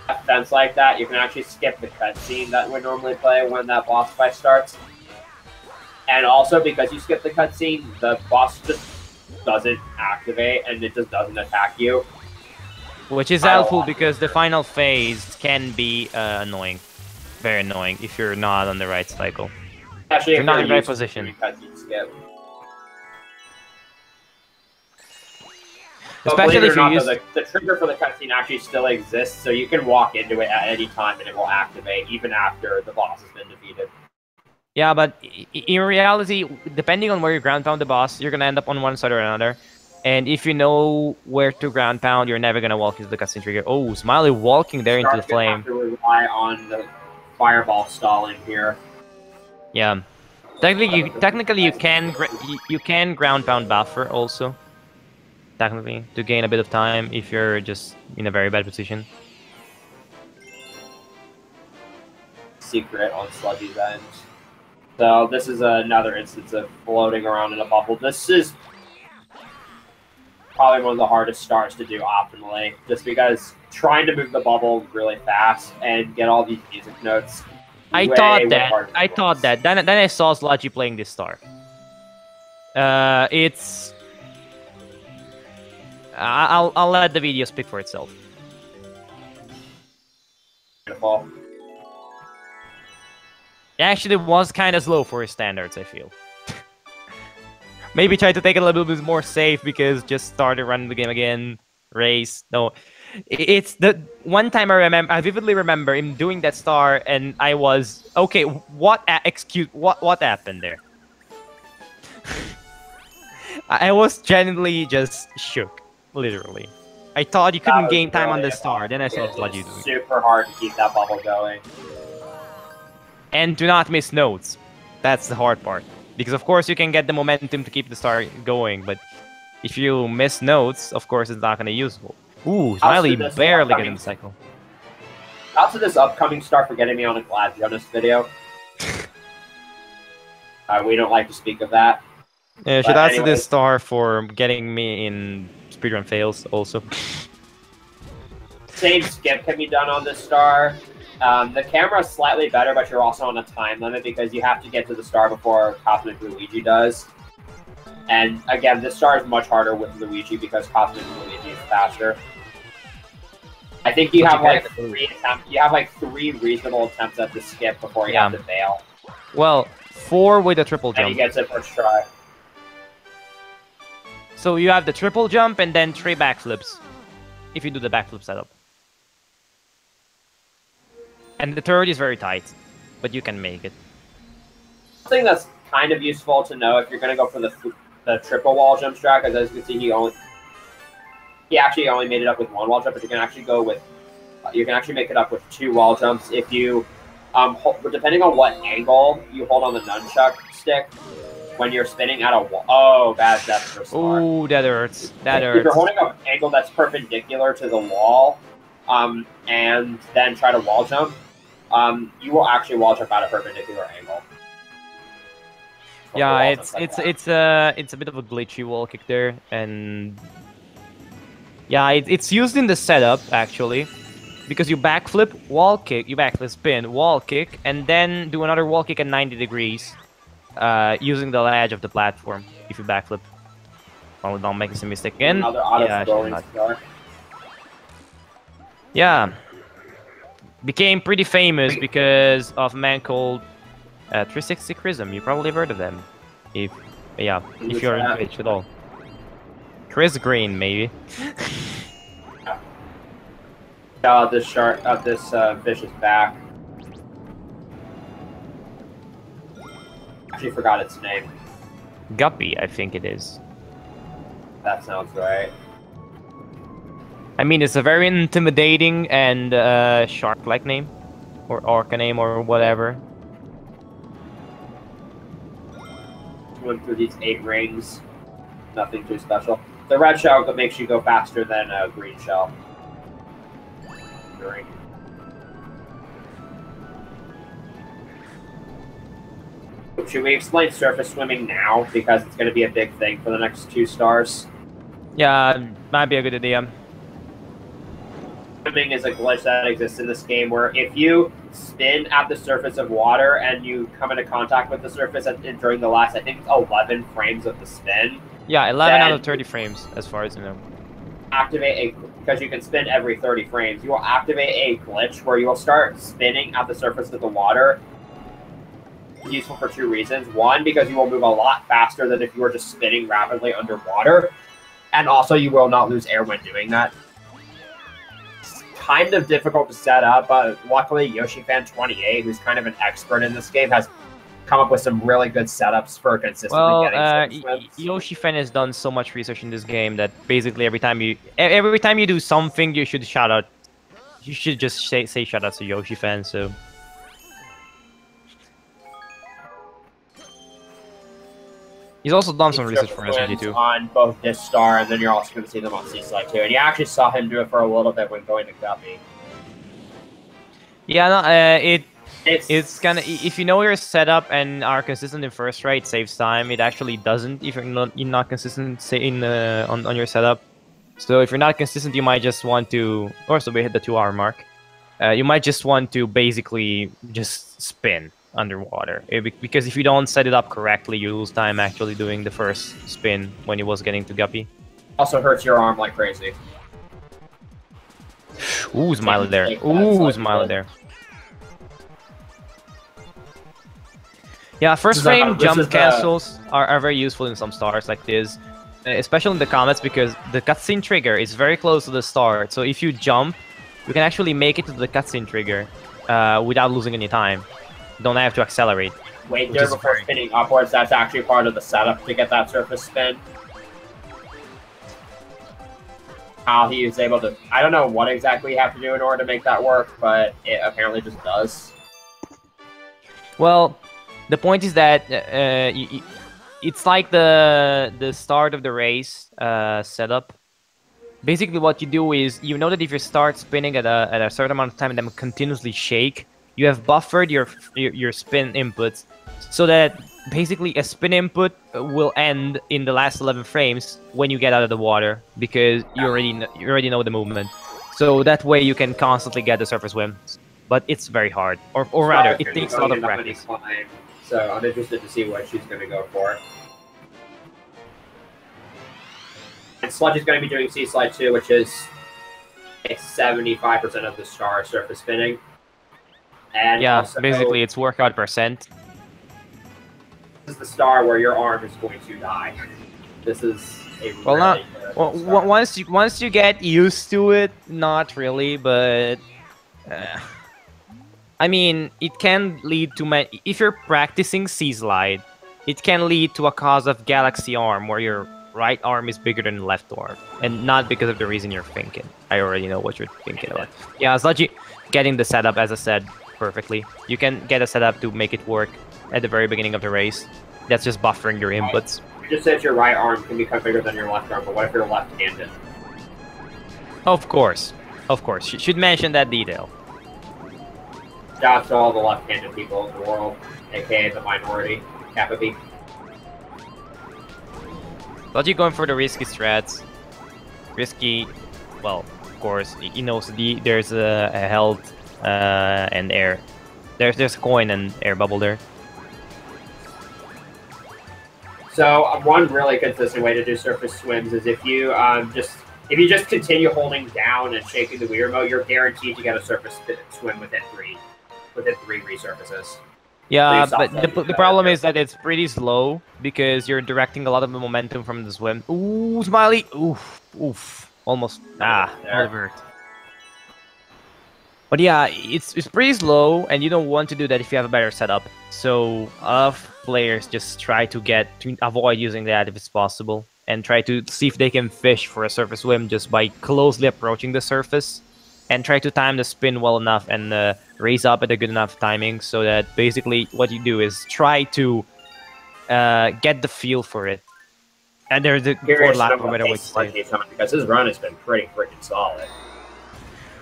A fence like that, you can actually skip the cutscene that would normally play when that boss fight starts. And also, because you skip the cutscene, the boss just doesn't activate and it just doesn't attack you. Which is helpful because the final phase can be annoying. Very annoying if you're not on the right cycle. Especially if you're not in the right position. Cutscene skip. Especially if you use... the trigger for the cutscene actually still exists, so you can walk into it at any time and it will activate, even after the boss has been defeated. Yeah, but in reality, depending on where you ground pound the boss, you're gonna end up on one side or another. And if you know where to ground pound, you're never gonna walk into the cutscene trigger. Oh, Smiley walking there into the flame. Have to rely on the fireball stalling here. Yeah, technically you can ground pound buffer also. Technically, to gain a bit of time if you're just in a very bad position. Secret on Sludgy's end. So this is another instance of floating around in a bubble. This is probably one of the hardest starts to do optimally, just because trying to move the bubble really fast and get all these music notes. I thought that. Then I saw Sludgy playing this star. It's. I'll let the video speak for itself. Beautiful. It actually was kind of slow for his standards, I feel. Maybe try to take it a little bit more safe because just started running the game again. Race. No. It's the one time I vividly remember him doing that star and I was okay, what happened there? I was genuinely just shook, literally. I thought you couldn't gain time on the star, then I saw Sludgy doing it. Super hard to keep that bubble going. And do not miss notes. That's the hard part. Because of course you can get the momentum to keep the star going, but if you miss notes, of course it's not gonna be useful. Ooh, Smiley barely getting the cycle. Out to this upcoming star for getting me on a Glad Jonas video. We don't like to speak of that. Yeah, shout out to this star for getting me in speedrun fails also. Same skip can be done on this star. The camera is slightly better, but you're also on a time limit because you have to get to the star before Cosmic Luigi does. And again, this star is much harder with Luigi because Cosmic Luigi is faster. I think you have like 3 attempts. You have like 3 reasonable attempts at the skip before you have to fail. Well, 4 with a triple jump. And he gets it first try. So you have the triple jump and then 3 backflips, if you do the backflip setup. And the third is very tight, but you can make it. Something that's kind of useful to know if you're going to go for the triple wall jump strat, because as you can see, he actually only made it up with 1 wall jump, but you can actually go with, you can actually make it up with 2 wall jumps if you, depending on what angle you hold on the nunchuck stick when you're spinning at a wall. Oh, bad death for star. Oh, that hurts. That hurts. If you're holding an angle that's perpendicular to the wall, and then try to wall jump, you will actually wall jump at a perpendicular angle. Yeah, it's a bit of a glitchy wall kick there, and yeah, it's used in the setup actually, because you backflip, wall kick, you backflip, spin, wall kick, and then do another wall kick at 90 degrees, using the ledge of the platform. If you backflip, oh, don't make this a mistake again. Another auto star. Yeah, became pretty famous because of a man called 360 Chrism. You probably have heard of them, if you're in Twitch at all. Chris Green, maybe. This shark, this fish is back. Actually, forgot its name. Guppy, I think it is. That sounds right. I mean, it's a very intimidating and shark-like name, or orca name, or whatever. Went through these 8 rings. Nothing too special. The red shell makes you go faster than a green shell. Should we explain surface swimming now? Because it's going to be a big thing for the next 2 stars. Yeah, might be a good idea. Swimming is a glitch that exists in this game where if you spin at the surface of water and you come into contact with the surface during the last, I think, 11 frames of the spin. Yeah, 11 out of 30 frames, as far as I know. Activate because you can spin every 30 frames, you will activate a glitch where you will start spinning at the surface of the water. It's useful for 2 reasons. 1, because you will move a lot faster than if you were just spinning rapidly underwater. And also, you will not lose air when doing that. It's kind of difficult to set up, but luckily YoshiFan28, who's kind of an expert in this game, has come up with some really good setups for consistently getting YoshiFan has done so much research in this game that basically every time you do something, you should shout out. You should just say shout out to YoshiFan. So. He's also done some research for SMG too. On both this star, and then you're also going to see them on C-Slide too. And you actually saw him do it for a little bit when going to Guppy. Yeah, no, It's kind of, if you know your setup and are consistent in first rate, saves time. It actually doesn't if you're not consistent say in on your setup. So if you're not consistent, you might just want to. Also, we hit the 2-hour mark. You might just want to basically just spin underwater because if you don't set it up correctly, you lose time actually doing the first spin when it was getting to Guppy. Also hurts your arm like crazy. Ooh, smiley there. Ooh, smiley there. Yeah, first frame jump cancels are very useful in some stars like this, especially in the comets because the cutscene trigger is very close to the start. So if you jump, you can actually make it to the cutscene trigger without losing any time. You don't have to accelerate. Wait there before spinning upwards. That's actually part of the setup to get that surface spin. How he is able to... I don't know what exactly you have to do in order to make that work, but it apparently just does. Well, the point is that it's like the start of the race setup. Basically, what you do is you know that if you start spinning at a certain amount of time and then continuously shake, you have buffered your spin inputs so that basically a spin input will end in the last 11 frames when you get out of the water because you already know the movement. So that way you can constantly get the surface swim. But it's very hard, or rather, it takes a lot of practice. So I'm interested to see what she's going to go for. And Sludge is going to be doing Sea Slide 2, which is 75% of the star surface spinning. And yeah, also, basically it's workout percent. This is the star where your arm is going to die. This is a once you get used to it, not really, but I mean, it can lead to if you're practicing Sea Slide, it can lead to a cause of galaxy arm where your right arm is bigger than the left arm, and not because of the reason you're thinking. I already know what you're thinking about. Yeah, Sludgy getting the setup, as I said, perfectly. You can get a setup to make it work at the very beginning of the race. That's just buffering your inputs. You just said your right arm can become bigger than your left arm, but what if you're left-handed? Of course. Of course. You should mention that detail. Shout out to all the left-handed people in the world, aka the minority, Kappa B. Sludgy going for the risky strats. Risky, well, of course, he knows there's a health and air. There's a coin and air bubble there. So one really consistent way to do surface swims is if you just continue holding down and shaking the Wii remote, you're guaranteed to get a surface swim within three resurfaces. Yeah, but the problem is that it's pretty slow because you're directing a lot of the momentum from the swim. Ooh, Smiley! Oof. Almost. Over. But yeah, it's pretty slow, and you don't want to do that if you have a better setup. So a lot of players just try to avoid using that if it's possible, and try to see if they can fish for a surface swim just by closely approaching the surface, and try to time the spin well enough and raise up at a good enough timing so that basically what you do is try to get the feel for it. And there's the for lack of a better way to say it. Because his run has been pretty freaking solid.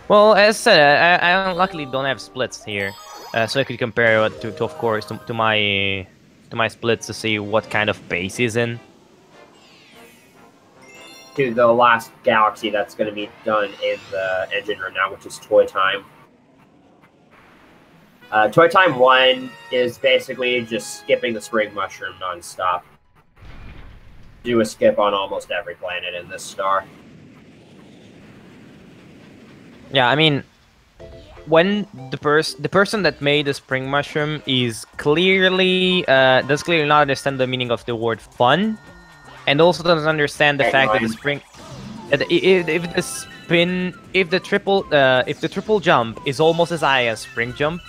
Well, as I said, I luckily don't have splits here, so I could compare it to of course, to my splits to see what kind of pace he's in. To the last galaxy that's going to be done in the engine room now, which is Toy Time. Toy Time 1 is basically just skipping the spring mushroom non-stop. Do a skip on almost every planet in this star. Yeah, I mean, when the person that made the spring mushroom is clearly does clearly not understand the meaning of the word fun, and also doesn't understand the fact that the spring, if the triple jump is almost as high as spring jump,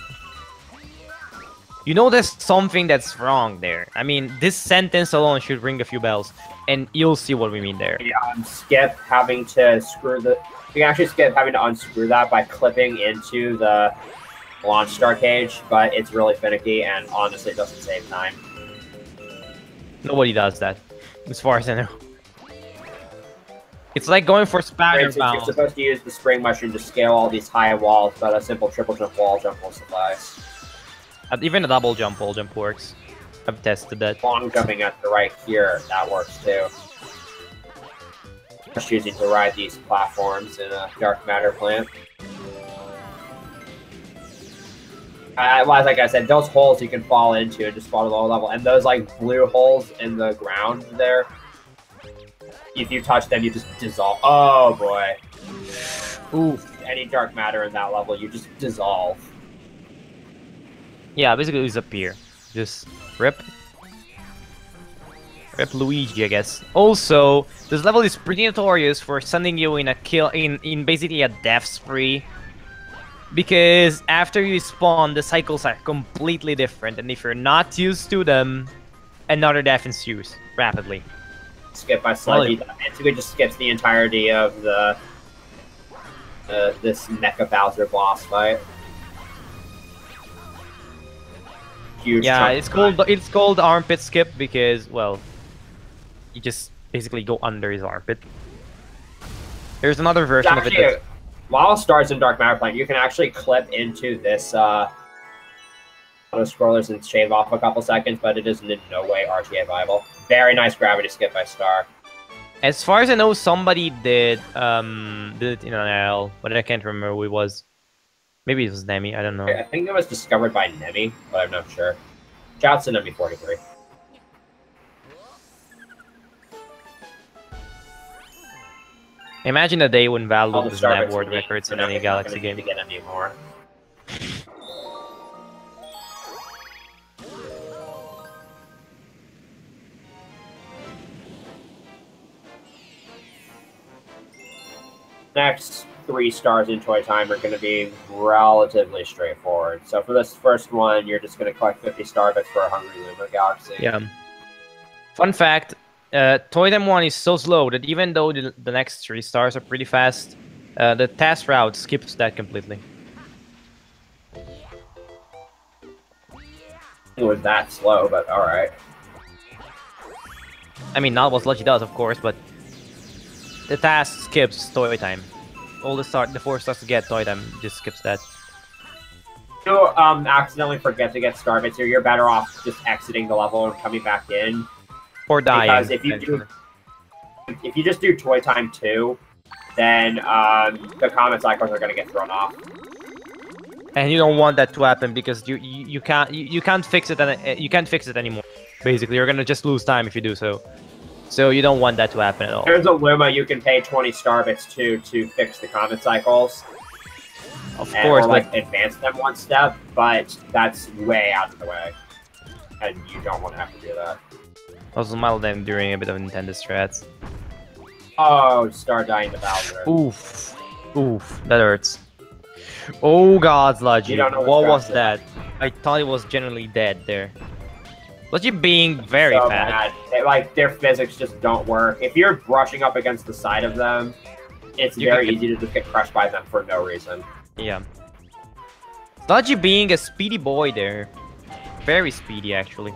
you know there's something that's wrong there. I mean, this sentence alone should ring a few bells, and you'll see what we mean there. Skip having to screw the. You can actually skip having to unscrew that by clipping into the launch star cage, but it's really finicky and honestly doesn't save time. Nobody does that, as far as I know. It's like going for spider bounce. You're supposed to use the spring mushroom to scale all these high walls, but a simple triple jump wall jump will suffice. Even a double jump, wall jump works. I've tested that. Long jumping at the right here, that works too. Just choosing to ride these platforms in a dark matter plant. Like I said, those holes you can fall into and just fall to low level, and those like blue holes in the ground there, if you touch them, you just dissolve. Oh boy. Ooh, any dark matter in that level, you just dissolve. Yeah, basically you disappear. Just rip. Rip Luigi, I guess. Also, this level is pretty notorious for sending you in a in basically a death spree. Because after you spawn, the cycles are completely different, and if you're not used to them, another death ensues rapidly. Skip by Sludgy. That basically just skips the entirety of the this Mecha Bowser boss fight. Huge. Yeah, it's called armpit skip because, well, you just basically go under his armpit. There's another version of it. While Stars in Dark Matter Plant, you can actually clip into this auto scrollers and shave off a couple seconds, but it is in no way RTA viable. Very nice gravity skip by Star. As far as I know, somebody did it in an L, but I can't remember who it was. Maybe it was Nemi, I don't know. I think it was discovered by Nemi, but I'm not sure. Shouts to Nemi43. Imagine a day when Valve doesn't have world records in any Galaxy game. To get any more. Next 3 stars in Toy Time are going to be relatively straightforward. So for this first one, you're just going to collect 50 Starbits for a Hungry Luma Galaxy. Yeah. Fun fact, Toy Time 1 is so slow that even though the next 3 stars are pretty fast, the task route skips that completely. It was that slow, but alright. I mean, not what Sludgy does, of course, but the task skips Toy Time. All the 4 stars to get Toy Time just skips that. If you accidentally forget to get Starbits here, you're better off just exiting the level and coming back in. Or dying. Because if you just do Toy Time 2, then the comet cycles are going to get thrown off. And you don't want that to happen because you can't fix it anymore. Basically, you're gonna just lose time if you do so. So you don't want that to happen at all. There's a Luma you can pay 20 Starbits to fix the comet cycles. Of course, or like advance them one step, but that's way out of the way, and you don't want to have to do that. Also, Malden during a bit of Nintendo strats. Oh, Star dying to Bowser. Oof, oof, that hurts. Oh God, Sludgy, what was that? I thought it was generally dead there. Sludgy being very so fat. Like, their physics just don't work. If you're brushing up against the side of them, it's very easy to just get crushed by them for no reason. Yeah. Sludgy being a speedy boy there. Very speedy, actually.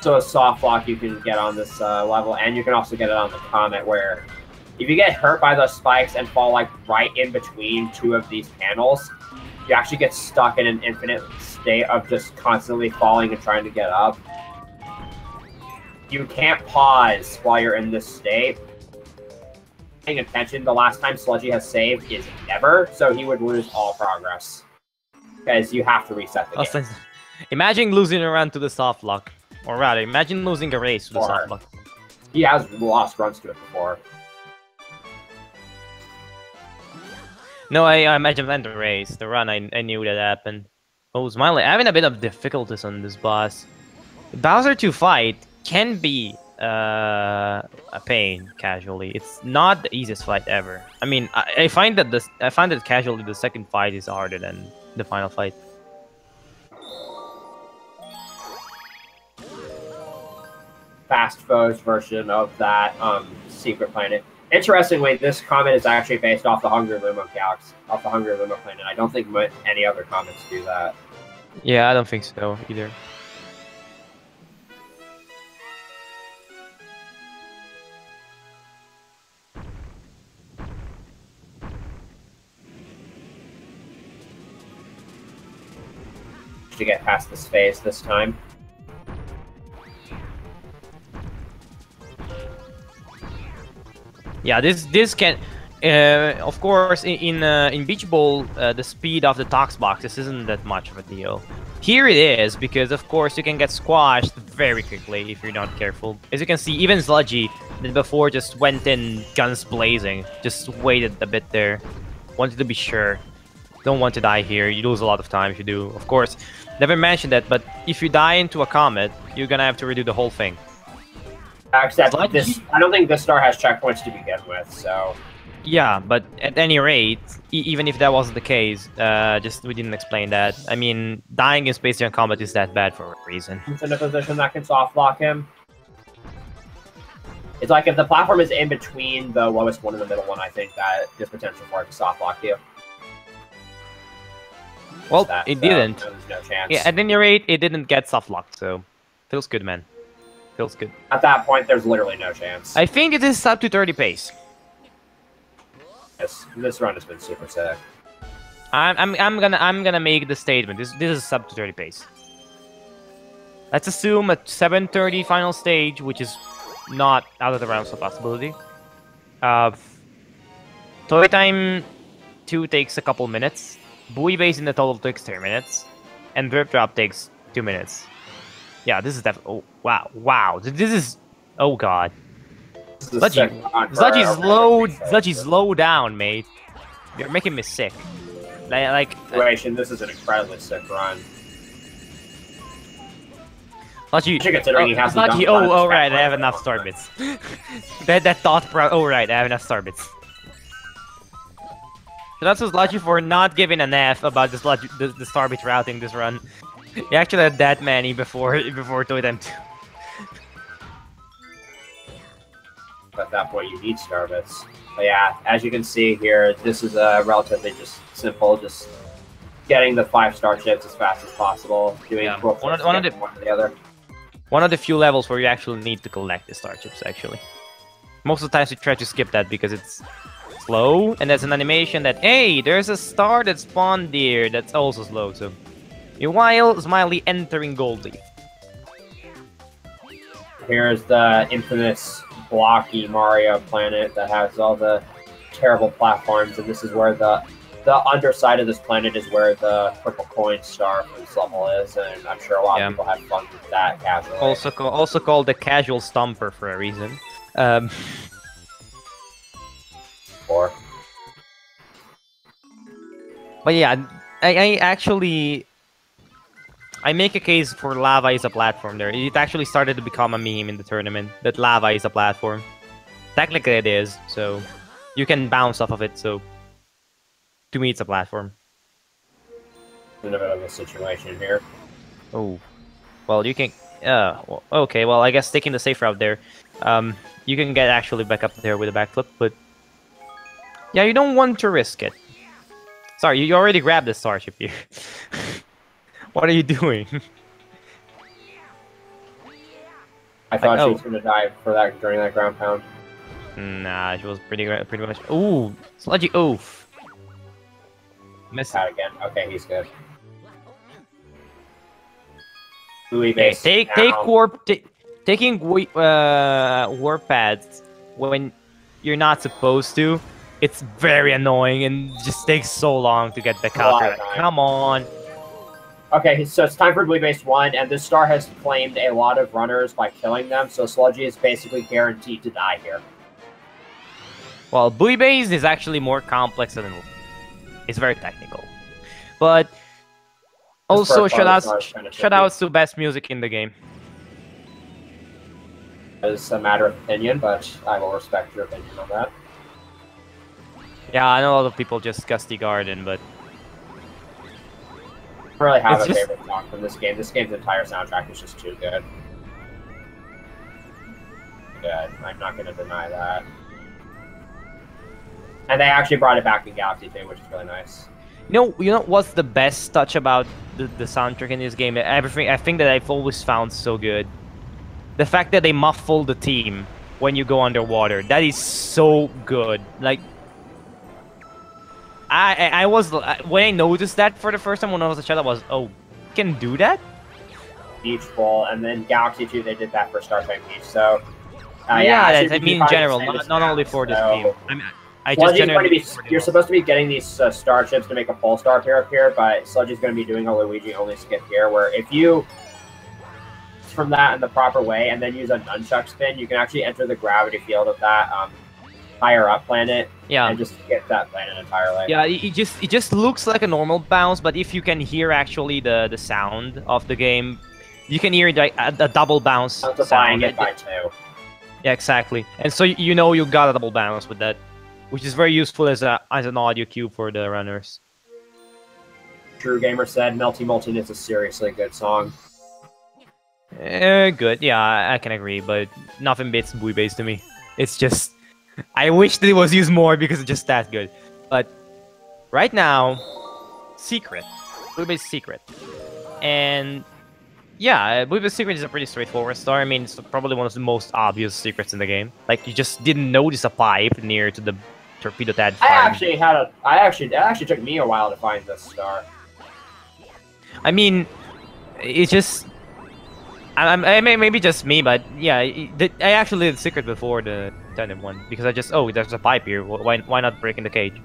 So a soft lock you can get on this level, and you can also get it on the Comet, where if you get hurt by those spikes and fall like right in between 2 of these panels, you actually get stuck in an infinite state of just constantly falling and trying to get up. You can't pause while you're in this state. Paying attention, the last time Sludgy has saved is never, so he would lose all progress. Because you have to reset the game. Imagine losing a run to the soft lock. Or rather, imagine losing a race to the soft lock. He has lost runs to it before. No, I imagine the race. The run, I knew that happened. Oh, Smiley, having a bit of difficulties on this boss. Bowser to fight can be a pain casually. It's not the easiest fight ever. I mean, I find that casually the second fight is harder than the final fight. Fast Foes version of that secret planet. Interestingly, this comet is actually based off the Hungry Luma Galaxy, off the Hungry Luma planet. I don't think any other comets do that. Yeah, I don't think so either. to get past this phase this time. Yeah, this can, of course, in Beach Bowl, the speed of the tox boxes isn't that much of a deal. Here it is, because of course you can get squashed very quickly if you're not careful. As you can see, even Sludgy that before just went in guns blazing, just waited a bit there, wanted to be sure. Don't want to die here. You lose a lot of time if you do. Of course, never mentioned that, but if you die into a comet, you're gonna have to redo the whole thing. Except this, I don't think this star has checkpoints to begin with, so... Yeah, but at any rate, even if that wasn't the case, just we didn't explain that. I mean, dying in Space Jam Combat is that bad for a reason. It's in a position that can soft lock him. It's like if the platform is in between the lowest one and the middle one, I think that there's potential for it to soft lock you. Well, it didn't. There's no chance. Yeah, at any rate, it didn't get soft locked, so feels good, man. Feels good. At that point, there's literally no chance. I think it is up to 30 pace. This run has been super sick. I'm gonna make the statement. This is sub to 30 pace. Let's assume a 7:30 final stage, which is not out of the realms of possibility. Toy Time 2 takes a couple minutes. Buoy Base in the total takes 3 minutes, and Drip Drop takes 2 minutes. Yeah, this is definitely. Oh wow! This is. Oh god. Sludgy, slow down, mate. You're making me sick. This is an incredibly sick run. Sludgy, considering he has Sludgy, oh right, I have enough star bits. that thought, oh right, I have enough star bits. So that's Sludgy for not giving an F about the star bit routing this run. He actually had that many before Toy Time 2. At that point, you need starbits. But yeah, as you can see here, this is relatively just simple, just getting the 5-star chips as fast as possible, doing one to the other. One of the few levels where you actually need to collect the star chips, actually. Most of the times you try to skip that because it's slow, and there's an animation that, hey, there's a star that spawned there that's also slow, so... Meanwhile, Smiley entering Gold Leaf. Here's the infamous blocky Mario planet that has all the terrible platforms, and this is where the underside of this planet is where the purple coin star for this level is, and I'm sure a lot of people had fun with that casually. Also called the casual stomper for a reason. But yeah, I actually... I make a case for lava is a platform there. It actually started to become a meme in the tournament, that lava is a platform. Technically it is, so you can bounce off of it, so to me it's a platform. In a bit of a situation here. Oh, well you can... well, okay, well I guess taking the safe route there, you can get actually back up there with a backflip, but... Yeah, you don't want to risk it. Sorry, you already grabbed the starship here. What are you doing? I thought she was going to die for that during that ground pound. Nah, she was pretty much. Ooh, Sludgy oof. Missed that again. Okay, he's good. Buoy base. Take warp. Taking warp pads when you're not supposed to. It's very annoying and just takes so long to get back out there. Come on. Okay, so it's time for Buoy Base 1, and this star has claimed a lot of runners by killing them, so Sludgy is basically guaranteed to die here. Well, Buoy Base is actually more complex than it's very technical. But also, shoutouts to best music in the game. It's a matter of opinion, but I will respect your opinion on that. Yeah, I know a lot of people just Gusty Garden, but... I don't really have a favorite song from this game. This game's entire soundtrack is just too good. Good. I'm not going to deny that. And they actually brought it back in Galaxy 2, which is really nice. You know what's the best touch about the soundtrack in this game? Everything I think that I've always found so good. The fact that they muffle the team when you go underwater. That is so good. Like, I was when I noticed that for the first time when I was a child, I was can do that? Beach Bowl, and then Galaxy 2, they did that for Star Trek Beach. So, yeah, I I mean in general, not only for this game. I just generally. You're supposed to be getting these starships to make a pole star appear, but Sludgy's going to be doing a Luigi only skip here, where if you from that in the proper way and then use a nunchuck spin, you can actually enter the gravity field of that higher up planet. Yeah. And just skip that planet entirely. Yeah, it just looks like a normal bounce, but if you can hear actually the sound of the game, you can hear a double bounce multiplying sound. It by 2. Yeah, exactly. And so you know you got a double bounce with that, which is very useful as an audio cue for the runners. True Gamer said, Melty Molten is a seriously good song. Good. Yeah, I can agree, but nothing beats Bui Bass to me. It's just... I wish that it was used more because it's just that good. But right now, Secret. Bui Bass Secret. And... yeah, Bui Bass Secret is a pretty straightforward star. I mean, it's probably one of the most obvious secrets in the game. Like, you just didn't notice a pipe near to the torpedo pad. It actually took me a while to find this star. I mean, it's just... maybe just me, but yeah, I actually did Secret before the Tandem one, because I just, oh, there's a pipe here, why not break in the cage?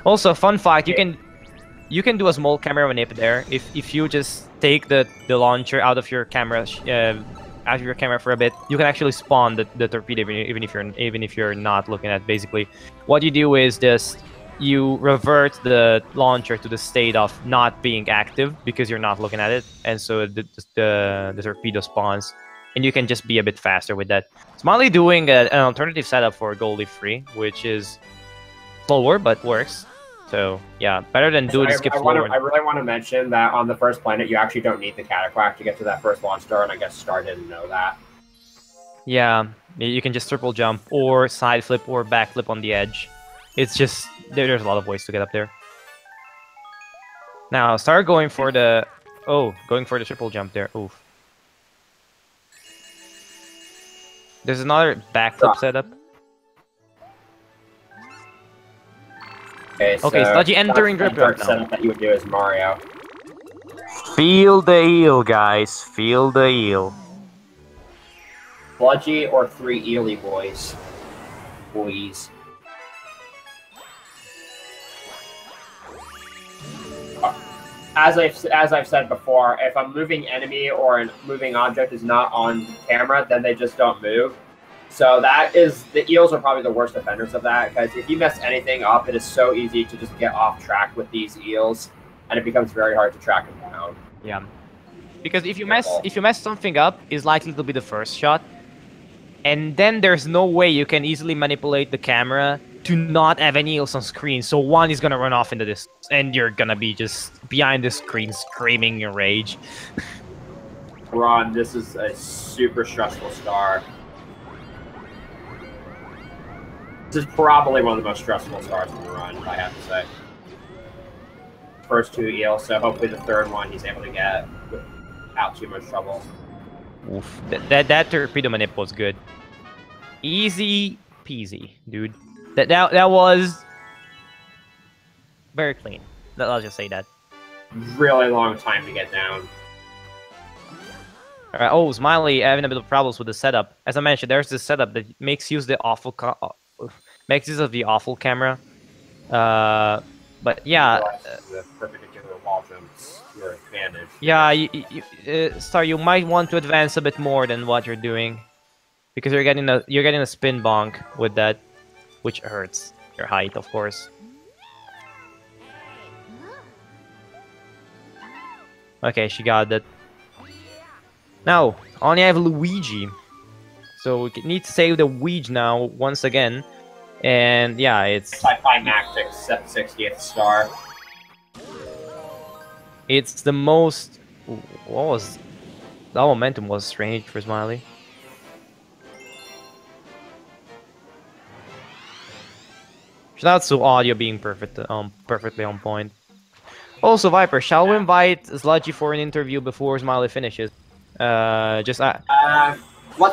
Also, fun fact, you can do a small camera manip there if you just take the launcher out of your camera for a bit. You can actually spawn the torpedo even if you're not looking at. Basically, what you do is just you revert the launcher to the state of not being active because you're not looking at it, and so the torpedo spawns, and you can just be a bit faster with that. Smiley doing an alternative setup for Goldie Free, which is slower but works. So yeah, better than do the skip forward. I really want to mention that on the first planet, you actually don't need the Cataquack to get to that first launch star, and I guess Star didn't know that. Yeah, you can just triple jump or side flip or back flip on the edge. It's just there's a lot of ways to get up there. Now start going for the triple jump there. Oof. There's another backflip setup. Okay, Sludgy entering drip now. Setup that you would do as Mario. Feel the eel, guys. Feel the eel. Sludgy or 3 Eely boys. As I've said before, if a moving enemy or a moving object is not on camera, then they just don't move. So the eels are probably the worst offenders of that, because if you mess anything up, it is so easy to just get off track with these eels, and it becomes very hard to track them down. Yeah, because if you mess something up, it's likely to be the first shot, and then there's no way you can easily manipulate the camera to not have any eels on screen. So one is gonna run off into this, and you're gonna be just behind the screen screaming in rage. Ron, this is a super stressful star. This is probably one of the most stressful stars in the run, I have to say. First 2 eels, so hopefully the third one he's able to get without too much trouble. Oof. That torpedo manip was good. Easy peasy, dude. That was very clean. I'll just say that. Really long time to get down. Alright, oh, Smiley having a bit of problems with the setup. As I mentioned, there's this setup that makes use of the awful camera. But yeah. The perpendicular wall jumps your advantage. Yeah, Star, you might want to advance a bit more than what you're doing, because you're getting a spin bonk with that, which hurts your height, of course. Okay, she got that. Now, only have Luigi. So we need to save the Luigi now, once again. And yeah, it's... Climactic 60th star. It's the most... What was... That momentum was strange for Smiley. Shouts to audio being perfectly on point. Also, Viper, shall we invite Sludgy for an interview before Smiley finishes? Let's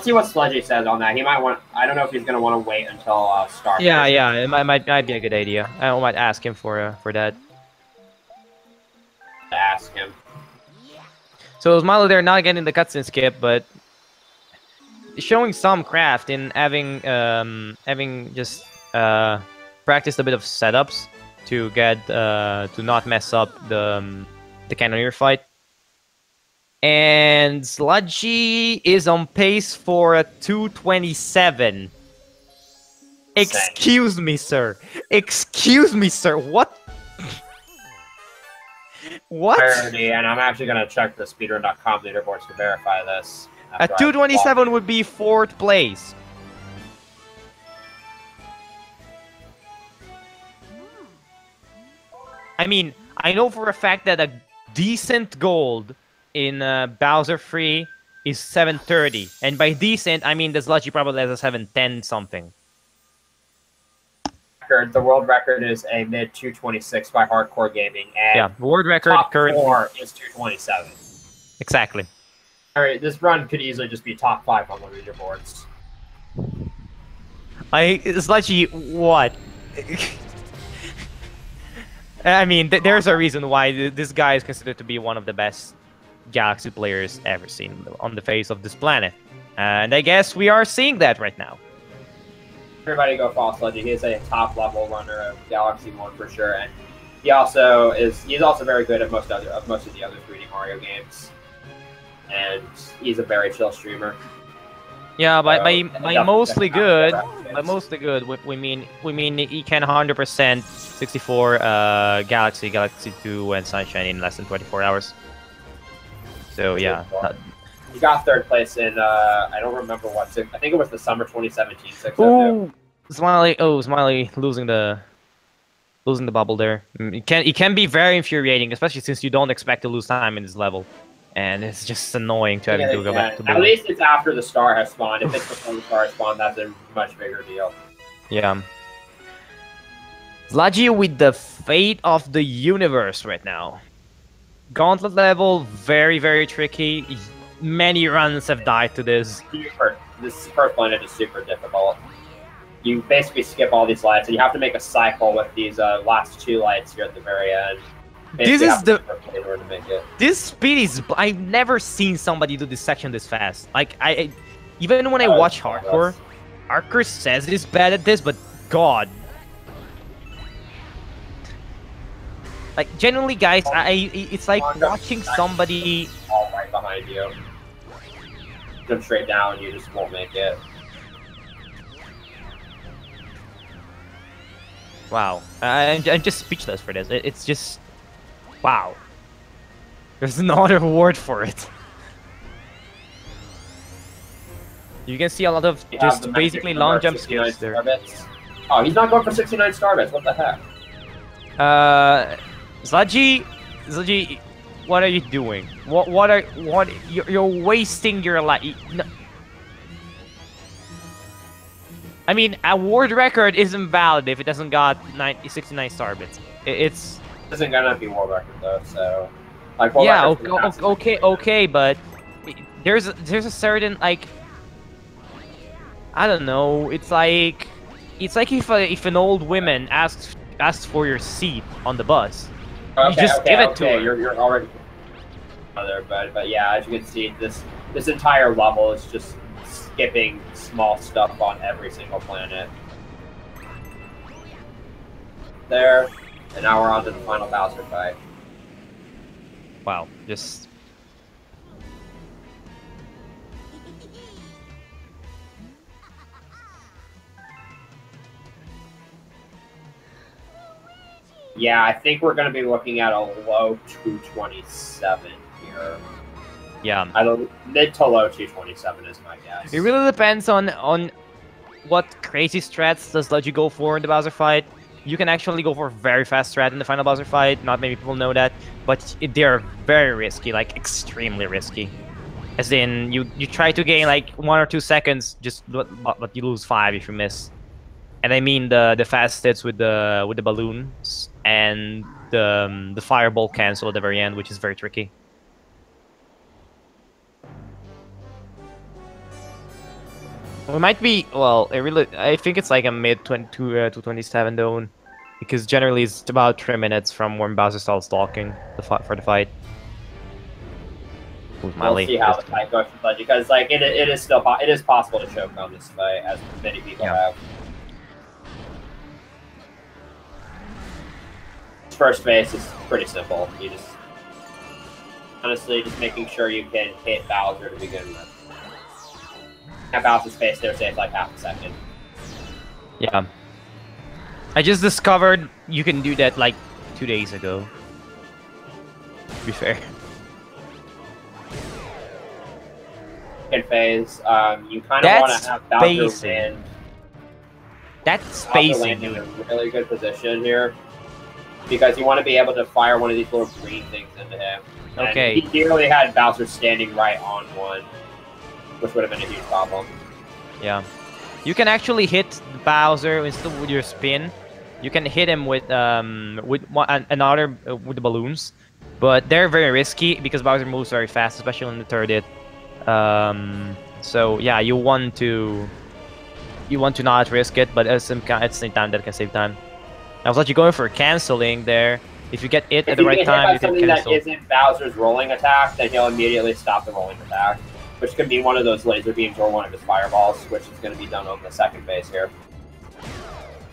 see what Sludgy says on that. He might want. I don't know if he's gonna want to wait until Star. Yeah, it might be a good idea. I might ask him for that. Ask him. So Smiley, they're not getting the cutscene skip, but showing some craft in having just practiced a bit of setups to get to not mess up the cannoneer fight. And Sludgy is on pace for a 227. Excuse me, sir. Excuse me, sir. What? What? And I'm actually going to check the speedrun.com leaderboards to verify this. A 227 would be 4th place. I mean, I know for a fact that a decent gold in Bowser Free is 730. And by decent, I mean the Sludgy probably has a 710 something. The world record is a mid 226 by Hardcore Gaming, and yeah, world record top currently 4 is 227. Exactly. All right, this run could easily just be top 5 on the leaderboards. Sludgy, what? I mean, there's a reason why this guy is considered to be one of the best Galaxy players ever seen on the face of this planet, and I guess we are seeing that right now. Everybody go follow Sludgy. He's a top level runner of Galaxy 1 for sure, and he's also very good at most of the other 3D Mario games, and he's a very chill streamer. Yeah, by mostly good, we mean he can 100% 64 Galaxy 2, and Sunshine in less than 24 hours. So yeah. He got 3rd place in, I don't remember what, I think it was the summer 2017 602. Ooh, Smiley losing the bubble there. It can be very infuriating, especially since you don't expect to lose time in this level. And it's just annoying to having to go back to at least it's after the star has spawned. If it's before the star has spawned, that's a much bigger deal. Yeah. Sludgy with the fate of the universe right now. Gauntlet level, very, very tricky. Many runs have died to this. This first planet is super difficult. You basically skip all these lights, and you have to make a cycle with these last 2 lights here at the very end. This is the... in order to make it. This speed is... I've never seen somebody do this section this fast. Like, even when I watch Hardcore, Hardcore says it's bad at this, but God. Like, genuinely, guys, it's like watching somebody... All right behind you. Jump straight down, you just won't make it. Wow. I'm just speechless for this. It's just... Wow. There's no other word for it. You can see a lot of just basically long jump skills there. Oh, he's not going for 69 starbits. What the heck? Sludgy, what are you doing? You're wasting your life. No. I mean, a world record isn't valid if it doesn't got 69 starbits. It's isn't gonna be world record though, so like yeah, okay, but there's a certain like I don't know. It's like if an old woman asks for your seat on the bus, you just give it to her. You're already there, but yeah, as you can see, this entire level is just skipping small stuff on every single planet. There, and now we're on to the final Bowser fight. Wow, just... Yeah, I think we're going to be looking at a low 227 here. Yeah. Either mid to low 227 is my guess. It really depends on what crazy strats does Sludgy go for in the Bowser fight. You can actually go for a very fast strat in the final Bowser fight. Not many people know that, but they are very risky, like extremely risky. As in, you try to gain like 1 or 2 seconds, but you lose 5 if you miss. And I mean the fast hits with the balloons and the fireball cancel at the very end, which is very tricky. We might be, well, I think it's like a mid 227 though, because generally it's about 3 minutes from when Bowser starts talking for the fight. We'll see how the fight goes for Sludgy, because like it is still it is possible to choke on this fight, as many people have. First phase is pretty simple. You just honestly just making sure you can hit Bowser to begin with. Have Bowser's face there saves like half a second. Yeah. I just discovered you can do that like 2 days ago. To be fair. Second phase, you kind of want to have Bowser land. That's spacing, in a really good position here, because you want to be able to fire one of these little green things into him. Okay. And he really had Bowser standing right on one, which would have been a huge problem. Yeah. You can actually hit Bowser instead with your spin. You can hit him with another with the balloons, but they're very risky because Bowser moves very fast, especially in the third hit. So yeah, you want to not risk it, but at the same time that can save time. I was actually going for canceling there. If you get it at the right time, you can cancel. If something that isn't Bowser's rolling attack, then he'll immediately stop the rolling attack, which can be one of those laser beams or one of his fireballs, which is going to be done on the second phase here.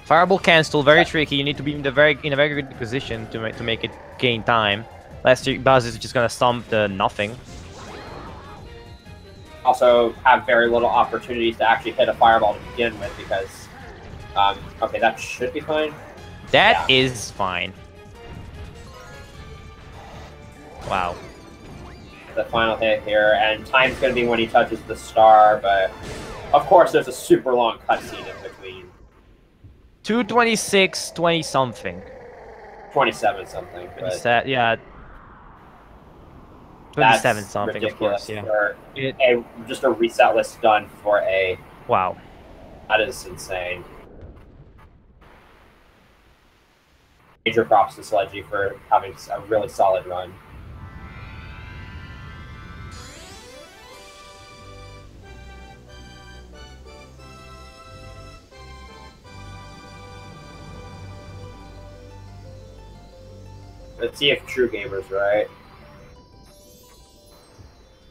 Fireball cancel, very tricky. You need to be in a very good position to make it gain time. Last year, Bowser's just gonna stomp the nothing. Also, have very little opportunities to actually hit a fireball to begin with, because okay, that should be fine. That is fine. Wow. The final hit here, and time's going to be when he touches the star, but of course there's a super long cutscene in between. 2:26, 20 something. 27 something. But yeah. 27 something, of course. Yeah. Just a reset list done for a. Wow. That is insane. Major props to Sludgy for having a really solid run. Let's see if True Gamer's right.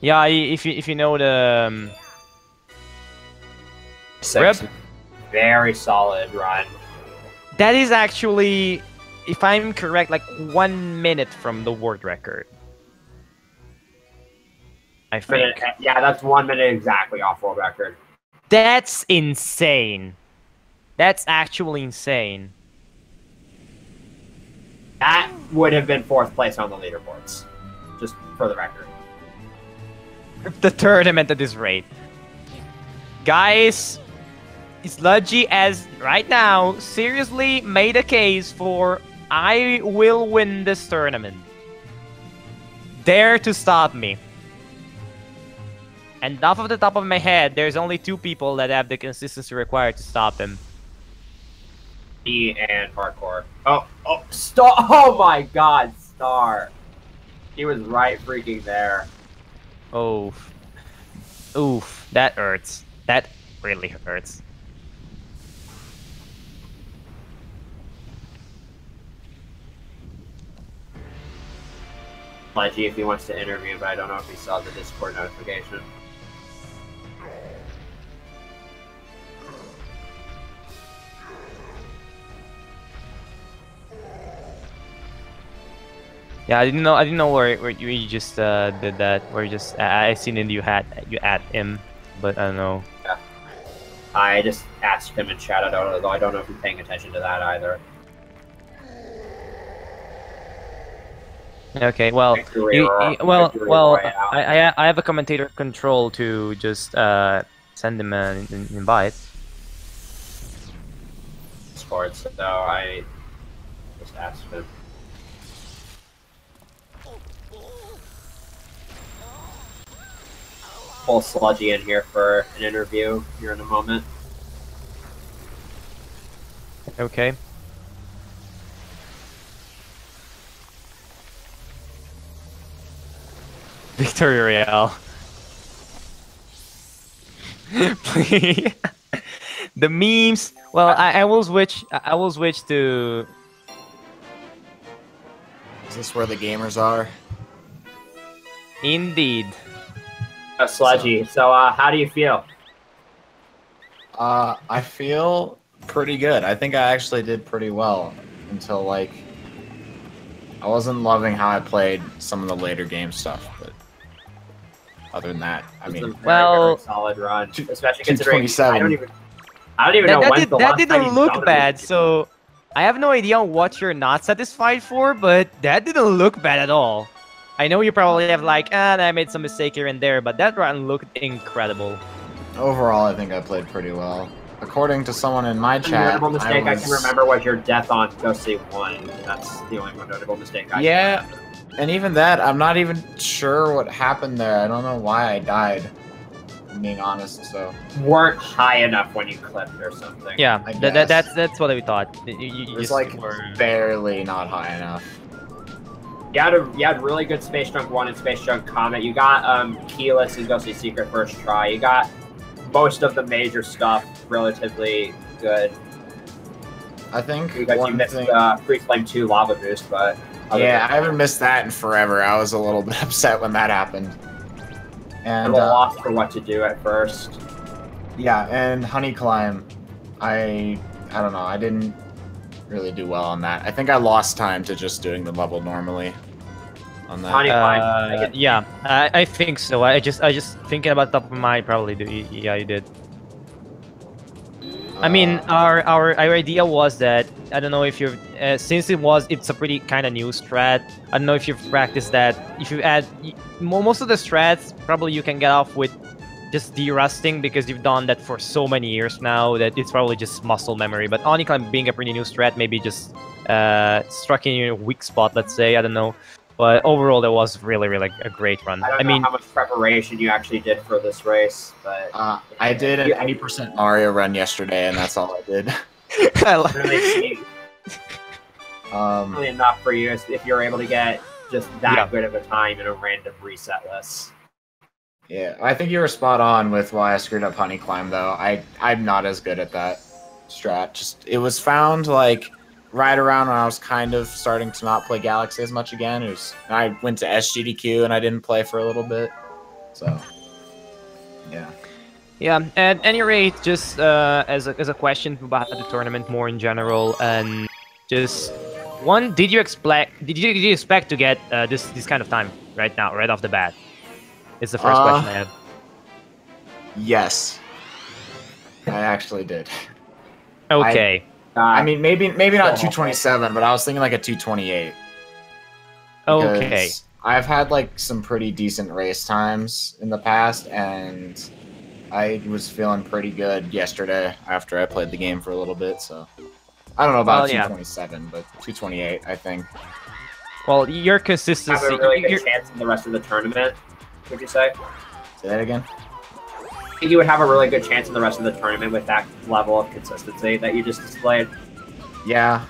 Yeah, if you know the rip, very solid run. That is actually, if I'm correct, like 1 minute from the world record. I think. Yeah, that's 1 minute exactly off world record. That's insane. That's actually insane. That would have been 4th place on the leaderboards, just for the record. The tournament at this rate. Guys, Sludgy has, right now, seriously made a case for, I will win this tournament. Dare to stop me. And off of the top of my head, there's only 2 people that have the consistency required to stop him. Me and Hardcore. Oh, Star! Oh my God, Star! He was right freaking there. Oof. Oof. That hurts. That really hurts. Sludgy, if he wants to interview, but I don't know if he saw the Discord notification. Yeah, I didn't know where you just did that. Where you just I seen it you at him, but I don't know. Yeah. I just asked him in chat. I don't know if he's paying attention to that either. Okay, well, I have a commentator control to just send him an invite. Discord, so I just asked him. Pull Sludgy in here for an interview here in a moment. Okay. Victory Royale. Please. The memes. Well, I will switch. I will switch to. Is this where the gamers are? Indeed. Sludgy. So, how do you feel? I feel pretty good. I think I actually did pretty well until like I wasn't loving how I played some of the later game stuff, but other than that, I mean, It's a very solid run, especially considering I don't even know when the last time didn't you look dominated bad. people. So I have no idea what you're not satisfied for, but that didn't look bad at all. I know you probably have like, I made some mistake here and there, but that run looked incredible. overall, I think I played pretty well. According to someone in my The chat, notable mistake I can remember was your death on Ghostly 1. That's the only one notable mistake I can remember. And even that, I'm not even sure what happened there. I don't know why I died, if I'm being honest, so. Weren't high enough when you clipped or something. Yeah, I guess. that's what we thought. You It was just like were... barely not high enough. You had really good Space Junk 1 and Space Junk Comet. You got Keyless and Ghostly Secret first try. You got most of the major stuff relatively good. I think Because you missed Free Flame 2 Lava Boost, but... Yeah, I haven't missed that in forever. I was a little bit upset when that happened. And a little lost for what to do at first. Yeah, and Honey Climb, I don't know, I didn't really do well on that. I think I lost time to just doing the level normally on that. Honey Climb. Yeah, I think so. I just thinking about top of my mind, probably do. Yeah, you did. I mean, our idea was that, I don't know if you've, since it's a pretty kind of new strat, I don't know if you've practiced that. If you add, most of the strats, probably you can get off with just de-rusting because you've done that for so many years now that it's probably just muscle memory. But Onicline being a pretty new strat, maybe just struck in your weak spot, let's say, I don't know. But overall, that was really, really a great run. I don't know how much preparation you actually did for this race, but... I did an 80% Mario run yesterday, and that's all I did. Really enough for you if you're able to get just that good of a time in a random reset list. Yeah, I think you were spot on with why I screwed up Honey Climb, though. I'm not as good at that strat. Just, it was found, like... right around when I was kind of starting to not play Galaxy as much again. I went to SGDQ and I didn't play for a little bit. So, yeah. Yeah, at any rate, just as a question about the tournament more in general, and just one, did you expect to get this kind of time right now, right off the bat? It's the first question I have. Yes, I actually did. Okay. I mean, maybe not 227, but I was thinking like a 228. Okay. I've had like some pretty decent race times in the past, and I was feeling pretty good yesterday after I played the game for a little bit. So I don't know about 227, but 228, I think. Well, your consistency. Have a really good chance in the rest of the tournament. Would you say? Say that again. I think you would have a really good chance in the rest of the tournament with that level of consistency that you just displayed. Yeah,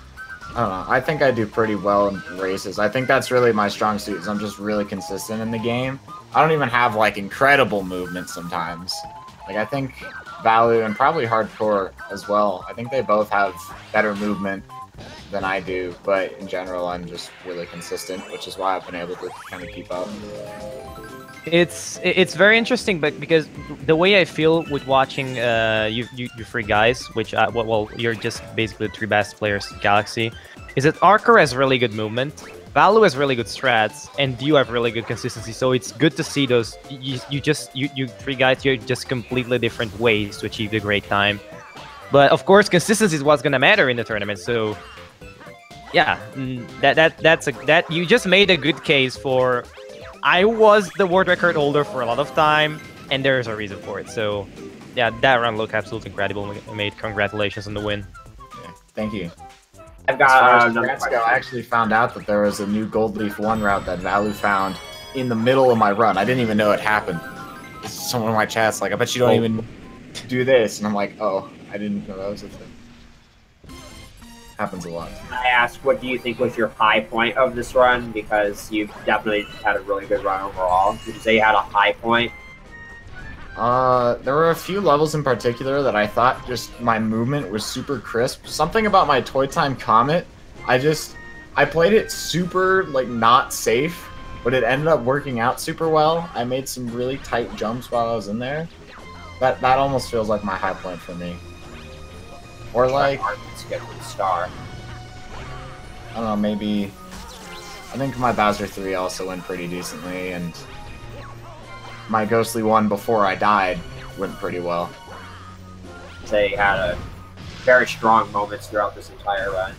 I don't know. I think I do pretty well in races. I think that's really my strong suit, is I'm just really consistent in the game. I don't even have, like, incredible movement sometimes. Like, I think Valu and probably Hardcore as well, I think they both have better movement than I do, but in general, I'm just really consistent, which is why I've been able to kind of keep up. It's very interesting, but because the way I feel with watching you three guys, which well, you're just basically the three best players in Galaxy, is that Archer has really good movement, Valu has really good strats, and you have really good consistency. So it's good to see those. You three guys, you're just completely different ways to achieve the great time. But of course, consistency is what's gonna matter in the tournament. So yeah, that you just made a good case for. I was the world record holder for a lot of time, and there's a reason for it. So, yeah, that run looked absolutely incredible. Made congratulations on the win. Yeah, thank you. I've got I actually found out that there was a new Gold Leaf 1 route that Valu found in the middle of my run. I didn't even know it happened. Someone in my chat's like, I bet you don't even do this. And I'm like, oh, I didn't know that was a thing. Happens a lot. I asked, what do you think was your high point of this run? Because you've definitely had a really good run overall. Did you say you had a high point? There were a few levels in particular that I thought just my movement was super crisp. Something about my Toy Time Comet, I played it super, like, not safe. but it ended up working out super well. I made some really tight jumps while I was in there. That almost feels like my high point for me. Or like, skip with the star. I don't know, maybe. I think my Bowser 3 also went pretty decently, and my Ghostly one before I died went pretty well. They had a very strong moments throughout this entire run.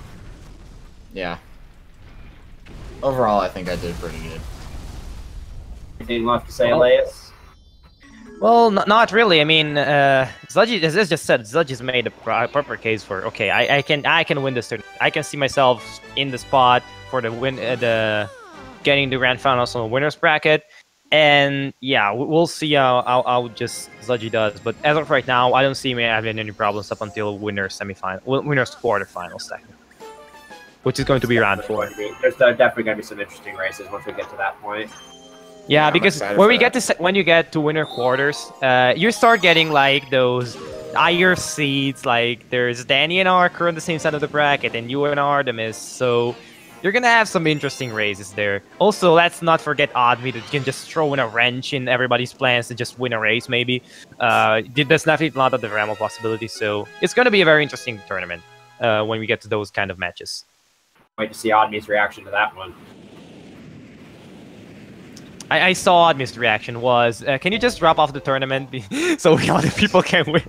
Yeah. Overall, I think I did pretty good. Anything left to say, Elias? Well, not really. I mean, Sludgy, as I just said, Sludgy's made a proper case for, okay, I can win this tournament. I can see myself in the spot for the win, getting the grand finals on the winners bracket. And yeah, we'll see how just Sludgy does. But as of right now, I don't see me having any problems up until winners quarterfinals, technically, which is going to be round 4. There's definitely going to be some interesting races once we get to that point. Yeah, because when you get to winner quarters, you start getting like those higher seeds. Like there's Danny and Arker on the same side of the bracket, and you and Artemis. So you're gonna have some interesting races there. Also, let's not forget Oddme that can just throw in a wrench in everybody's plans to just win a race. Maybe that's definitely not of the realm of possibilities. So it's gonna be a very interesting tournament when we get to those kind of matches. Wait to see Oddme's reaction to that one. I saw Oddme's reaction was, can you just drop off the tournament so other people can win?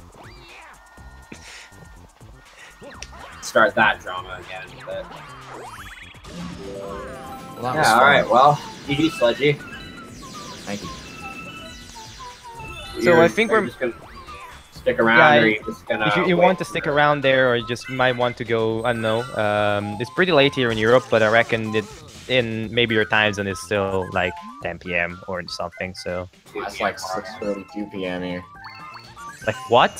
Start that drama again. But... Well, yeah, alright, well, GG Sludgy. Thank you. So I think we're just gonna stick around, or you're just gonna... If you want to stick around there, or you just might want to go, I don't know. It's pretty late here in Europe, but I reckon in maybe your time zone is still like 10 p.m. or something, so... It's like 6:42 p.m. here. Like what?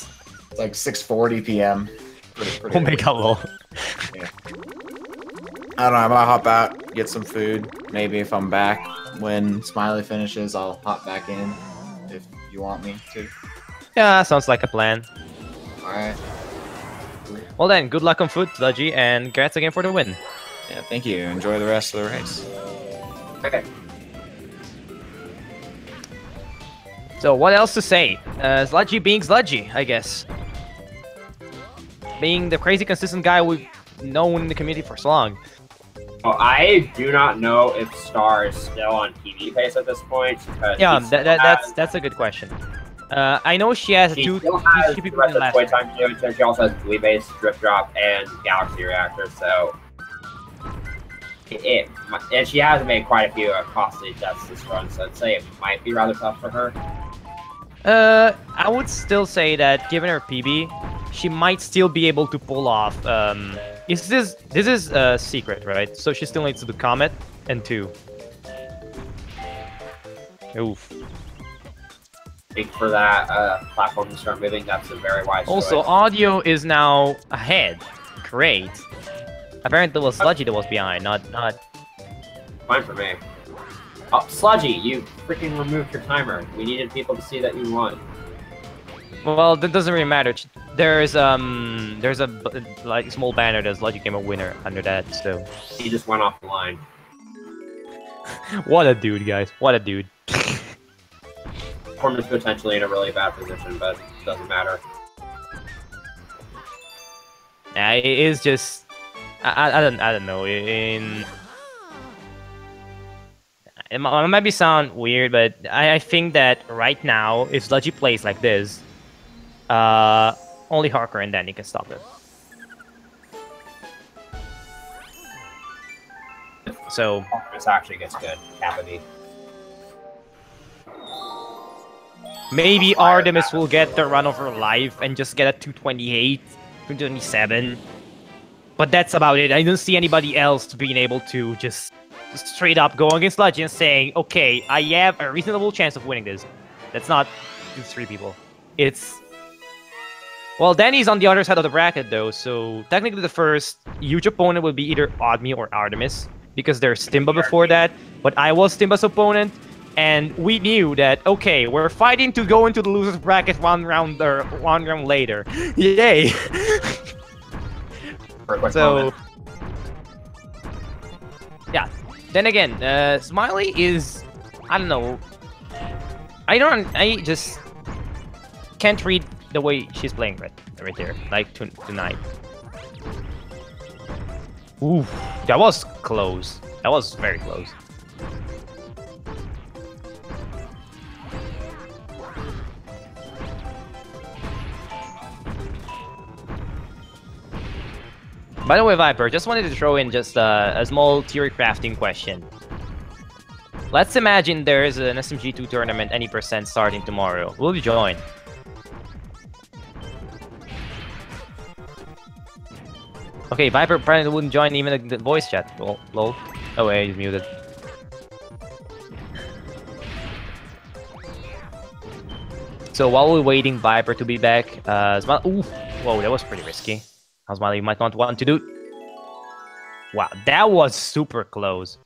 It's like 6:40 p.m. Pretty Oh my god, lol. Yeah. I don't know, I might hop out, get some food. Maybe if I'm back when Smiley finishes, I'll hop back in if you want me to. Yeah, sounds like a plan. Alright. Well then, good luck on foot, Sludgy, and congrats again for the win. Yeah, thank you. Enjoy the rest of the race. Okay. So, what else to say? Sludgy being Sludgy, I guess. Being the crazy consistent guy we've known in the community for so long. Well, I do not know if Star is still on TV pace at this point. Yeah, that's a good question. I know she has she two still has people the rest in of last Toy Time to do it. She also has Glee Base, Drift Drop, and Galaxy Reactor, so... and she has made quite a few costly deaths this run, so I'd say it might be rather tough for her. I would still say that given her PB, she might still be able to pull off. This is a secret, right? So she still needs to do Comet and 2. Oof. I think for that platform to start moving, that's a very wise Also, choice. audio is now ahead. Great. Apparently, it was Sludgy that was behind, not. Fine for me. Oh, Sludgy, you freaking removed your timer. We needed people to see that you won. Well, that doesn't really matter. There's a like small banner that TheSludgyGamer winner under that. So He just went off the line. what a dude, guys! What a dude. Corn is potentially in a really bad position, but it doesn't matter. Yeah, it is just. I don't know. It might be sound weird, but I think that right now, if Sludgy plays like this, only Harker and Danny can stop it. So This actually gets good. Cappity. maybe Artemis will get the run of her life and just get a 228, 227. But that's about it. I don't see anybody else being able to just straight up go against Sludgy and saying, okay, I have a reasonable chance of winning this. That's not these 3 people. It's... Well, Danny's on the other side of the bracket, though, so technically the first huge opponent would be either Oddme or Artemis, because there's Timba before that, but I was Timba's opponent, and we knew that, okay, we're fighting to go into the loser's bracket one round later. Yay! For a quick So... moment. Yeah. then again, Smiley is, I don't know. I just can't read the way she's playing right there, like tonight. Ooh, that was close. That was very close. By the way, Viper, just wanted to throw in just a small theory crafting question. Let's imagine there is an SMG2 tournament any percent starting tomorrow. Will you join? Okay, Viper apparently wouldn't join even the voice chat. Lol. Oh wait, he's muted. So while we're waiting Viper to be back, ooh, whoa, that was pretty risky. Smiley, you might not want to do. Wow, that was super close.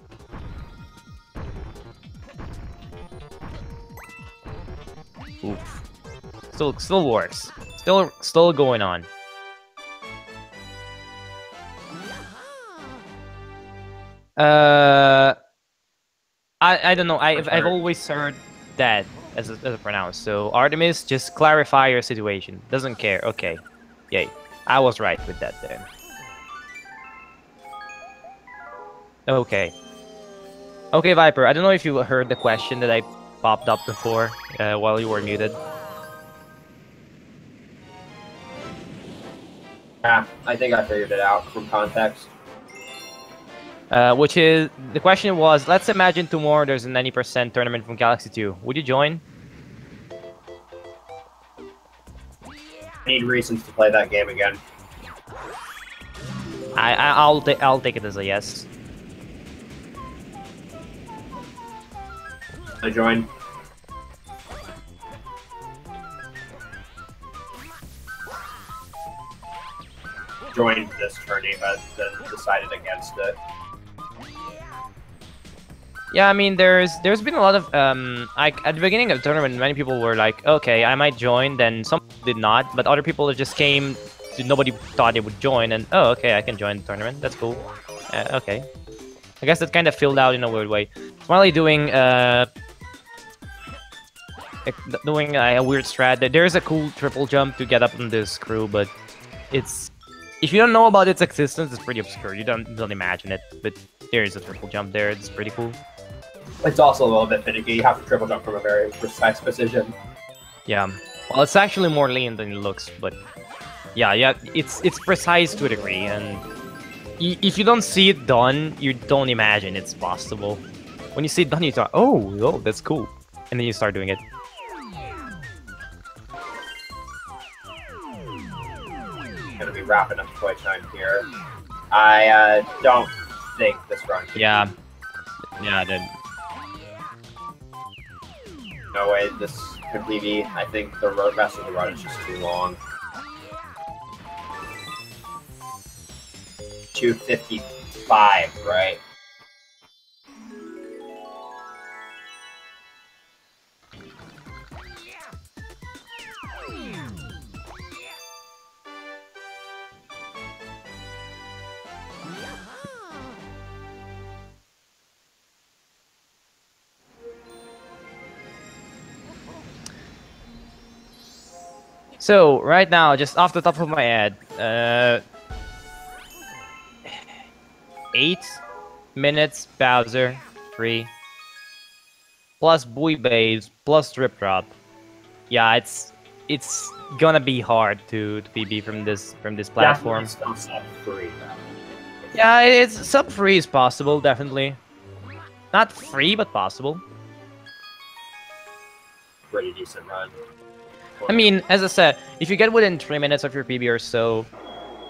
Oof. Still works. Still going on. I don't know. I've always heard that as a pronounce. So Artemis, just clarify your situation. Doesn't care. Okay. Yay. I was right with that then. Okay. Okay, Viper. I don't know if you heard the question that I popped up before while you were muted. Yeah, I think I figured it out from context. Which is, the question was, let's imagine tomorrow there's an any percent tournament from Galaxy 2. Would you join? I need reasons to play that game again. I'll take it as a yes. I join. Joined this tourney, but then decided against it. Yeah, I mean, there's been a lot of at the beginning of the tournament, many people were like, okay, I might join. Then some did not, but other people just came. Nobody thought they would join, and oh, okay, I can join the tournament. That's cool. Okay, I guess that kind of filled out in a weird way. Smiley doing a weird strat. There's a cool triple jump to get up on this crew, but it's, if you don't know about its existence, it's pretty obscure. You don't imagine it, but there is a triple jump there. It's pretty cool. It's also a little bit finicky. You have to triple jump from a very precise position. Yeah. Well, it's actually more lean than it looks, but yeah, it's precise to a degree, and if you don't see it done, you don't imagine it's possible. When you see it done, you thought, oh, that's cool, and then you start doing it. Gonna be wrapping up toy time here. I don't think this run. Yeah, then. No way, this could be. I think the rest of the run is just too long. 255, right? So right now, just off the top of my head, 8 minutes Bowser, 3, plus Buoy Bays, plus Drip Drop. Yeah, it's gonna be hard to PB from this platform. Definitely still sub-3. Yeah, it's sub-3 is possible, definitely. Not free, but possible. Pretty decent run. I mean, as I said, if you get within 3 minutes of your PB or so,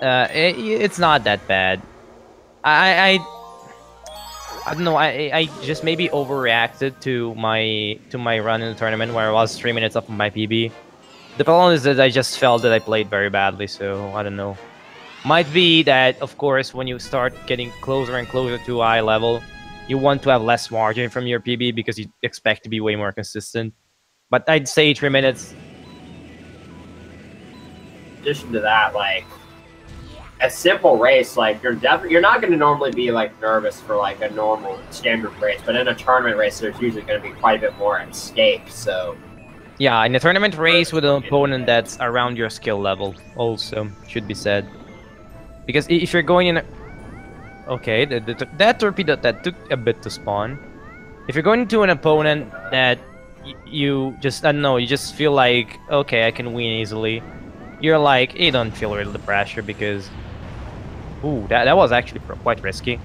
it's not that bad. I don't know. I just maybe overreacted to my run in the tournament where I was 3 minutes off of my PB. The problem is that I just felt that I played very badly, so I don't know. Might be that, of course, when you start getting closer and closer to high level, you want to have less margin from your PB because you expect to be way more consistent. But I'd say 3 minutes. In addition to that, like, a simple race, like you're not going to normally be like nervous for like a normal standard race, but in a tournament race, there's usually going to be quite a bit more at stake. So yeah, in a tournament race with an opponent that's around your skill level, also should be said, because if you're going in, okay, that torpedo that took a bit to spawn. If you're going to an opponent that you just, I don't know, you just feel like, okay, I can win easily, you're like, you don't feel really the pressure because, ooh, that was actually quite risky.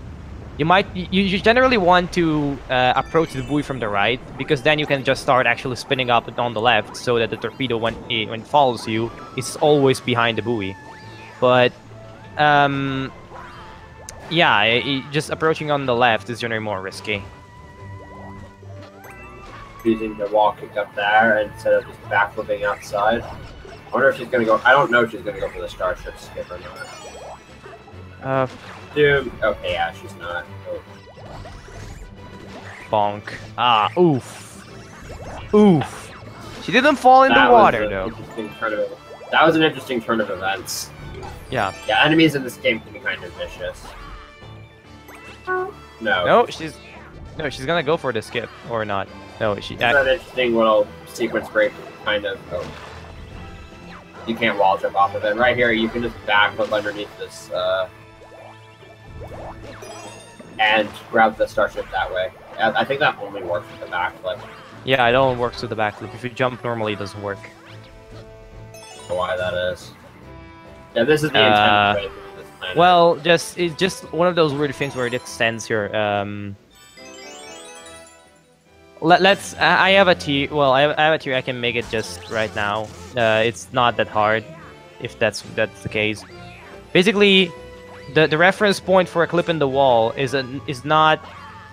You generally want to approach the buoy from the right, because then you can just start actually spinning up on the left, so that the torpedo, when it follows you, is always behind the buoy. But yeah, just approaching on the left is generally more risky. Using the wall kick up there instead of just backflipping outside. I wonder if she's gonna go. I don't know if she's gonna go for the starship skip or not. Dude. Okay, yeah, she's not. Oh. Bonk. Ah, oof. Oof. She didn't fall in the water, though. That was an interesting turn of events. Yeah. Yeah, enemies in this game can be kind of vicious. No. No, she's gonna go for the skip, or not. No, she... It's an interesting little sequence break, kind of. Oh. You can't wall jump off of it. Right here, you can just backflip underneath this, and grab the starship that way. I think that only works with the backflip. Yeah, it only works with the backflip. If you jump normally, it doesn't work. I don't know why that is. Yeah, this is the intended way through this planet. Well, it's just one of those weird things where it extends your Let's. I have a tier. Well, I have a tier. I can make it just right now. It's not that hard, if that's the case. Basically, the reference point for a clip in the wall is not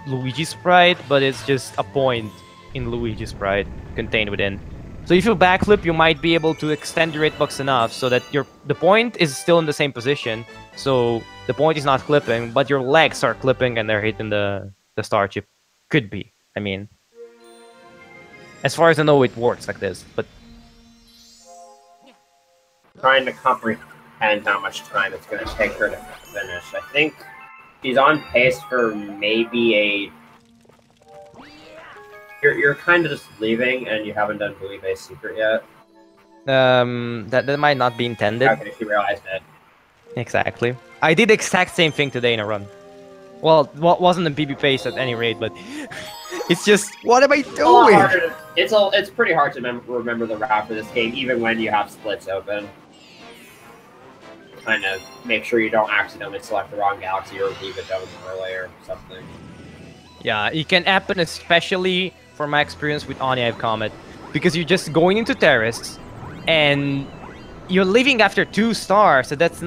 Luigi's sprite, but it's just a point in Luigi's sprite contained within. So if you backflip, you might be able to extend your hitbox enough so that the point is still in the same position. So the point is not clipping, but your legs are clipping and they're hitting the starship. Could be. I mean. As far as I know, it works like this, but... Trying to comprehend how much time it's going to take her to finish. I think she's on pace for maybe a... You're kind of just leaving, and you haven't done Buoy Base Secret yet. That might not be intended. Okay, she realized it. Exactly. I did the exact same thing today in a run. Well, wasn't in PB pace at any rate, but... It's just, what am I doing? It's pretty hard to remember the route for this game, even when you have splits open. Kind of make sure you don't accidentally select the wrong galaxy or leave it down early or something. Yeah, it can happen, especially from my experience with Onive Comet, because you're just going into terrorists, and you're leaving after 2 stars. So that's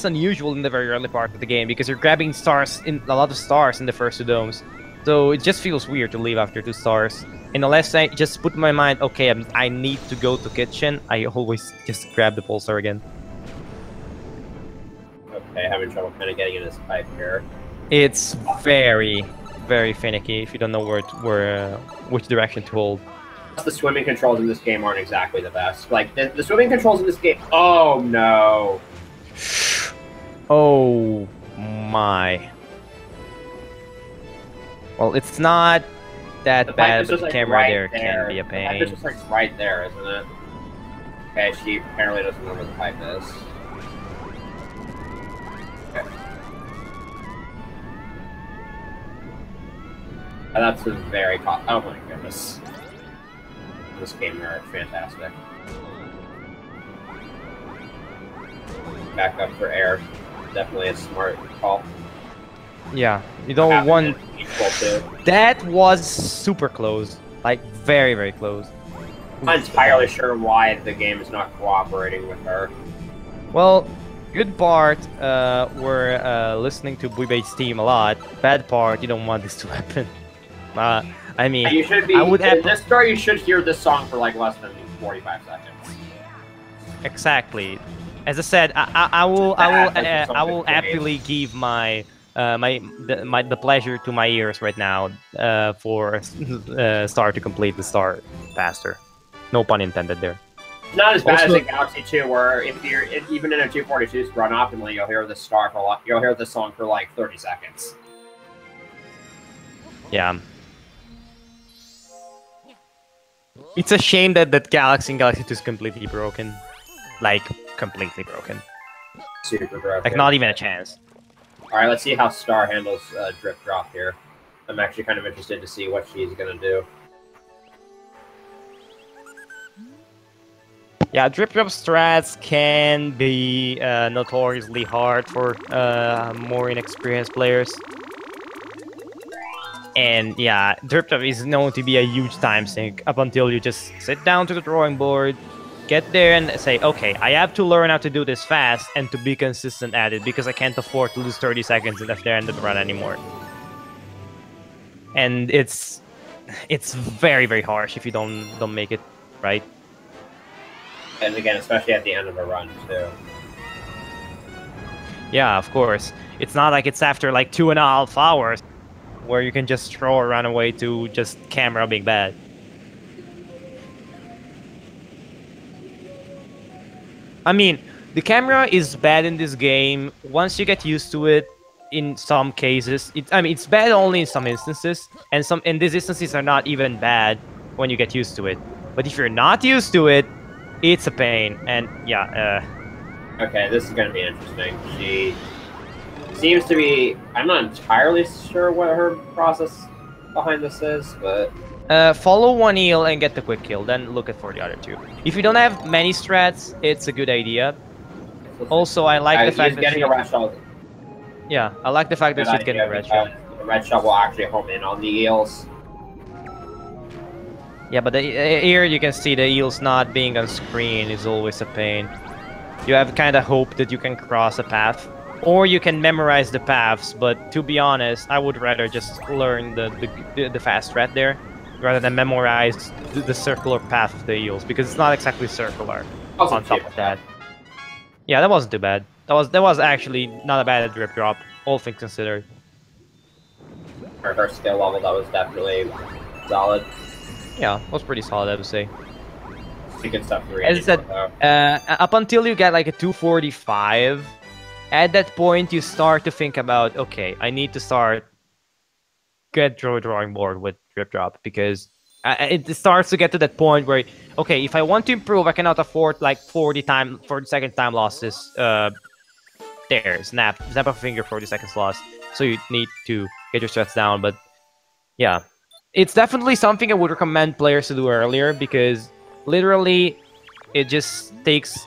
unusual in the very early part of the game, because you're grabbing a lot of stars in the first 2 domes. So it just feels weird to leave after 2 stars. And unless I just put in my mind, okay, I need to go to kitchen, I always just grab the pulsar again. Okay, having trouble kind of getting in this pipe here. It's very, very finicky if you don't know which direction to hold. The swimming controls in this game aren't exactly the best. Like, the swimming controls in this game... Oh, no. Oh, my. Well, it's not that bad, but the camera right there can be a pain. It's just like right there, isn't it? Okay, she apparently doesn't know where the pipe is. Okay. And that's a very... Oh my goodness. This game are fantastic. Back up for air. Definitely a smart call. Yeah, you don't want... That was super close. Like, very, very close. I'm not entirely sure why the game is not cooperating with her. Well, good part, we're listening to Buoy Base Team a lot. Bad part, you don't want this to happen. I mean, you should be... In this story, you should hear this song for like less than 45 seconds. Exactly. As I said, I will happily give the pleasure to my ears right now for Star to complete the star faster. No pun intended there. Not as bad Also- as in Galaxy 2, where if you're even in a 242 run optimally, you'll hear this star for you'll hear this song for like 30 seconds. Yeah. It's a shame that Galaxy and Galaxy 2 is completely broken. Like, completely broken. Super broken. Like, not even a chance. Alright, let's see how Star handles Drip Drop here. I'm actually kind of interested to see what she's gonna do. Yeah, Drip Drop strats can be notoriously hard for more inexperienced players. And yeah, Drip Drop is known to be a huge time sink up until you just sit down to the drawing board, get there and say, okay, I have to learn how to do this fast and to be consistent at it because I can't afford to lose 30 seconds at the end of the run anymore. And it's very, very harsh if you don't make it right. And again, especially at the end of a run, too. Yeah, of course. It's not like it's after like 2.5 hours where you can just throw a runaway to just camera being bad. I mean, the camera is bad in this game. Once you get used to it, in some cases, it's bad only in some instances, and these instances are not even bad when you get used to it. But if you're not used to it, it's a pain. And yeah, Okay, this is going to be interesting. She seems to be... I'm not entirely sure what her process behind this is, but... follow one eel and get the quick kill, then look at for the other two. If you don't have many strats, it's a good idea. Also, I like the fact that getting a red shell. Yeah, I like the fact that she's getting a red shell. The red shell will actually home in on the eels. Yeah, but here you can see the eels not being on screen is always a pain. You have kind of hope that you can cross a path, or you can memorize the paths. But to be honest, I would rather just learn the fast strat there, rather than memorize the circular path of the eels, because it's not exactly circular. On top of that, yeah, that wasn't too bad. That was actually not a bad drip drop, all things considered. For her skill level, that was definitely solid. Yeah, was pretty solid, I would say. Good stuff for As I said, up until you get like a 245, at that point you start to think about, okay, I need to start drawing board with drip drop, because it starts to get to that point where, okay, if I want to improve, I cannot afford like 40-second time losses. There, snap a finger, 40 seconds loss. So you need to get your strats down. But yeah, it's definitely something I would recommend players to do earlier, because literally it just takes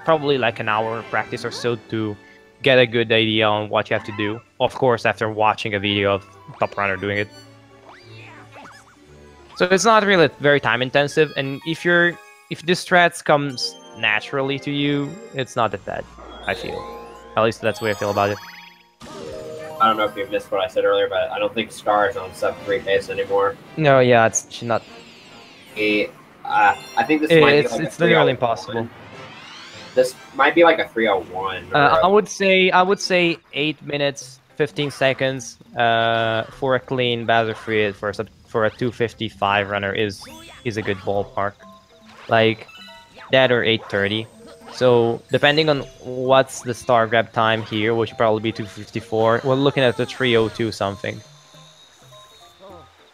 probably like an hour of practice or so to get a good idea on what you have to do. Of course, after watching a video of top runner doing it. So it's not really very time intensive, and if this strats comes naturally to you, it's not that bad, I feel. At least that's the way I feel about it. I don't know if you missed what I said earlier, but I don't think Star is on sub-3 pace anymore. No, yeah, she's not. I think this might be like it's literally impossible. This might be like a 301. I would say 8 minutes 15 seconds for a clean buzzer free for a 255 runner is a good ballpark, like that, or 8:30. So depending on what's the star grab time here, which would probably be 254, we're looking at the 302 something.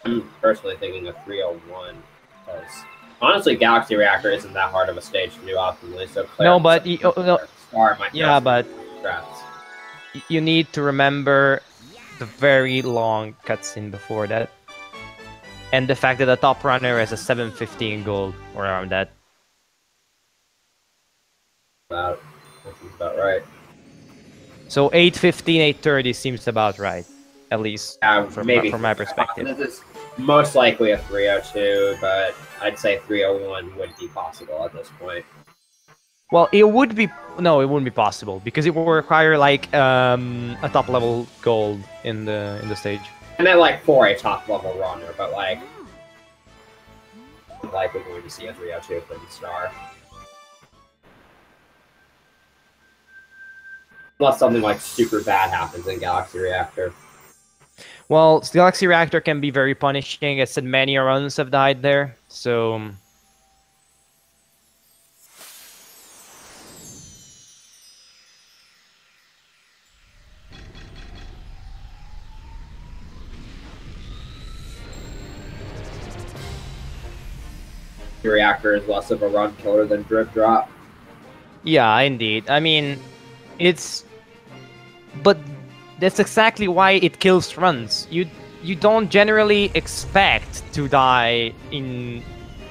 I'm personally thinking of 301 because honestly, Galaxy Reactor isn't that hard of a stage to do optimally. So no, but Star might you need to remember the very long cutscene before that, and the fact that the top runner is a 715 gold or around that. That seems about right. So 815, 830 seems about right, at least from my perspective. This is most likely a 302, but I'd say 301 would be possible at this point. Well, it would be it wouldn't be possible because it will require like a top level gold in the stage. And then like for a top level runner, but like we're going to see a 302 from the Star. Unless something like super bad happens in Galaxy Reactor. Well, Galaxy Reactor can be very punishing. I said many runs have died there, so The reactor is less of a run killer than drip drop. Yeah, indeed. I mean, but that's exactly why it kills runs. You don't generally expect to die in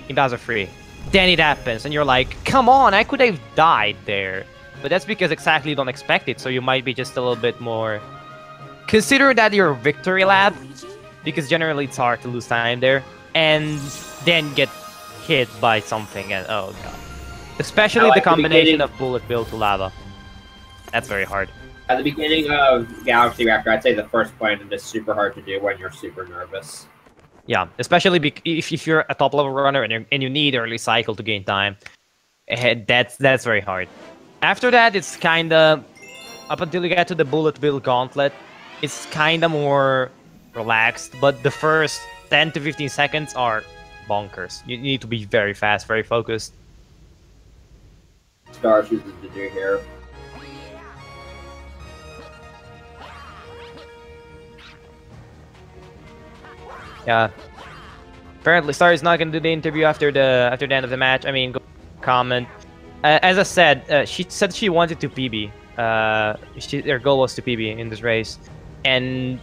Bowser Free. Then it happens, and you're like, come on, I could have died there. But that's because exactly you don't expect it, so you might be just a little bit more... Consider that your victory lap, because generally it's hard to lose time there, and then get hit by something, and oh god. Especially the combination of bullet bill to lava. That's very hard. At the beginning of Galaxy Reactor, I'd say the first point is super hard to do when you're super nervous. Yeah, especially if you're a top level runner and you need early cycle to gain time. That's very hard. After that, it's kinda up until you get to the bullet bill gauntlet. It's kinda more relaxed, but the first 10 to 15 seconds are bonkers. You need to be very fast, very focused. Star chooses to do here. Yeah. Apparently, Star is not gonna do the interview after the end of the match. I mean, go comment. As I said, she said she wanted to PB. Her goal was to PB in this race, and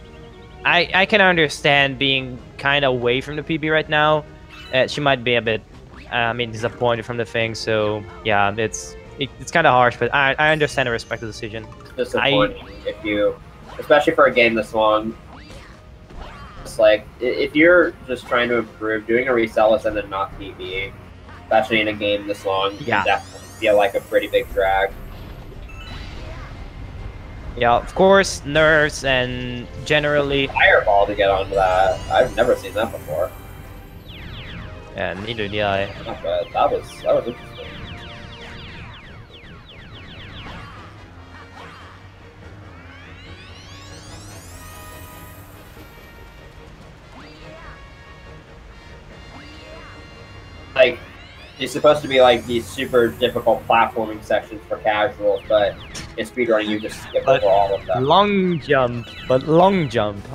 I can understand being kind of away from the PB right now. She might be a bit, disappointed from the thing. So yeah, it's kind of harsh, but I understand and respect the decision. It's disappointing if you, especially for a game this long. It's like if you're just trying to improve, doing a resellus and then not PB, especially in a game this long, yeah, can definitely feel like a pretty big drag. Yeah, of course, nerves and generally fireball to get onto that. I've never seen that before. Yeah, neither did I. Not bad. That was interesting. Like, it's supposed to be like these super difficult platforming sections for casuals, but in speedrunning you just skip over all of them. Long jump,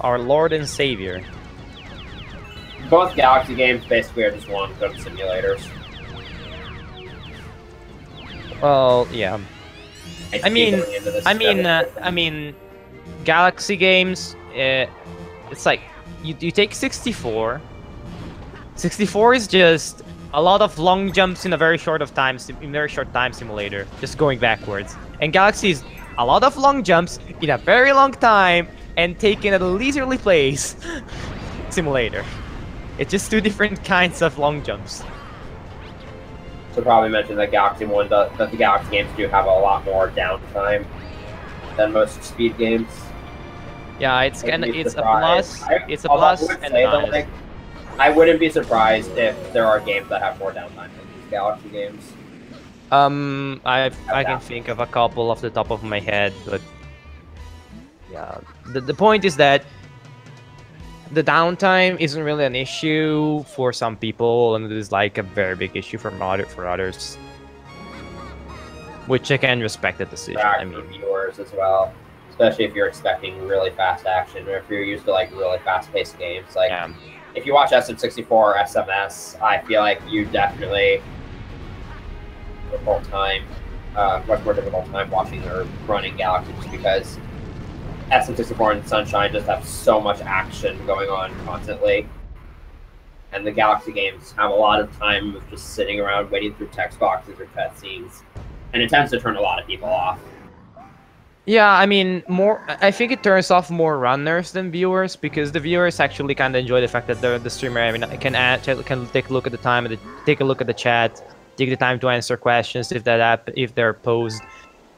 our Lord and Savior. Both Galaxy games basically are just long jump simulators. Well, yeah. I mean, Galaxy games. It's like you take 64. 64 is just a lot of long jumps in a very short time simulator, just going backwards. And Galaxy is a lot of long jumps in a very long time and taken at a leisurely pace simulator. It's just two different kinds of long jumps. So probably mention that that the Galaxy games do have a lot more downtime than most speed games. Yeah, it's a plus. It's a plus and a minus. I wouldn't be surprised if there are games that have more downtime than these Galaxy games. I can think of a couple off the top of my head, but yeah, the point is that the downtime isn't really an issue for some people, and it is like a very big issue for others, which I can respect the decision. I mean, viewers as well, especially if you're expecting really fast action, or if you're used to like really fast-paced games, like. Yeah. If you watch SM64 or SMS, I feel like you definitely much more difficult time watching or running Galaxy, just because SM64 and Sunshine just have so much action going on constantly, and the Galaxy games have a lot of time of just sitting around waiting through text boxes or cutscenes, and it tends to turn a lot of people off. Yeah, I mean, I think it turns off more runners than viewers, because the viewers actually kind of enjoy the fact that the streamer can take a look at the time, and take a look at the chat, take the time to answer questions if they're posed,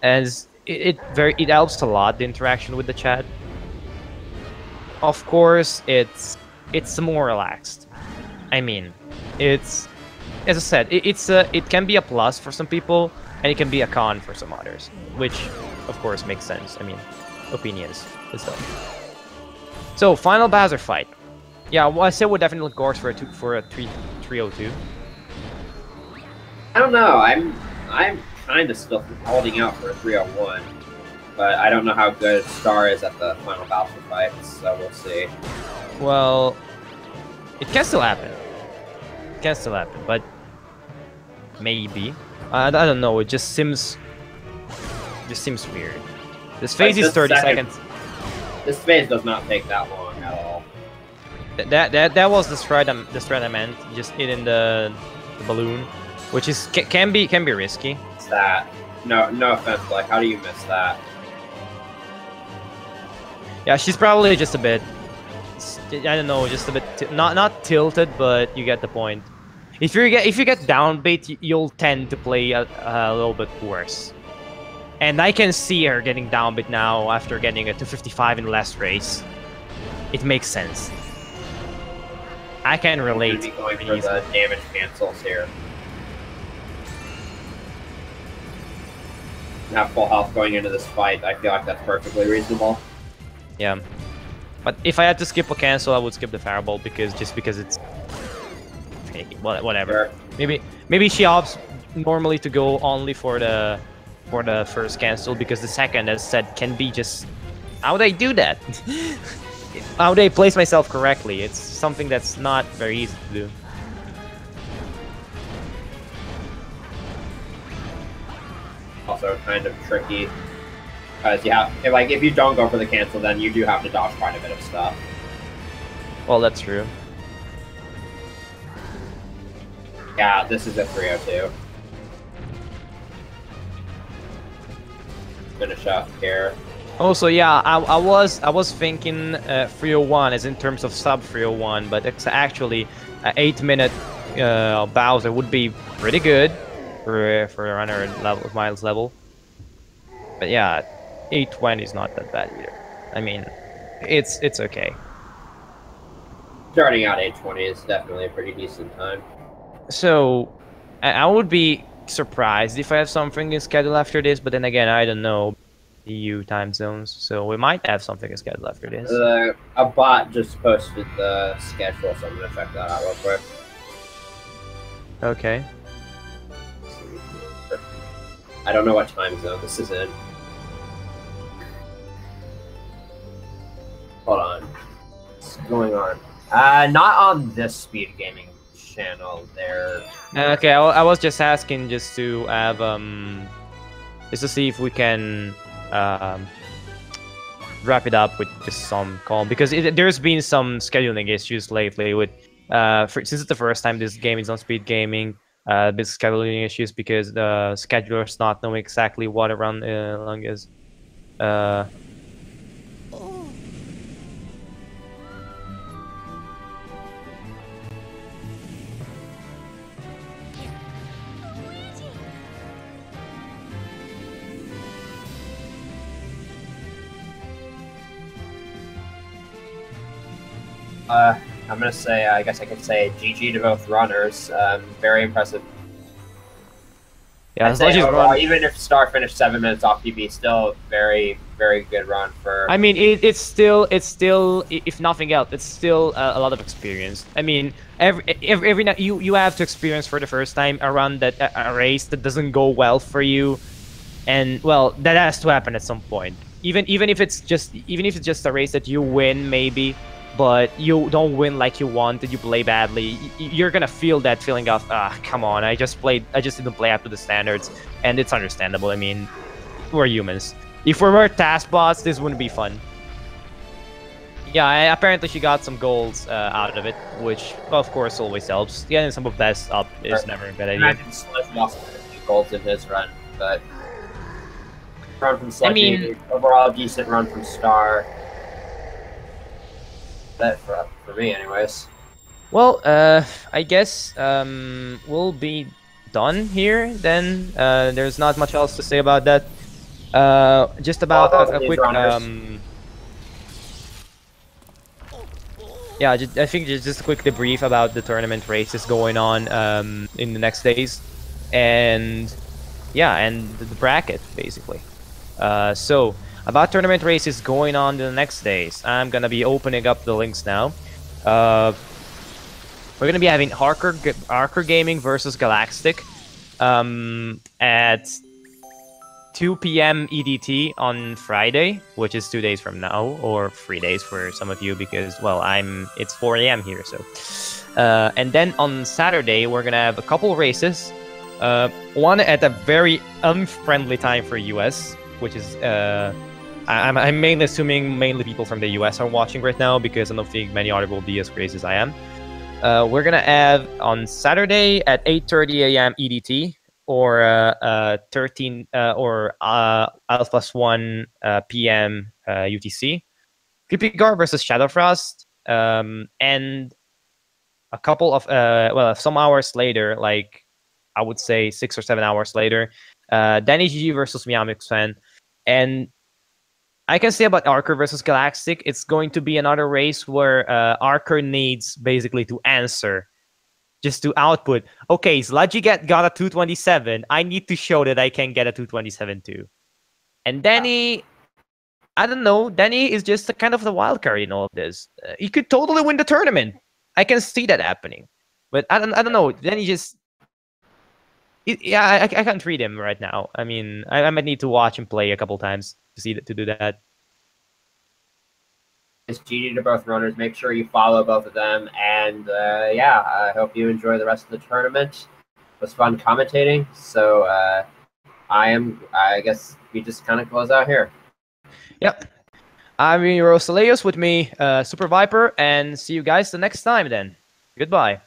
as it helps a lot, the interaction with the chat. Of course, it's more relaxed. I mean, as I said, it can be a plus for some people, and it can be a con for some others, which of course makes sense. I mean, opinions and stuff. So, final Bowser fight. Yeah, well, I say we'll definitely course for a 302. I don't know. I'm kind of still holding out for a 301, but I don't know how good Star is at the final Bowser fight, so we'll see. Well, it can still happen. It can still happen, but maybe. I don't know. It just seems weird. This phase is 30 seconds. This phase does not take that long at all. That was the thread I meant. Just hitting the balloon, which is can be risky. It's that. No offense, but like, how do you miss that? Yeah, she's probably just a bit. I don't know, just a bit not tilted, but you get the point. If you get downbeat, you'll tend to play a little bit worse. And I can see her getting downbeat now after getting a 255 in the last race. It makes sense. I can relate. Be going for the damage cancels here. Have full health going into this fight. I feel like that's perfectly reasonable. Yeah. But if I had to skip a cancel, I would skip the fireball because it's whatever. Sure. Maybe she opts normally to go only for the first cancel because the second, as said, can be just how would I do that? How would I place myself correctly? It's something that's not very easy to do. Also kind of tricky. Because if you don't go for the cancel, then you do have to dodge quite a bit of stuff. Well, that's true. Yeah, this is a 302. Finish up here. Also, yeah, I was thinking 301 as in terms of sub 301, but it's actually 8-minute Bowser would be pretty good for a runner level Miles level. But yeah, 820 is not that bad either. I mean, it's okay. Starting out 820 is definitely a pretty decent time. So, I would be surprised if I have something scheduled after this, but then again, I don't know EU time zones, so we might have something scheduled after this. A bot just posted the schedule, so I'm gonna check that out real quick. Okay. I don't know what time zone this is in. Hold on. What's going on? Not on this Speed Gaming channel there. Okay, I was just asking just to have just to see if we can wrap it up with just some calm, because there's been some scheduling issues lately with since it's the first time this game is on Speed Gaming. Bit scheduling issues because the scheduler's not knowing exactly what a run long is. I'm gonna say, I guess I could say GG to both runners. Very impressive. Yeah, even if Star finished 7 minutes off PB, still very, very good run for. I mean, it's still, if nothing else, it's still a lot of experience. I mean, every night you have to experience for the first time a run that a race that doesn't go well for you, and well, that has to happen at some point. Even if it's just a race that you win maybe, but you don't win like you wanted, you play badly, you're gonna feel that feeling of, come on, I just didn't play up to the standards, and it's understandable. I mean, we're humans. If we were task bots, this wouldn't be fun. Yeah, apparently she got some goals out of it, which of course always helps. Getting some of best up is never a bad idea. Imagine Sludge lost a few goals in his run, but run from Sludgy, overall decent run from Star. That for me, anyways. Well, I guess we'll be done here then. There's not much else to say about that. Just about a quick yeah, I think just a quick debrief about the tournament races going on in the next days, and yeah, and the bracket basically. So about tournament races going on in the next days, I'm gonna be opening up the links now. We're gonna be having Archer Gaming versus Galactic at 2 p.m. EDT on Friday, which is 2 days from now, or 3 days for some of you, because well, it's 4 a.m. here. So, and then on Saturday we're gonna have a couple races. One at a very unfriendly time for US, which is I'm mainly assuming mainly people from the US are watching right now because I don't think many other will be as crazy as I am. We're gonna have on Saturday at 8:30 a.m. EDT or 1 p.m. UTC. Creepygar versus Shadowfrost, and a couple of some hours later, like I would say 6 or 7 hours later, Danny GG versus Miamix Fan. And I can say about Archer versus Galactic, it's going to be another race where Archer needs basically to answer, just to output. Okay, Sludgy got a 227. I need to show that I can get a 227 too. And Danny, I don't know. Danny is just a kind of the wild card in all of this. He could totally win the tournament. I can see that happening, but I don't know. Danny just. I can't read him right now. I mean, I might need to watch him play a couple times to do that. It's GG to both runners. Make sure you follow both of them, and yeah, I hope you enjoy the rest of the tournament. It was fun commentating. So I guess we just kind of close out here. Yep. I'm Rosaleos with me, Super Viper, and see you guys the next time then. Goodbye.